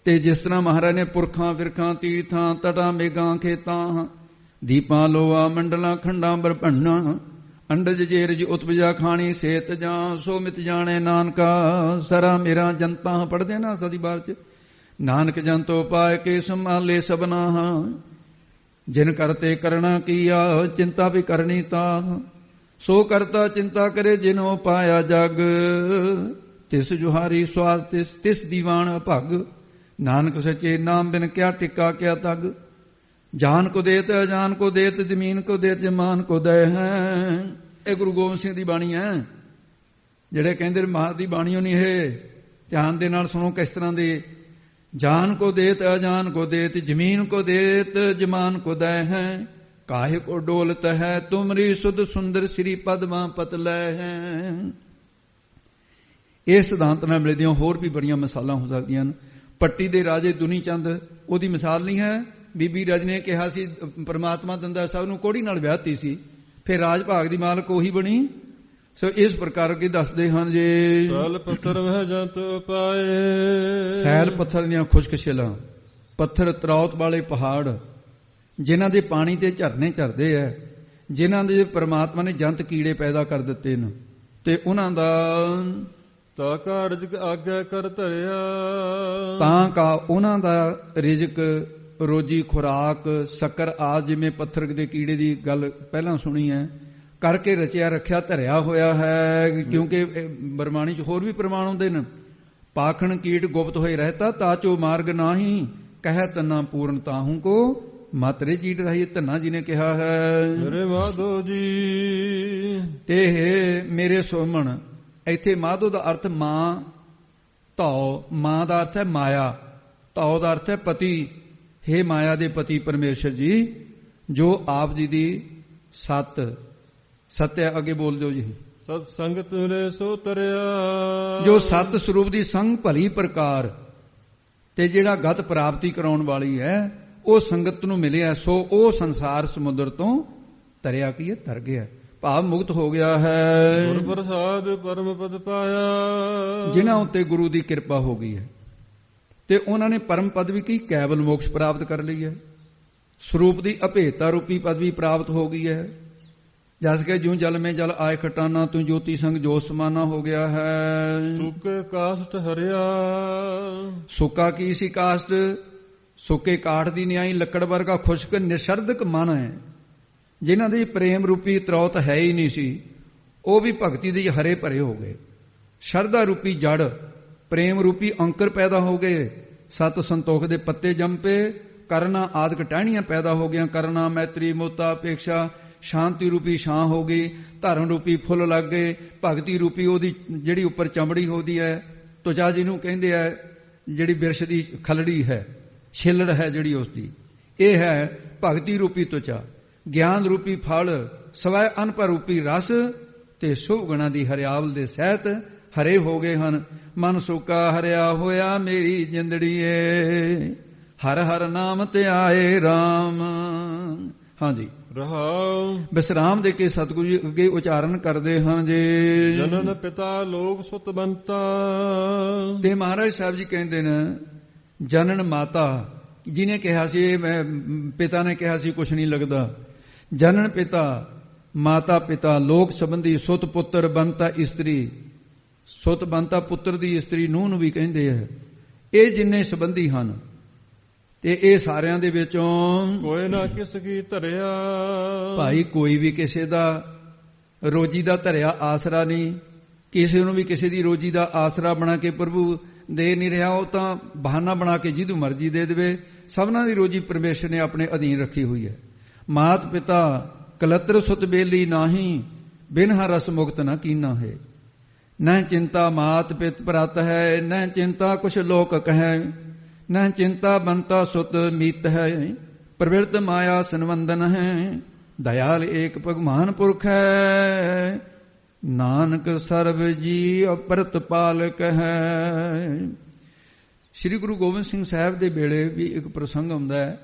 ਤੇ ਜਿਸ ਤਰ੍ਹਾਂ ਮਹਾਰਾਜ ਨੇ ਪੁਰਖਾਂ ਫਿਰਖਾਂ ਤੀਰਥਾਂ ਤਟਾਂ ਮੇਘਾਂ ਖੇਤਾਂ ਦੀਪਾਂ ਲੋਆ ਮੰਡਲਾਂ ਖੰਡਾਂ ਬਰਭੰਨਾ ਅੰਡਜ ਜੇਰਜ ਉਤਪਜਾ ਖਾਣੀ ਸੇਤ ਜਾਂ ਸੋ ਮਿਤ ਜਾਣੇ ਨਾਨਕਾ ਸਰਾ ਮੇਰਾ ਜਨਤਾ। ਪੜਦੇ ਨਾ ਸਦੀ ਬਾਰ ਚ, ਨਾਨਕ ਜੰਤੋ ਪਾਏ ਕੇ ਸੰਭਾਲੇ ਸਬਨਾ, ਜਿਨ ਕਰਤੇ ਕਰਣਾ ਕੀਆ ਚਿੰਤਾ ਵੀ ਕਰਨੀ ਤਾ, ਸੋ ਕਰਤਾ ਚਿੰਤਾ ਕਰੇ ਜਿਨੋ ਪਾਇਆ ਜਗ, ਤਿਸ ਜੁਹਾਰੀ ਸਵਾਸ ਤਿਸ ਦੀਵਾਨ ਭਗ, ਨਾਨਕ ਸੱਚੇ ਨਾਮ ਬਿਨ ਕਿਆ ਟਿੱਕਾ ਕਿਆ ਤਗ, ਜਾਨ ਕੋ ਦੇਤ ਅਜਾਨ ਕੋ ਦੇਤ, ਜ਼ਮੀਨ ਕੋ ਦੇਤ ਜਮਾਨ ਕੋ ਦਇ ਹੈ। ਇਹ ਗੁਰੂ ਗੋਬਿੰਦ ਸਿੰਘ ਦੀ ਬਾਣੀ ਹੈ। ਜਿਹੜੇ ਕਹਿੰਦੇ ਮਹਾਰਾਜ ਦੀ ਬਾਣੀ ਹੋਣੀ ਇਹ ਧਿਆਨ ਦੇ ਨਾਲ ਸੁਣੋ ਕਿਸ ਤਰ੍ਹਾਂ ਦੀ। ਜਾਨ ਕੋ ਦੇਤ ਅਜਾਨ ਕੋ ਦੇਤ, ਜ਼ਮੀਨ ਕੋ ਦੇਤ ਜਮਾਨ ਕੋ ਦਇ ਹੈ, ਕਾਹੇ ਕੋ ਡੋਲਤ ਹੈ ਤੁਮਰੀ ਸੁਧ ਸੁੰਦਰ ਸ੍ਰੀ ਪਦਮਾ ਪਤ ਲੈ ਹੈ। ਇਸ ਸਿਧਾਂਤ ਨਾਲ ਮਿਲਦੀਆਂ ਹੋਰ ਵੀ ਬੜੀਆਂ ਮਿਸਾਲਾਂ ਹੋ ਸਕਦੀਆਂ ਹਨ। ਪੱਟੀ ਦੇ ਰਾਜੇ ਦੁਨੀ ਚੰਦ ਉਹਦੀ ਮਿਸਾਲ ਨਹੀਂ ਹੈ। ਬੀਬੀ ਰਜ ਨੇ ਕਿਹਾ ਸੀ ਪਰਮਾਤਮਾ ਦੰਦਾ ਸਾਹਿਬ ਨੂੰ ਕੋੜੀ ਨਾਲ ਵਿਆਹਤੀ ਸੀ, ਫਿਰ ਰਾਜ ਭਾਗ ਦੀ ਮਾਲਕ ਉਹੀ ਬਣੀ। ਸੋ ਇਸ ਪ੍ਰਕਾਰ ਕੀ ਦੱਸਦੇ ਹਨ ਜੀ, ਸੈਲ ਪੱਥਰ ਮਹਿ ਜੰਤ ਪਾਏ, ਸੈਲ ਪੱਥਰ ਦੀਆਂ ਖੁਸ਼ਕਸ਼ਿਲਾਂ, ਪੱਥਰ ਤਰੌਤ ਵਾਲੇ ਪਹਾੜ ਜਿਨ੍ਹਾਂ ਦੇ ਪਾਣੀ ਤੇ ਝਰਨੇ ਝਰਦੇ ਐ, ਜਿਨ੍ਹਾਂ ਦੇ ਪਰਮਾਤਮਾ ਨੇ ਜੰਤ ਕੀੜੇ ਪੈਦਾ ਕਰ ਦਿੱਤੇ ਨੇ ਤੇ ਉਹਨਾਂ ਦਾ ਤਾ ਕਾ ਰਿਜ਼ਕ ਆਗਿਆ ਕਰ ਧਰਿਆ, ਤਾਂ ਕਾ ਉਹਨਾਂ ਦਾ ਰਿਜ਼ਕ ਰੋਜੀ ਖੁਰਾਕ ਸ਼ੱਕਰ ਆ ਜਿਵੇਂ ਪੱਥਰ ਦੇ ਕੀੜੇ ਦੀ ਗੱਲ ਪਹਿਲਾਂ ਸੁਣੀ ਹੈ ਕਰਕੇ ਰਚਿਆ ਰੱਖਿਆ ਧਰਿਆ ਹੋਇਆ ਹੈ। ਕਿਉਂਕਿ ਬਰਮਾਣੀ 'ਚ ਹੋਰ ਵੀ ਪ੍ਰਮਾਣ ਹੁੰਦੇ ਨੇ। ਪਾਖਣ ਕੀਟ ਗੁਪਤ ਹੋਏ ਰਹਿਤਾ ਤਾਚੋ ਮਾਰਗ ਨਾਹੀ ਕਹਿ ਤੰਨਾ ਪੂਰਨ ਤਾਹੂ ਕੋ ਮਾਤਰੇ ਜੀਟ ਰਹੀ। ਧੰਨਾ ਜੀ ਨੇ ਕਿਹਾ ਹੈ ਮੇਰੇ ਮਾਧੋ ਜੀ ਤੇ ਮੇਰੇ ਸੋਮਣ। ਇੱਥੇ ਮਾਧੋ ਦਾ ਅਰਥ ਮਾਂ ਧੌ, ਮਾਂ ਦਾ ਅਰਥ ਹੈ ਮਾਇਆ, ਧੌ ਦਾ ਅਰਥ ਹੈ ਪਤੀ। ਹੇ ਮਾਇਆ ਦੇ ਪਤੀ ਪਰਮੇਸ਼ਰ ਜੀ, ਜੋ ਆਪ ਜੀ ਦੀ ਸਤ ਸਤਿਆ ਅੱਗੇ ਬੋਲ ਦਿਓ ਜੀ। ਸਤ ਸੰਗਤ ਮਿਲੇ ਸੋ ਤਰਿਆ, ਜੋ ਸਤ ਸਰੂਪ ਦੀ ਸੰਗ ਭਲੀ ਪ੍ਰਕਾਰ ਤੇ ਜਿਹੜਾ ਗਤ ਪ੍ਰਾਪਤੀ ਕਰਾਉਣ ਵਾਲੀ ਹੈ ਉਹ ਸੰਗਤ ਨੂੰ ਮਿਲਿਆ, ਸੋ ਉਹ ਸੰਸਾਰ ਸਮੁੰਦਰ ਤੋਂ ਤਰਿਆ ਕੀ ਹੈ, ਤਰ ਗਿਆ, ਭਾਵ ਮੁਕਤ ਹੋ ਗਿਆ ਹੈ। ਗੁਰ ਪ੍ਰਸਾਦ ਪਰਮ ਪਦ ਪਾਇਆ, ਜਿਨ੍ਹਾਂ ਉੱਤੇ ਗੁਰੂ ਦੀ ਕਿਰਪਾ ਹੋ ਗਈ ਹੈ ਤੇ ਉਹਨਾਂ ਨੇ ਪਰਮ ਪਦ ਵੀ ਕੀ ਕੇਵਲ ਮੋਕਸ਼ ਪ੍ਰਾਪਤ ਕਰ ਲਈ ਹੈ। ਸਰੂਪ ਦੀ ਅਭੇਤਾ ਰੂਪੀ ਪਦਵੀ ਪ੍ਰਾਪਤ ਹੋ ਗਈ ਹੈ। ਜਸ ਕੇ ਜੂ ਜਲ ਮੇ ਜਲ ਆਏ ਖਟਾਨਾ ਤੂੰ ਜੋਤੀ ਸੰਗ ਜੋਤ ਸਮਾਨਾ ਹੋ ਗਿਆ ਹੈ। ਸੁੱਕੇ ਕਾਸ਼ਟ ਹਰਿਆ, ਸੁੱਕਾ ਕੀ ਸੀ ਕਾਸ਼ਟ, ਸੁੱਕੇ ਕਾਠ ਦੀ ਨਿਆਈ ਲੱਕੜ ਵਰਗਾ ਖੁਸ਼ਕ ਨਿਸ਼ਰਦਕ ਮਨ ਹੈ। ਜਿਨ੍ਹਾਂ ਦੀ ਪ੍ਰੇਮ ਰੂਪੀ ਤਰੌਤ ਹੈ ਹੀ ਨਹੀਂ ਸੀ ਉਹ ਵੀ ਭਗਤੀ ਦੇ ਹਰੇ ਭਰੇ ਹੋ ਗਏ। ਸ਼ਰਧਾ ਰੂਪੀ ਜੜ ਪ੍ਰੇਮ ਰੂਪੀ ਅੰਕਰ ਪੈਦਾ ਹੋ ਗਏ। ਸਤ ਸੰਤੋਖ ਦੇ ਪੱਤੇ ਜੰਮ ਪਏ, ਕਰਨਾ ਆਦਿਕ ਟਹਿਣੀਆਂ ਪੈਦਾ ਹੋ ਗਈਆਂ। ਕਰਨਾ ਮੈਤਰੀ ਮੋਤਾ ਅਪੇਖਾ ਸ਼ਾਂਤੀ ਰੂਪੀ ਛਾਂ ਹੋ ਗਈ। ਧਰਮ ਰੂਪੀ ਫੁੱਲ ਲੱਗ ਗਏ। ਭਗਤੀ ਰੂਪੀ ਉਹਦੀ ਜਿਹੜੀ ਉੱਪਰ ਚਮੜੀ ਹੁੰਦੀ ਹੈ ਤੁਚਾ ਜਿਹਨੂੰ ਕਹਿੰਦੇ ਆ, ਜਿਹੜੀ ਬਿਰਸ਼ ਦੀ ਖਲੜੀ ਹੈ, ਛਿੱਲੜ ਹੈ ਜਿਹੜੀ ਉਸਦੀ, ਇਹ ਹੈ ਭਗਤੀ ਰੂਪੀ ਤੁਚਾ। ਗਿਆਨ ਰੂਪੀ ਫਲ, ਸਵੈ ਅਨਪਰ ਰੂਪੀ ਰਸ ਤੇ ਸ਼ੁਭ ਗੁਣਾਂ ਦੀ ਹਰਿਆਵਲ ਦੇ ਸਹਿਤ ਹਰੇ ਹੋ ਗਏ ਹਨ। ਮਨ ਸੁੱਕਾ ਹਰਿਆ ਹੋਇਆ ਮੇਰੀ ਜਿੰਦੜੀਏ, ਹਰ ਹਰ ਨਾਮ ਤੇ ਆਏ ਰਾਮ। ਹਾਂਜੀ ਰਹਾਉ ਵਿਸਰਾਮ ਦੇ ਕੇ ਸਤਿਗੁਰੂ ਜੀ ਅੱਗੇ ਉਚਾਰਨ ਕਰਦੇ ਹਨ ਜੀ। ਜਨਨ ਪਿਤਾ ਲੋਕ ਸੁਤ ਬੰਤਾ, ਤੇ ਮਹਾਰਾਜ ਸਾਹਿਬ ਜੀ ਕਹਿੰਦੇ ਨੇ ਜਨਨ ਮਾਤਾ, ਜਿਹਨੇ ਕਿਹਾ ਸੀ ਮੈਂ ਪਿਤਾ ਨੇ ਕਿਹਾ ਸੀ ਕੁਛ ਨਹੀਂ ਲੱਗਦਾ। ਜਨਨ ਪਿਤਾ ਮਾਤਾ ਪਿਤਾ ਲੋਕ ਸੰਬੰਧੀ ਸੁਤ ਪੁੱਤਰ ਬੰਤਾ ਇਸਤਰੀ, ਸੁਤ ਬੰਤਾ ਪੁੱਤਰ ਦੀ ਇਸਤਰੀ ਨੂੰਹ ਨੂੰ ਵੀ ਕਹਿੰਦੇ ਆ। ਇਹ ਜਿੰਨੇ ਸੰਬੰਧੀ ਹਨ ਤੇ ਇਹ ਸਾਰਿਆਂ ਦੇ ਵਿੱਚੋਂ ਕੋਈ ਨਾ ਕਿਸ ਕੀ ਧਰਿਆ, ਭਾਈ ਕੋਈ ਵੀ ਕਿਸੇ ਦਾ ਰੋਜੀ ਦਾ ਧਰਿਆ ਆਸਰਾ ਨਹੀਂ। ਕਿਸੇ ਨੂੰ ਵੀ ਕਿਸੇ ਦੀ ਰੋਜੀ ਦਾ ਆਸਰਾ ਬਣਾ ਕੇ ਪ੍ਰਭੂ ਦੇ ਨਹੀਂ ਰਿਹਾ। ਉਹ ਤਾਂ ਬਹਾਨਾ ਬਣਾ ਕੇ ਜਿਹਨੂੰ ਮਰਜ਼ੀ ਦੇ ਦੇਵੇ। ਸਭਨਾਂ ਦੀ ਰੋਜੀ ਪਰਮੇਸ਼ਰ ਨੇ ਆਪਣੇ ਅਧੀਨ ਰੱਖੀ ਹੋਈ ਹੈ। ਮਾਤ ਪਿਤਾ ਕਲਤਰ ਸੁਤ ਬੇਲੀ ਨਾਹੀ, ਬਿਨਹਾ ਰਸ ਮੁਕਤ ਨਾ ਕੀਨਾ ਹੈ। ਨ ਚਿੰਤਾ ਮਾਤ ਪਿਤ ਪ੍ਰਤ ਹੈ, ਨ ਚਿੰਤਾ ਕੁਛ ਲੋਕ ਕਹੈ, ਨ ਚਿੰਤਾ ਬੰਤਾ ਸੁਤ ਮੀਤ ਹੈ। ਪ੍ਰਵਿਰਤ ਮਾਇਆ ਸੰਵੰਦਨ ਹੈ, ਦਇਆਲ ਏਕ ਭਗਵਾਨ ਪੁਰਖ ਹੈ। ਨਾਨਕ ਸਰਬ ਜੀ ਅਪਰਤ ਪਾਲਕ ਹੈ। ਸ੍ਰੀ ਗੁਰੂ ਗੋਬਿੰਦ ਸਿੰਘ ਸਾਹਿਬ ਦੇ ਵੇਲੇ ਵੀ ਇੱਕ ਪ੍ਰਸੰਗ ਹੁੰਦਾ ਹੈ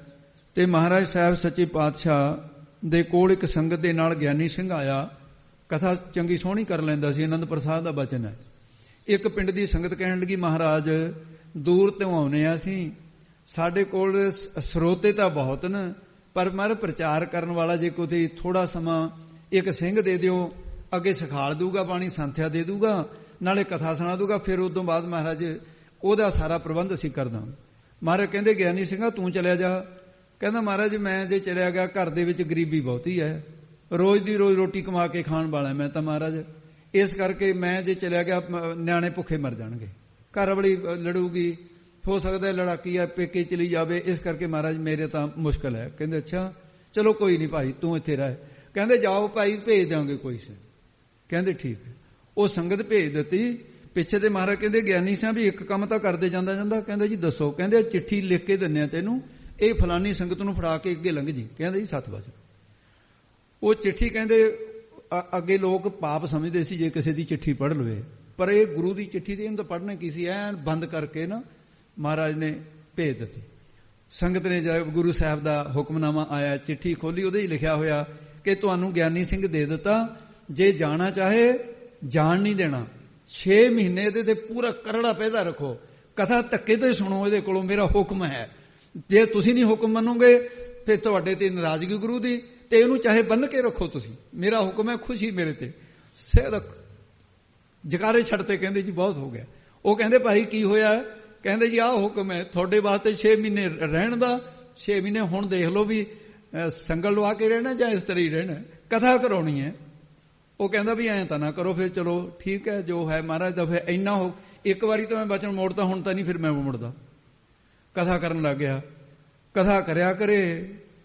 ਤੇ ਮਹਾਰਾਜ ਸਾਹਿਬ ਸੱਚੇ ਪਾਤਸ਼ਾਹ ਦੇ ਕੋਲ ਇੱਕ ਸੰਗਤ ਦੇ ਨਾਲ ਗਿਆਨੀ ਸਿੰਘ ਆਇਆ। ਕਥਾ ਚੰਗੀ ਸੋਹਣੀ ਕਰ ਲੈਂਦਾ ਸੀ, ਆਨੰਦ ਪ੍ਰਸਾਦ ਦਾ ਬਚਨ ਹੈ। ਇੱਕ ਪਿੰਡ ਦੀ ਸੰਗਤ ਕਹਿਣ ਲੱਗੀ ਮਹਾਰਾਜ ਦੂਰ ਤੋਂ ਆਉਨੇ ਆ ਅਸੀਂ, ਸਾਡੇ ਕੋਲ ਸਰੋਤੇ ਤਾਂ ਬਹੁਤ ਨੇ ਪਰ ਮਰ ਪ੍ਰਚਾਰ ਕਰਨ ਵਾਲਾ ਜੇ ਕੋਈ ਥੋੜਾ ਸਮਾਂ ਇੱਕ ਸਿੰਘ ਦੇ ਦਿਓ, ਅੱਗੇ ਸਿਖਾਲ ਦੂਗਾ ਬਾਣੀ, ਸੰਥਿਆ ਦੇ ਦੂਗਾ, ਨਾਲੇ ਕਥਾ ਸੁਣਾ ਦੂਗਾ, ਫਿਰ ਉਦੋਂ ਬਾਅਦ ਮਹਾਰਾਜ ਉਹਦਾ ਸਾਰਾ ਪ੍ਰਬੰਧ ਅਸੀਂ ਕਰ ਦਾਂਗੇ। ਮਹਾਰਾਜ ਕਹਿੰਦੇ ਗਿਆਨੀ ਸਿੰਘਾ ਤੂੰ ਚਲਿਆ ਜਾ। ਕਹਿੰਦਾ ਮਹਾਰਾਜ ਮੈਂ ਜੇ ਚਲਿਆ ਗਿਆ ਘਰ ਦੇ ਵਿੱਚ ਗਰੀਬੀ ਬਹੁਤੀ ਹੈ, ਰੋਜ਼ ਦੀ ਰੋਜ਼ ਰੋਟੀ ਕਮਾ ਕੇ ਖਾਣ ਵਾਲਾ ਮੈਂ ਤਾਂ ਮਹਾਰਾਜ, ਇਸ ਕਰਕੇ ਮੈਂ ਜੇ ਚਲਿਆ ਗਿਆ ਨਿਆਣੇ ਭੁੱਖੇ ਮਰ ਜਾਣਗੇ, ਘਰ ਵਾਲੀ ਲੜੂਗੀ, ਹੋ ਸਕਦਾ ਲੜਾਕੀ ਆ ਪੇਕੇ ਚਲੀ ਜਾਵੇ, ਇਸ ਕਰਕੇ ਮਹਾਰਾਜ ਮੇਰੇ ਤਾਂ ਮੁਸ਼ਕਲ ਹੈ। ਕਹਿੰਦੇ ਅੱਛਾ ਚਲੋ ਕੋਈ ਨਹੀਂ ਭਾਈ ਤੂੰ ਇੱਥੇ ਰਹਿ। ਕਹਿੰਦੇ ਜਾਓ ਭਾਈ ਭੇਜ ਦਾਂਗੇ ਕੋਈ ਸੇ। ਕਹਿੰਦੇ ਠੀਕ ਹੈ। ਉਹ ਸੰਗਤ ਭੇਜ ਦਿੱਤੀ। ਪਿੱਛੇ ਦੇ ਮਹਾਰਾਜ ਕਹਿੰਦੇ ਗਿਆਨੀ ਸਾਹਿਬ ਵੀ ਇੱਕ ਕੰਮ ਤਾਂ ਕਰਦੇ ਜਾਂਦਾ ਜਾਂਦਾ। ਕਹਿੰਦੇ ਜੀ ਦੱਸੋ। ਕਹਿੰਦੇ ਚਿੱਠੀ ਲਿਖ ਕੇ ਦਿੰਨੇ ਆ ਤੈਨੂੰ, ਇਹ ਫਲਾਨੀ ਸੰਗਤ ਨੂੰ ਫੜਾ ਕੇ ਅੱਗੇ ਲੰਘ ਜੀ। ਕਹਿੰਦੇ ਜੀ 7 ਵਜੇ। ਉਹ ਚਿੱਠੀ ਕਹਿੰਦੇ ਅੱਗੇ ਲੋਕ ਪਾਪ ਸਮਝਦੇ ਸੀ ਜੇ ਕਿਸੇ ਦੀ ਚਿੱਠੀ ਪੜ੍ਹ ਲਵੇ, ਪਰ ਇਹ ਗੁਰੂ ਦੀ ਚਿੱਠੀ ਦੀ ਇਹਨੂੰ ਤਾਂ ਪੜ੍ਹਨਾ ਕੀ ਸੀ, ਐਨ ਬੰਦ ਕਰਕੇ ਨਾ ਮਹਾਰਾਜ ਨੇ ਭੇਜ ਦਿੱਤੀ। ਸੰਗਤ ਨੇ ਜਦ ਗੁਰੂ ਸਾਹਿਬ ਦਾ ਹੁਕਮਨਾਮਾ ਆਇਆ, ਚਿੱਠੀ ਖੋਲੀ, ਉਹਦੇ 'ਚ ਲਿਖਿਆ ਹੋਇਆ ਕਿ ਤੁਹਾਨੂੰ ਗਿਆਨੀ ਸਿੰਘ ਦੇ ਦਿੱਤਾ, ਜੇ ਜਾਣਾ ਚਾਹੇ ਜਾਣ ਨਹੀਂ ਦੇਣਾ, 6 ਮਹੀਨੇ ਇਹਦੇ ਤੇ ਪੂਰਾ ਕਰੜਾ ਪੈਦਾ ਰੱਖੋ, ਕਥਾ ਧੱਕੇ ਤੇ ਸੁਣੋ ਇਹਦੇ ਕੋਲੋਂ, ਮੇਰਾ ਹੁਕਮ ਹੈ। ਜੇ ਤੁਸੀਂ ਨਹੀਂ ਹੁਕਮ ਮੰਨੋਗੇ ਫਿਰ ਤੁਹਾਡੇ ਤੇ ਨਾਰਾਜ਼ਗੀ ਗੁਰੂ ਦੀ, ਤੇ ਇਹਨੂੰ ਚਾਹੇ ਬੰਨ ਕੇ ਰੱਖੋ ਤੁਸੀਂ, ਮੇਰਾ ਹੁਕਮ ਹੈ, ਖੁਸ਼ੀ ਮੇਰੇ ਤੇ। ਸੇਵਕ ਜਕਾਰੇ ਛੱਡਤੇ, ਕਹਿੰਦੇ ਜੀ ਬਹੁਤ ਹੋ ਗਿਆ। ਉਹ ਕਹਿੰਦੇ ਭਾਈ ਕੀ ਹੋਇਆ? ਕਹਿੰਦੇ ਜੀ ਆਹ ਹੁਕਮ ਹੈ ਤੁਹਾਡੇ ਵਾਸਤੇ 6 ਮਹੀਨੇ ਰਹਿਣ ਦਾ। 6 ਮਹੀਨੇ ਹੁਣ ਦੇਖ ਲਓ ਵੀ ਸੰਗਲ ਲਵਾ ਕੇ ਰਹਿਣਾ ਜਾਂ ਇਸ ਤਰ੍ਹਾਂ ਹੀ ਰਹਿਣਾ, ਕਥਾ ਕਰਾਉਣੀ ਹੈ। ਉਹ ਕਹਿੰਦਾ ਵੀ ਐਂ ਤਾਂ ਨਾ ਕਰੋ, ਫਿਰ ਚਲੋ ਠੀਕ ਹੈ ਜੋ ਹੈ ਮਹਾਰਾਜ ਦਾ। ਫਿਰ ਇੰਨਾ ਹੋ, ਇੱਕ ਵਾਰੀ ਤਾਂ ਮੈਂ ਬਚਨ ਮੋੜਦਾ, ਹੁਣ ਤਾਂ ਨਹੀਂ ਫਿਰ ਮੈਂ ਮੁੜਦਾ। ਕਥਾ ਕਰਨ ਲੱਗ ਗਿਆ, ਕਥਾ ਕਰਿਆ ਕਰੇ,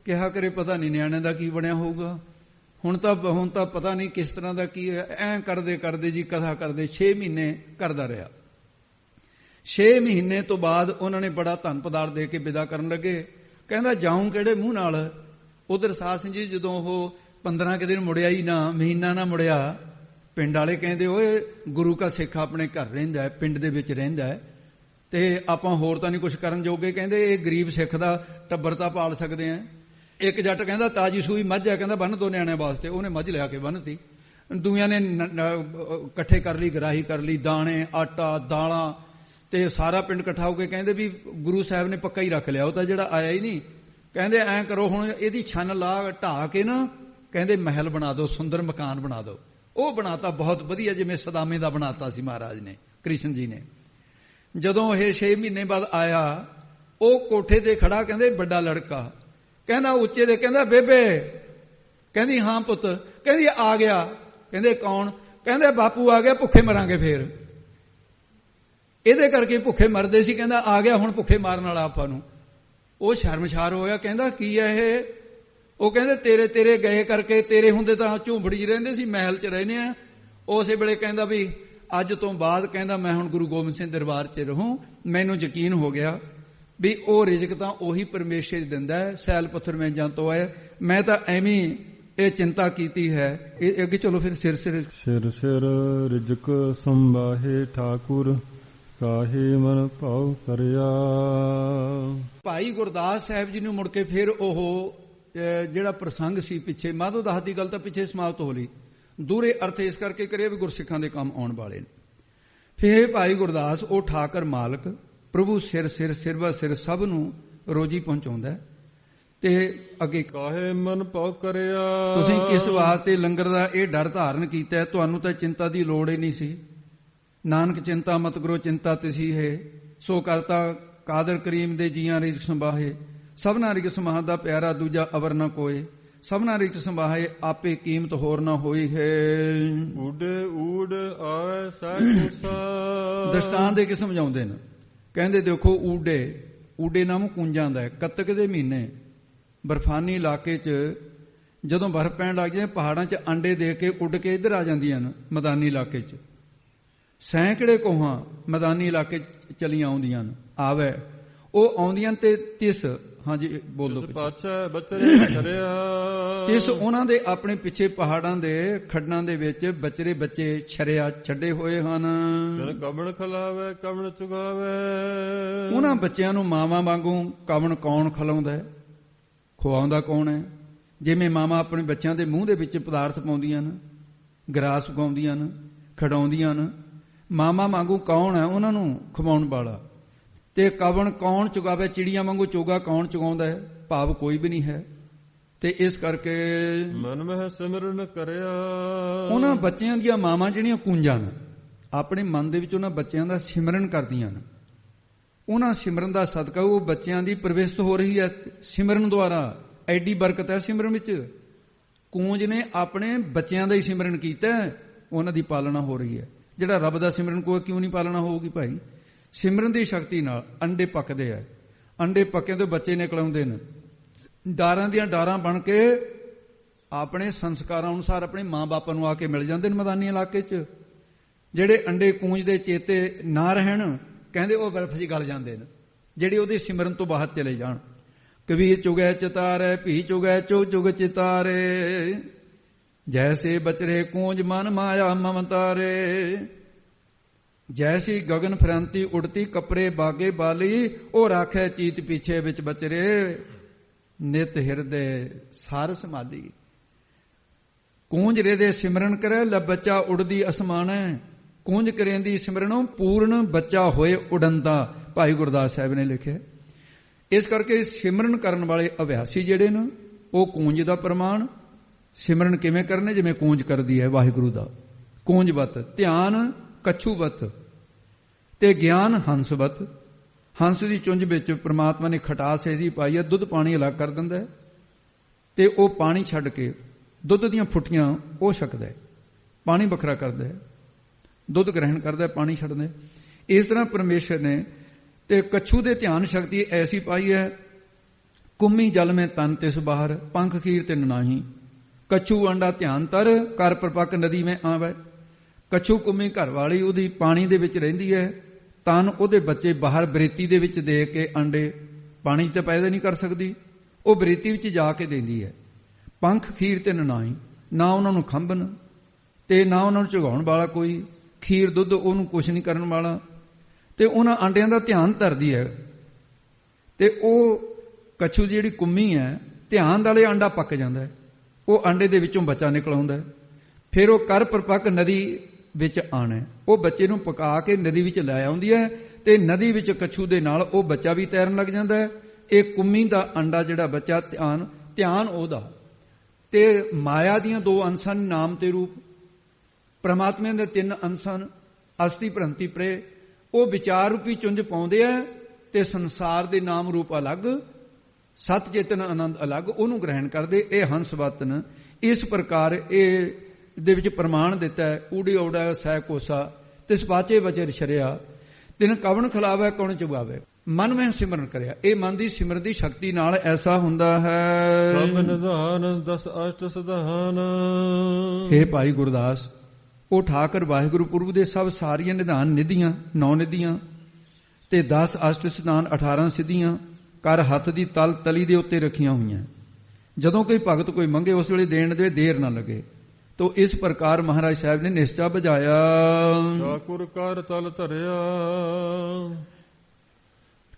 ਕਿਹਾ ਕਰੇ, ਪਤਾ ਨਹੀਂ ਨਿਆਣਿਆਂ ਦਾ ਕੀ ਬਣਿਆ ਹੋਊਗਾ। ਹੁਣ ਤਾਂ ਪਤਾ ਨਹੀਂ ਕਿਸ ਤਰ੍ਹਾਂ ਦਾ ਕੀ ਹੋਇਆ। ਐਂ ਕਰਦੇ ਕਰਦੇ ਜੀ ਕਥਾ ਕਰਦੇ 6 ਮਹੀਨੇ ਕਰਦਾ ਰਿਹਾ। 6 ਮਹੀਨੇ ਤੋਂ ਬਾਅਦ ਉਹਨਾਂ ਨੇ ਬੜਾ ਧਨ ਪਦਾਰਥ ਦੇ ਕੇ ਵਿਦਾ ਕਰਨ ਲੱਗੇ। ਕਹਿੰਦਾ ਜਾਊਂ ਕਿਹੜੇ ਮੂੰਹ ਨਾਲ? ਉਧਰ ਸਾਧ ਸਿੰਘ ਜੀ ਜਦੋਂ ਉਹ 15 ਕੁ ਦਿਨ ਮੁੜਿਆ ਹੀ ਨਾ, ਮਹੀਨਾ ਨਾ ਮੁੜਿਆ, ਪਿੰਡ ਵਾਲੇ ਕਹਿੰਦੇ ਓਏ ਗੁਰੂ ਕਾ ਸਿੱਖ ਆਪਣੇ ਘਰ ਰਹਿੰਦਾ ਹੈ, ਪਿੰਡ ਦੇ ਵਿੱਚ ਰਹਿੰਦਾ ਹੈ, ਤੇ ਆਪਾਂ ਹੋਰ ਤਾਂ ਨਹੀਂ ਕੁਝ ਕਰਨ ਜੋਗੇ। ਕਹਿੰਦੇ ਇਹ ਗਰੀਬ ਸਿੱਖ ਦਾ ਟੱਬਰ ਤਾਂ ਪਾਲ ਸਕਦੇ ਆ। ਇੱਕ ਜੱਟ ਕਹਿੰਦਾ ਤਾਜੀ ਸੂਈ ਮੱਝ ਹੈ, ਕਹਿੰਦਾ ਬੰਨ ਦੋ ਨਿਆਣਿਆਂ ਵਾਸਤੇ। ਉਹਨੇ ਮੱਝ ਲਿਆ ਕੇ ਬੰਨਤੀ। ਦੂਆਂ ਨੇ ਇਕੱਠੇ ਕਰ ਲਈ, ਗਰਾਹੀ ਕਰ ਲਈ, ਦਾਣੇ, ਆਟਾ, ਦਾਲਾਂ, ਤੇ ਸਾਰਾ ਪਿੰਡ ਇਕੱਠਾ ਹੋ ਕੇ ਕਹਿੰਦੇ ਵੀ ਗੁਰੂ ਸਾਹਿਬ ਨੇ ਪੱਕਾ ਹੀ ਰੱਖ ਲਿਆ, ਉਹ ਤਾਂ ਜਿਹੜਾ ਆਇਆ ਹੀ ਨਹੀਂ। ਕਹਿੰਦੇ ਐਂ ਕਰੋ ਹੁਣ ਇਹਦੀ ਛੰਨ ਲਾ ਢਾਹ ਕੇ ਨਾ, ਕਹਿੰਦੇ ਮਹਿਲ ਬਣਾ ਦਿਓ, ਸੁੰਦਰ ਮਕਾਨ ਬਣਾ ਦਿਓ। ਉਹ ਬਣਾਤਾ ਬਹੁਤ ਵਧੀਆ, ਜਿਵੇਂ ਸਦਾਮੇ ਦਾ ਬਣਾਤਾ ਸੀ ਮਹਾਰਾਜ ਨੇ, ਕ੍ਰਿਸ਼ਨ ਜੀ ਨੇ। ਜਦੋਂ ਇਹ 6 ਮਹੀਨੇ ਬਾਅਦ ਆਇਆ, ਉਹ ਕੋਠੇ ਤੇ ਖੜਾ, ਕਹਿੰਦੇ ਵੱਡਾ ਲੜਕਾ, ਕਹਿੰਦਾ ਉੱਚੇ ਦੇ, ਕਹਿੰਦਾ ਬੇਬੇ। ਕਹਿੰਦੀ ਹਾਂ ਪੁੱਤ। ਕਹਿੰਦੀ ਆ ਗਿਆ। ਕਹਿੰਦੇ ਕੌਣ? ਕਹਿੰਦੇ ਬਾਪੂ ਆ ਗਿਆ, ਭੁੱਖੇ ਮਰਾਂਗੇ ਫੇਰ। ਇਹਦੇ ਕਰਕੇ ਭੁੱਖੇ ਮਰਦੇ ਸੀ। ਕਹਿੰਦਾ ਆ ਗਿਆ, ਹੁਣ ਭੁੱਖੇ ਮਾਰਨ ਵਾਲਾ ਆਪਾਂ ਨੂੰ। ਉਹ ਸ਼ਰਮਸ਼ਾਰ ਹੋਇਆ, ਕਹਿੰਦਾ ਕੀ ਹੈ ਇਹ? ਉਹ ਕਹਿੰਦੇ ਤੇਰੇ ਗਏ ਕਰਕੇ, ਤੇਰੇ ਹੁੰਦੇ ਤਾਂ ਝੂੰਪੜੀ 'ਚ ਰਹਿੰਦੇ ਸੀ, ਮਹਿਲ 'ਚ ਰਹਿੰਦੇ ਆ। ਉਸੇ ਵੇਲੇ ਕਹਿੰਦਾ ਵੀ ਅੱਜ ਤੋਂ ਬਾਅਦ ਕਹਿੰਦਾ ਮੈਂ ਹੁਣ ਗੁਰੂ ਗੋਬਿੰਦ ਸਿੰਘ ਦਰਬਾਰ 'ਚ ਰਹੂੰ। ਮੈਨੂੰ ਯਕੀਨ ਹੋ ਗਿਆ ਵੀ ਉਹ ਰਿਜ਼ਕ ਤਾਂ ਉਹੀ ਪਰਮੇਸ਼ਰ ਦਿੰਦਾ ਹੈ, ਸੈਲ ਪੱਥਰ ਮੇਜਾਂ ਤੋਂ ਹੈ। ਮੈਂ ਤਾਂ ਐਵੇਂ ਇਹ ਚਿੰਤਾ ਕੀਤੀ ਹੈ। ਇਹ ਅੱਗੇ ਚਲੋ ਫਿਰ ਸਿਰ ਰਿਜ਼ਕ ਸੰਭਾਹੇ ਠਾਕੁਰ, ਕਾਹੇ ਮਨ ਭਾਉ ਕਰਿਆ। ਭਾਈ ਗੁਰਦਾਸ ਸਾਹਿਬ ਜੀ ਨੂੰ ਮੁੜ ਕੇ ਫਿਰ ਉਹ ਜਿਹੜਾ ਪ੍ਰਸੰਗ ਸੀ ਪਿੱਛੇ, ਮਾਧੋ ਦਾਸ ਦੀ ਗੱਲ ਤਾਂ ਪਿੱਛੇ ਸਮਾਪਤ ਹੋ ਲਈ। ਦੂਰੇ ਅਰਥ ਇਸ ਕਰਕੇ ਕਰਿਆ ਵੀ ਗੁਰਸਿੱਖਾਂ ਦੇ ਕੰਮ ਆਉਣ ਵਾਲੇ ਨੇ। ਫਿਰ ਭਾਈ ਗੁਰਦਾਸ ਉਹ ਠਾਕਰ ਮਾਲਕ ਪ੍ਰਭੂ ਸਿਰਵਾ ਸਿਰ ਸਭ ਨੂੰ ਰੋਜੀ ਪਹੁੰਚਾਉਂਦਾ। ਤੇ ਅੱਗੇ ਕਾਹੇ ਮਨ ਭਾਉ ਕਰਿਆ, ਤੁਸੀਂ ਕਿਸ ਵਾਸਤੇ ਲੰਗਰ ਦਾ ਇਹ ਡਰ ਧਾਰਨ ਕੀਤਾ? ਤੁਹਾਨੂੰ ਤਾਂ ਚਿੰਤਾ ਦੀ ਲੋੜ ਹੀ ਨਹੀਂ ਸੀ। ਨਾਨਕ ਚਿੰਤਾ ਮਤ ਕਰੋ, ਚਿੰਤਾ ਤਿਸੀ ਹੈ, ਸੋ ਕਰਤਾ ਕਾਦਰ ਕਰੀਮ ਦੇ ਜੀਆਂ ਰਿਜ਼ਕ ਸੰਭਾਹੇ। ਸਭਨਾ ਰਿਜ਼ਕ ਸਮਾਹ ਦਾ ਪਿਆਰਾ, ਦੂਜਾ ਅਵਰ ਨਾ ਕੋਏ। ਸਭਨਾ ਰਿਜ਼ਕ ਸੰਭਾਹੇ, ਆਪੇ ਕੀਮਤ ਹੋਰ ਨਾ ਹੋਈ ਹੈ। ਊੜੇ ਊੜ ਆਵੇ ਸਾਕੁਸਾ। ਦ੍ਰਿਸ਼ਟਾਂਤ ਦੇ ਕੇ ਸਮਝਾਉਂਦੇ ਨੇ। ਕਹਿੰਦੇ ਦੇਖੋ ਊੜੇ ਨਾਮ ਕੁੰਜਾਂ ਦਾ। ਕੱਤਕ ਦੇ ਮਹੀਨੇ ਬਰਫਾਨੀ ਇਲਾਕੇ 'ਚ ਜਦੋਂ ਬਰਫ਼ ਪੈਣ ਲੱਗ ਜਾਏ, ਪਹਾੜਾਂ 'ਚ ਆਂਡੇ ਦੇ ਕੇ ਉੱਡ ਕੇ ਇੱਧਰ ਆ ਜਾਂਦੀਆਂ ਨੇ ਮੈਦਾਨੀ ਇਲਾਕੇ 'ਚ। ਸੈਂਕੜੇ ਕੋਹਾਂ ਮੈਦਾਨੀ ਇਲਾਕੇ ਚਲੀਆਂ ਆਉਂਦੀਆਂ ਨੇ। ਆਵੇ ਉਹ ਆਉਂਦੀਆਂ ਤੇ ਤਿਸ, ਹਾਂਜੀ ਬੋਲੋ, ਤਿਸ ਉਹਨਾਂ ਦੇ ਆਪਣੇ ਪਿੱਛੇ ਪਹਾੜਾਂ ਦੇ ਖੱਡਾਂ ਦੇ ਵਿੱਚ ਬਚਰੇ ਬੱਚੇ ਛਰਿਆ ਛੱਡੇ ਹੋਏ ਹਨ। ਕਵਣ ਖਲਾਵੇ ਕਵਣ ਚੁਗਾਵੇ। ਉਹਨਾਂ ਬੱਚਿਆਂ ਨੂੰ ਮਾਵਾਂ ਵਾਂਗੂ ਕਵਣ ਕੌਣ ਖਲਾਉਂਦਾ, ਖਵਾਉਂਦਾ ਕੌਣ ਹੈ? ਜਿਵੇਂ ਮਾਵਾਂ ਆਪਣੇ ਬੱਚਿਆਂ ਦੇ ਮੂੰਹ ਦੇ ਵਿੱਚ ਪਦਾਰਥ ਪਾਉਂਦੀਆਂ ਨੇ, ਗਰਾਸ ਉਗਾਉਂਦੀਆਂ ਨੇ, ਖਡਾਉਂਦੀਆਂ ਨੇ, ਮਾਵਾਂ ਵਾਂਗੂ ਕੌਣ ਹੈ ਉਹਨਾਂ ਨੂੰ ਖਵਾਉਣ ਵਾਲਾ? ਤੇ ਕਵਣ ਕੌਣ ਚੁਗਾਵੇ, ਚਿੜੀਆਂ ਵਾਂਗੂ ਚੋਗਾ ਕੌਣ ਚੁਗਾਉਂਦਾ ਹੈ? ਭਾਵ ਕੋਈ ਵੀ ਨਹੀਂ ਹੈ। ਤੇ ਇਸ ਕਰਕੇ ਮਨ ਮਹਿ ਸਿਮਰਨ ਕਰਿਆ। ਉਹਨਾਂ ਬੱਚਿਆਂ ਦੀਆਂ ਮਾਵਾਂ ਜਿਹੜੀਆਂ ਕੂੰਜਾਂ ਨੇ, ਆਪਣੇ ਮਨ ਦੇ ਵਿੱਚ ਉਹਨਾਂ ਬੱਚਿਆਂ ਦਾ ਸਿਮਰਨ ਕਰਦੀਆਂ ਨੇ। ਉਹਨਾਂ ਸਿਮਰਨ ਦਾ ਸਦਕਾ ਉਹ ਬੱਚਿਆਂ ਦੀ ਪ੍ਰਵਿਸ਼ਟ ਹੋ ਰਹੀ ਹੈ ਸਿਮਰਨ ਦੁਆਰਾ। ਐਡੀ ਬਰਕਤ ਹੈ ਸਿਮਰਨ ਵਿੱਚ। ਕੂੰਜ ਨੇ ਆਪਣੇ ਬੱਚਿਆਂ ਦਾ ਹੀ ਸਿਮਰਨ ਕੀਤਾ, ਉਹਨਾਂ ਦੀ ਪਾਲਣਾ ਹੋ ਰਹੀ ਹੈ। ਜਿਹੜਾ ਰੱਬ ਦਾ ਸਿਮਰਨ ਕੋਈ ਕਿਉਂ ਨਹੀਂ ਪਾਲਣਾ ਹੋਊਗੀ ਭਾਈ? ਸਿਮਰਨ ਦੀ ਸ਼ਕਤੀ ਨਾਲ ਅੰਡੇ ਪੱਕਦੇ ਆ। ਅੰਡੇ ਪੱਕੇ ਤੋਂ ਬੱਚੇ ਨਿਕਲ ਆਉਂਦੇ ਨੇ, ਡਾਰਾਂ ਦੀਆਂ ਡਾਰਾਂ ਬਣ ਕੇ ਆਪਣੇ ਸੰਸਕਾਰਾਂ ਅਨੁਸਾਰ ਆਪਣੇ ਮਾਂ-ਬਾਪਾਂ ਨੂੰ ਆ ਕੇ ਮਿਲ ਜਾਂਦੇ ਨੇ ਮੈਦਾਨੀ ਇਲਾਕੇ 'ਚ। ਜਿਹੜੇ ਅੰਡੇ ਕੂੰਜ ਦੇ ਚੇਤੇ ਨਾ ਰਹਿਣ, ਕਹਿੰਦੇ ਉਹ ਬਰਫ਼ 'ਚ ਗਲ ਜਾਂਦੇ ਨੇ, ਜਿਹੜੇ ਉਹਦੇ ਸਿਮਰਨ ਤੋਂ ਬਾਹਰ ਚਲੇ ਜਾਣ। ਕਬੀਰ ਚੁਗੈ ਚਿਤਾਰੇ, ਭੀ ਚੁਗੈ ਚੁਗ ਚੁਗ ਚਿਤਾਰੇ। ਜੈਸੇ ਬਚਰੇ ਕੂੰਜ ਮਨ ਮਾਇਆ ਮਮਤਾਰੇ। ਜੈਸੀ ਗਗਨ ਫਰੰਤੀ ਉੜਤੀ ਕਪਰੇ ਬਾਗੇ ਬਾਲੀ। ਉਹ ਰਾਖੈ ਚੀਤ ਪਿੱਛੇ ਵਿੱਚ ਬਚਰੇ, ਨਿਤ ਹਿਰਦੇ ਸਾਰ ਸਮਾਲੀ। ਕੂੰਜ ਰੇ ਦੇ ਸਿਮਰਨ ਕਰੇ, ਲੈ ਬੱਚਾ ਉੜਦੀ ਅਸਮਾਨੈ। ਕੂੰਜ ਕਰੇਂਦੀ ਸਿਮਰਨੋਂ, ਪੂਰਨ ਬੱਚਾ ਹੋਏ ਉਡੰਦਾ। ਭਾਈ ਗੁਰਦਾਸ ਸਾਹਿਬ ਨੇ ਲਿਖਿਆ। ਇਸ ਕਰਕੇ ਸਿਮਰਨ ਕਰਨ ਵਾਲੇ ਅਭਿਆਸੀ ਜਿਹੜੇ ਨੇ ਉਹ ਕੂੰਜ ਦਾ ਪ੍ਰਮਾਣ, ਸਿਮਰਨ ਕਿਵੇਂ ਕਰਨੇ? ਜਿਵੇਂ ਕੂੰਜ ਕਰਦੀ ਹੈ ਵਾਹਿਗੁਰੂ ਦਾ, ਕੂੰਜਵਤ, ਧਿਆਨ ਕੱਛੂਵਤ ਤੇ ਗਿਆਨ ਹੰਸਵਤ। ਹੰਸ ਦੀ ਚੁੰਝ ਵਿੱਚ ਪ੍ਰਮਾਤਮਾ ਨੇ ਖਟਾਸ ਐਸੀ ਪਾਈ ਹੈ, ਦੁੱਧ ਪਾਣੀ ਅਲੱਗ ਕਰ ਦਿੰਦਾ ਹੈ ਤੇ ਉਹ ਪਾਣੀ ਛੱਡ ਕੇ ਦੁੱਧ ਦੀਆਂ ਫੁੱਟੀਆਂ ਉਹ ਛਕਦਾ ਹੈ, ਪਾਣੀ ਵੱਖਰਾ ਕਰਦਾ ਹੈ, ਦੁੱਧ ਗ੍ਰਹਿਣ ਕਰਦਾ ਹੈ, ਪਾਣੀ ਛੱਡਦਾ ਹੈ। ਇਸ ਤਰ੍ਹਾਂ ਪਰਮੇਸ਼ਰ ਨੇ ਤੇ ਕੱਛੂ ਦੇ ਧਿਆਨ ਸ਼ਕਤੀ ਐਸੀ ਪਾਈ ਹੈ, ਕੁੰਮੀ ਜਲ ਮੈਂ ਤਨ ਤਿਸ ਬਾਹਰ, ਪੰਖ ਖੀਰ ਤਿਨ ਨਾਹੀ, ਕੱਛੂ ਅੰਡਾ ਧਿਆਨ ਤਰ, ਕਰ ਪ੍ਰਪੱਕ ਨਦੀ ਮੈਂ ਆਵੈ। ਕੱਛੂ ਕੁੰਮੀ ਘਰ ਵਾਲੀ ਉਹਦੀ ਪਾਣੀ ਦੇ ਵਿੱਚ ਰਹਿੰਦੀ ਹੈ, ਤਨ ਉਹਦੇ ਬੱਚੇ ਬਾਹਰ ਬਰੇਤੀ ਦੇ ਵਿੱਚ ਦੇ ਕੇ ਅੰਡੇ, ਪਾਣੀ ਤੇ ਪੈਦਾ ਨਹੀਂ ਕਰ ਸਕਦੀ, ਉਹ ਬਰੇਤੀ ਵਿੱਚ ਜਾ ਕੇ ਦਿੰਦੀ ਹੈ। ਪੰਖ ਖੀਰ ਤਿਨ ਨਾਹੀ, ਨਾ ਉਹਨਾਂ ਨੂੰ ਖੰਭਣ ਤੇ ਨਾ ਉਹਨਾਂ ਨੂੰ ਝੁਗਾਉਣ ਵਾਲਾ ਕੋਈ, ਖੀਰ ਦੁੱਧ ਉਹਨੂੰ ਕੁਛ ਨਹੀਂ ਕਰਨ ਵਾਲਾ, ਤੇ ਉਹਨਾਂ ਆਂਡਿਆਂ ਦਾ ਧਿਆਨ ਧਰਦੀ ਹੈ। ਤੇ ਉਹ ਕੱਛੂ ਦੀ ਜਿਹੜੀ ਕੁੰਮੀ ਹੈ, ਧਿਆਨ ਵਾਲੇ ਆਂਡਾ ਪੱਕ ਜਾਂਦਾ ਹੈ, ਉਹ ਆਂਡੇ ਦੇ ਵਿੱਚੋਂ ਬੱਚਾ ਨਿਕਲ ਆਉਂਦਾ ਹੈ। ਫਿਰ ਉਹ ਕਰ ਪਰਪੱਕ ਨਦੀ ਵਿੱਚ ਆਣਾ, ਉਹ ਬੱਚੇ ਨੂੰ ਪਕਾ ਕੇ ਨਦੀ ਵਿੱਚ ਲੈ ਆਉਂਦੀ ਹੈ ਤੇ ਨਦੀ ਵਿੱਚ ਕੱਛੂ ਦੇ ਨਾਲ ਉਹ ਬੱਚਾ ਵੀ ਤੈਰਨ ਲੱਗ ਜਾਂਦਾ ਹੈ। ਇਹ ਕੁੰਮੀ ਦਾ ਅੰਡਾ ਜਿਹੜਾ ਬੱਚਾ, ਧਿਆਨ ਉਹਦਾ, ਤੇ ਮਾਇਆ ਦੀਆਂ ਦੋ ਅੰਸ਼ਾਂ ਨੇ, ਨਾਮ ਤੇ ਰੂਪ। ਪਰਮਾਤਮਾ ਦੇ ਤਿੰਨ ਅੰਸ਼ ਹਨ, ਅਸਤੀ ਭ੍ਰੰਤੀ ਪ੍ਰੇ। ਉਹ ਵਿਚਾਰ ਰੂਪੀ ਚੁੰਝ ਪਾਉਂਦੇ ਆ ਤੇ ਸੰਸਾਰ ਦੇ ਨਾਮ ਰੂਪ ਅਲੱਗ, ਸਤ ਚੇਤਨ ਆਨੰਦ ਅਲੱਗ, ਉਹਨੂੰ ਗ੍ਰਹਿਣ ਕਰਦੇ। ਇਹ ਹੰਸਵਤਨ ਇਸ ਪ੍ਰਕਾਰ ਇਹ ਦੇ ਵਿੱਚ ਪ੍ਰਮਾਣ ਦਿੱਤਾ ਹੈ, ਊੜੀ ਔੜਾ ਸਹਿ ਕੋਸਾ ਤਿਸ ਪਾਚੇ ਬਚੇ ਛਰਿਆ, ਤਿਨ ਕਵਣ ਖਿਲਾਵੇ ਕੌਣ ਚੁਗਾਵੇ, ਮਨ ਮੈਂ ਸਿਮਰਨ ਕਰਿਆ। ਇਹ ਮਨ ਦੀ ਸਿਮਰਨ ਦੀ ਸ਼ਕਤੀ ਨਾਲ ਐਸਾ ਹੁੰਦਾ ਹੈ। ਸਭ ਨਿਧਾਨ ਦਸ ਅਸ਼ਟ ਸਧਾਨ। ਹੇ ਭਾਈ ਗੁਰਦਾਸ, ਉਹ ਠਾਕਰ ਵਾਹਿਗੁਰੂ ਪੁਰਬ ਦੇ ਸਭ ਸਾਰੀਆਂ ਨਿਧਾਨ ਨਿਧੀਆਂ, 9 ਨਿਧੀਆਂ ਤੇ 10 ਅਸ਼ਟ ਸਿਧਾਨ 18 ਸਿੱਧੀਆਂ ਕਰ ਹੱਥ ਦੀ ਤਲੀ ਦੇ ਉੱਤੇ ਰੱਖੀਆਂ ਹੋਈਆਂ। ਜਦੋਂ ਕੋਈ ਭਗਤ ਕੋਈ ਮੰਗੇ ਉਸ ਵੇਲੇ ਦੇਣ ਦੇ ਦੇਰ ਨਾ ਲੱਗੇ। ਤੋ ਇਸ ਪ੍ਰਕਾਰ ਮਹਾਰਾਜ ਸਾਹਿਬ ਨੇ ਨਿਸ਼ਚਾ ਬਜਾਇਆ। ਠਾਕੁਰ ਕਰ ਤਲ ਧਰਿਆ।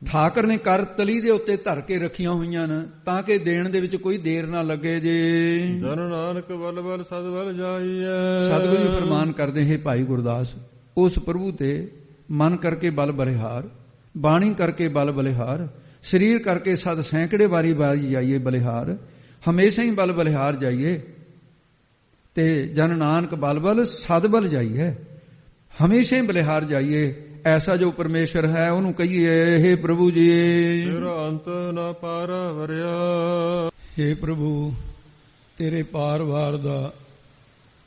ਠਾਕਰ ਨੇ ਕਰ ਤਲੀ ਦੇ ਉੱਤੇ ਧਰ ਕੇ ਰੱਖੀਆਂ ਹੋਈਆਂ ਨੇ ਤਾਂ ਕਿ ਦੇਣ ਦੇ ਵਿੱਚ ਕੋਈ ਦੇਰ ਨਾ ਲੱਗੇ। ਜੇ ਜਨ ਨਾਨਕ ਬਲ ਬਲ ਸਦ ਬਲ ਜਾਈਐ। ਸਤਿਗੁਰੂ ਜੀ ਫਰਮਾਨ ਕਰਦੇ ਹੈ ਭਾਈ ਗੁਰਦਾਸ, ਉਸ ਪ੍ਰਭੂ ਤੇ ਮਨ ਕਰਕੇ ਬਲ ਬਲਿਹਾਰ, ਬਾਣੀ ਕਰਕੇ ਬਲ ਬਲਿਹਾਰ, ਸਰੀਰ ਕਰਕੇ ਸਦ ਸੈਂਕੜੇ ਵਾਰੀ ਜਾਈਏ ਬਲਿਹਾਰ, ਹਮੇਸ਼ਾ ਹੀ ਬਲ ਬਲਿਹਾਰ ਜਾਈਏ। ਤੇ ਜਨ ਨਾਨਕ ਬਲ ਬਲ ਸਦ ਬਲ ਜਾਈਏ, ਹਮੇਸ਼ਾ ਹੀ ਬਲਿਹਾਰ ਜਾਈਏ। ਐਸਾ ਜੋ ਪਰਮੇਸ਼ਰ ਹੈ ਉਹਨੂੰ ਕਹੀਏ, ਹੇ ਪ੍ਰਭੂ ਜੀ ਤੇਰਾ ਅੰਤ ਨਾ ਪਾਰ ਵਰਿਆ। ਹੇ ਪ੍ਰਭੂ, ਤੇਰੇ ਪਾਰ ਵਾਰ ਦਾ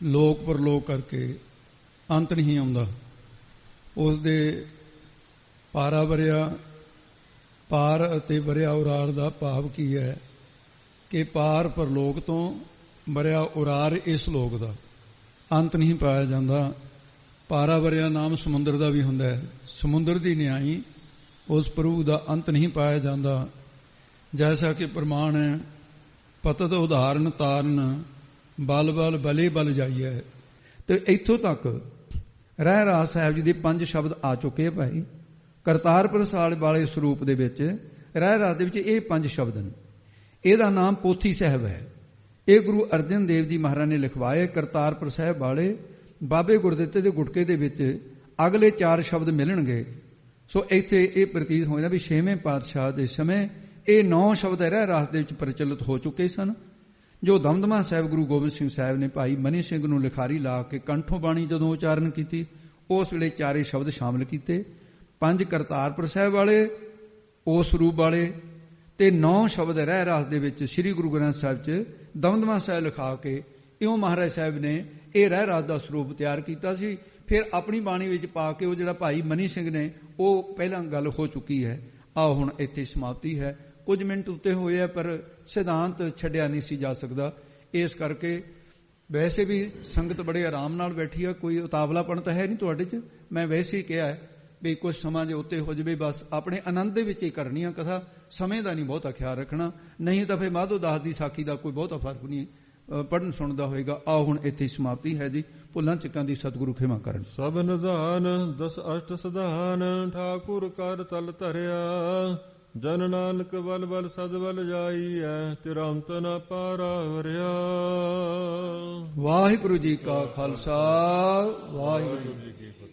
ਲੋਕ ਪਰਲੋਕ ਕਰਕੇ ਅੰਤ ਨਹੀਂ ਆਉਂਦਾ। ਉਸ ਦੇ ਪਾਰਾ ਵਰਿਆ, ਪਾਰ ਅਤੇ ਵਰਿਆ ਉਰਾਰ ਦਾ ਭਾਵ ਕੀ ਹੈ ਕਿ ਪਾਰ ਪਰਲੋਕ ਤੋਂ, ਵਰਿਆ ਉਰਾਰ ਇਸ ਲੋਕ ਦਾ ਅੰਤ ਨਹੀਂ ਪਾਇਆ ਜਾਂਦਾ। ਪਾਰਾ ਵਰਿਆ ਨਾਮ ਸਮੁੰਦਰ ਦਾ ਵੀ ਹੁੰਦਾ ਹੈ। ਸਮੁੰਦਰ ਦੀ ਨਿਆਈ ਉਸ ਪ੍ਰਭੂ ਦਾ ਅੰਤ ਨਹੀਂ ਪਾਇਆ ਜਾਂਦਾ। ਜੈਸਾ ਕਿ ਪ੍ਰਮਾਣ ਹੈ, ਪਤਤ ਉਦਾਹਰਨ ਤਾਰਨ ਬਲ ਬਲ ਬਲੇ ਬਲ ਜਾਈਏ। ਤੇ ਇੱਥੋਂ ਤੱਕ ਰਹਿ ਰਾਸ ਸਾਹਿਬ ਜੀ ਦੇ 5 ਸ਼ਬਦ ਆ ਚੁੱਕੇ ਭਾਈ। ਕਰਤਾਰਪੁਰ ਸਾਹਿਬ ਵਾਲੇ ਸਰੂਪ ਦੇ ਵਿੱਚ ਰਹਿ ਰਾਸ ਦੇ ਵਿੱਚ ਇਹ 5 ਸ਼ਬਦ ਨੇ। ਇਹਦਾ ਨਾਮ ਪੋਥੀ ਸਾਹਿਬ ਹੈ। ਇਹ ਗੁਰੂ ਅਰਜਨ ਦੇਵ ਜੀ ਮਹਾਰਾਜ ਨੇ ਲਿਖਵਾਏ। ਕਰਤਾਰਪੁਰ ਸਾਹਿਬ ਵਾਲੇ ਬਾਬੇ ਗੁਰਦਿੱਤੇ ਦੇ ਗੁਟਕੇ ਦੇ ਵਿੱਚ ਅਗਲੇ 4 ਸ਼ਬਦ ਮਿਲਣਗੇ। ਸੋ ਇੱਥੇ ਇਹ ਪ੍ਰਤੀਤ ਹੋ ਜਾਂਦਾ ਵੀ 6ਵੇਂ ਪਾਤਸ਼ਾਹ ਦੇ ਸਮੇਂ ਇਹ 9 ਸ਼ਬਦ ਰਹਿ ਰਾਸ ਦੇ ਵਿੱਚ ਪ੍ਰਚਲਿਤ ਹੋ ਚੁੱਕੇ ਸਨ। ਜੋ ਦਮਦਮਾ ਸਾਹਿਬ ਗੁਰੂ ਗੋਬਿੰਦ ਸਿੰਘ ਸਾਹਿਬ ਨੇ ਭਾਈ ਮਨੀ ਸਿੰਘ ਨੂੰ ਲਿਖਾਰੀ ਲਾ ਕੇ ਕੰਠੋਂ ਬਾਣੀ ਜਦੋਂ ਉਚਾਰਨ ਕੀਤੀ, ਉਸ ਵੇਲੇ 4 ਸ਼ਬਦ ਸ਼ਾਮਲ ਕੀਤੇ। 5 ਕਰਤਾਰਪੁਰ ਸਾਹਿਬ ਵਾਲੇ ਉਸ ਰੂਪ ਵਾਲੇ ਤੇ 9 ਸ਼ਬਦ ਰਹਿ ਰਾਸ ਦੇ ਵਿੱਚ ਸ੍ਰੀ ਗੁਰੂ ਗ੍ਰੰਥ ਸਾਹਿਬ 'ਚ ਦਮਦਮਾ ਸਾਹਿਬ ਲਿਖਾ ਕੇ ਇਉਂ ਮਹਾਰਾਜ ਸਾਹਿਬ ਨੇ ਇਹ ਰਹਿ ਰਾਸ ਦਾ ਸਰੂਪ ਤਿਆਰ ਕੀਤਾ ਸੀ। ਫਿਰ ਆਪਣੀ ਬਾਣੀ ਵਿੱਚ ਪਾ ਕੇ ਉਹ ਜਿਹੜਾ ਭਾਈ ਮਨੀ ਸਿੰਘ ਨੇ, ਉਹ ਪਹਿਲਾਂ ਗੱਲ ਹੋ ਚੁੱਕੀ ਹੈ। ਆਹ ਹੁਣ ਇੱਥੇ ਸਮਾਪਤੀ ਹੈ। ਕੁਝ ਮਿੰਟ ਉੱਤੇ ਹੋਏ ਆ ਪਰ ਸਿਧਾਂਤ ਛੱਡਿਆ ਨਹੀਂ ਸੀ ਜਾ ਸਕਦਾ। ਇਸ ਕਰਕੇ ਵੈਸੇ ਵੀ ਸੰਗਤ ਬੜੇ ਆਰਾਮ ਨਾਲ ਬੈਠੀ ਆ, ਕੋਈ ਉਤਾਵਲਾਪਣ ਤਾਂ ਹੈ ਨਹੀਂ ਤੁਹਾਡੇ 'ਚ। ਮੈਂ ਵੈਸੇ ਹੀ ਕਿਹਾ ਹੈ ਵੀ ਕੁਝ ਸਮਾਂ ਜੇ ਉੱਤੇ ਹੋ ਜਾਵੇ, ਬਸ ਆਪਣੇ ਆਨੰਦ ਦੇ ਵਿੱਚ ਹੀ ਕਰਨੀ ਆ ਕਥਾ, ਸਮੇਂ ਦਾ ਨਹੀਂ ਬਹੁਤਾ ਖਿਆਲ ਰੱਖਣਾ। ਨਹੀਂ ਤਾਂ ਫਿਰ ਮਾਧੋ ਦਾਸ ਦੀ ਸਾਖੀ ਦਾ ਕੋਈ ਬਹੁਤਾ ਫਰਕ ਨਹੀਂ ਪੜ੍ਹਨ ਸੁਣਦਾ ਹੋਏਗਾ। ਆਓ ਹੁਣ ਇੱਥੇ ਸਮਾਪਤੀ ਹੈ ਜੀ। ਭੁੱਲਾਂ ਚੁੱਕਾਂ ਦੀ ਸਤਿਗੁਰੂ ਖਿਮਾ ਕਰਨ। ਸਭ ਨਿਧਾਨ 10 ਅਸ਼ਟ ਸਧਾਨ ਠਾਕੁਰ ਕਰ ਤਲ ਧਰਿਆ। ਜਨ ਨਾਨਕ ਬਲ ਬਲ ਸਦ ਬਲ ਜਾਈਐ। ਤੇਰਾ ਅੰਤ ਨਾ ਪਾਰਾ ਵਰਿਆ। ਵਾਹਿਗੁਰੂ ਜੀ ਕਾ ਖਾਲਸਾ, ਵਾਹਿਗੁਰੂ ਜੀ ਕੀ ਫਤਿਹ।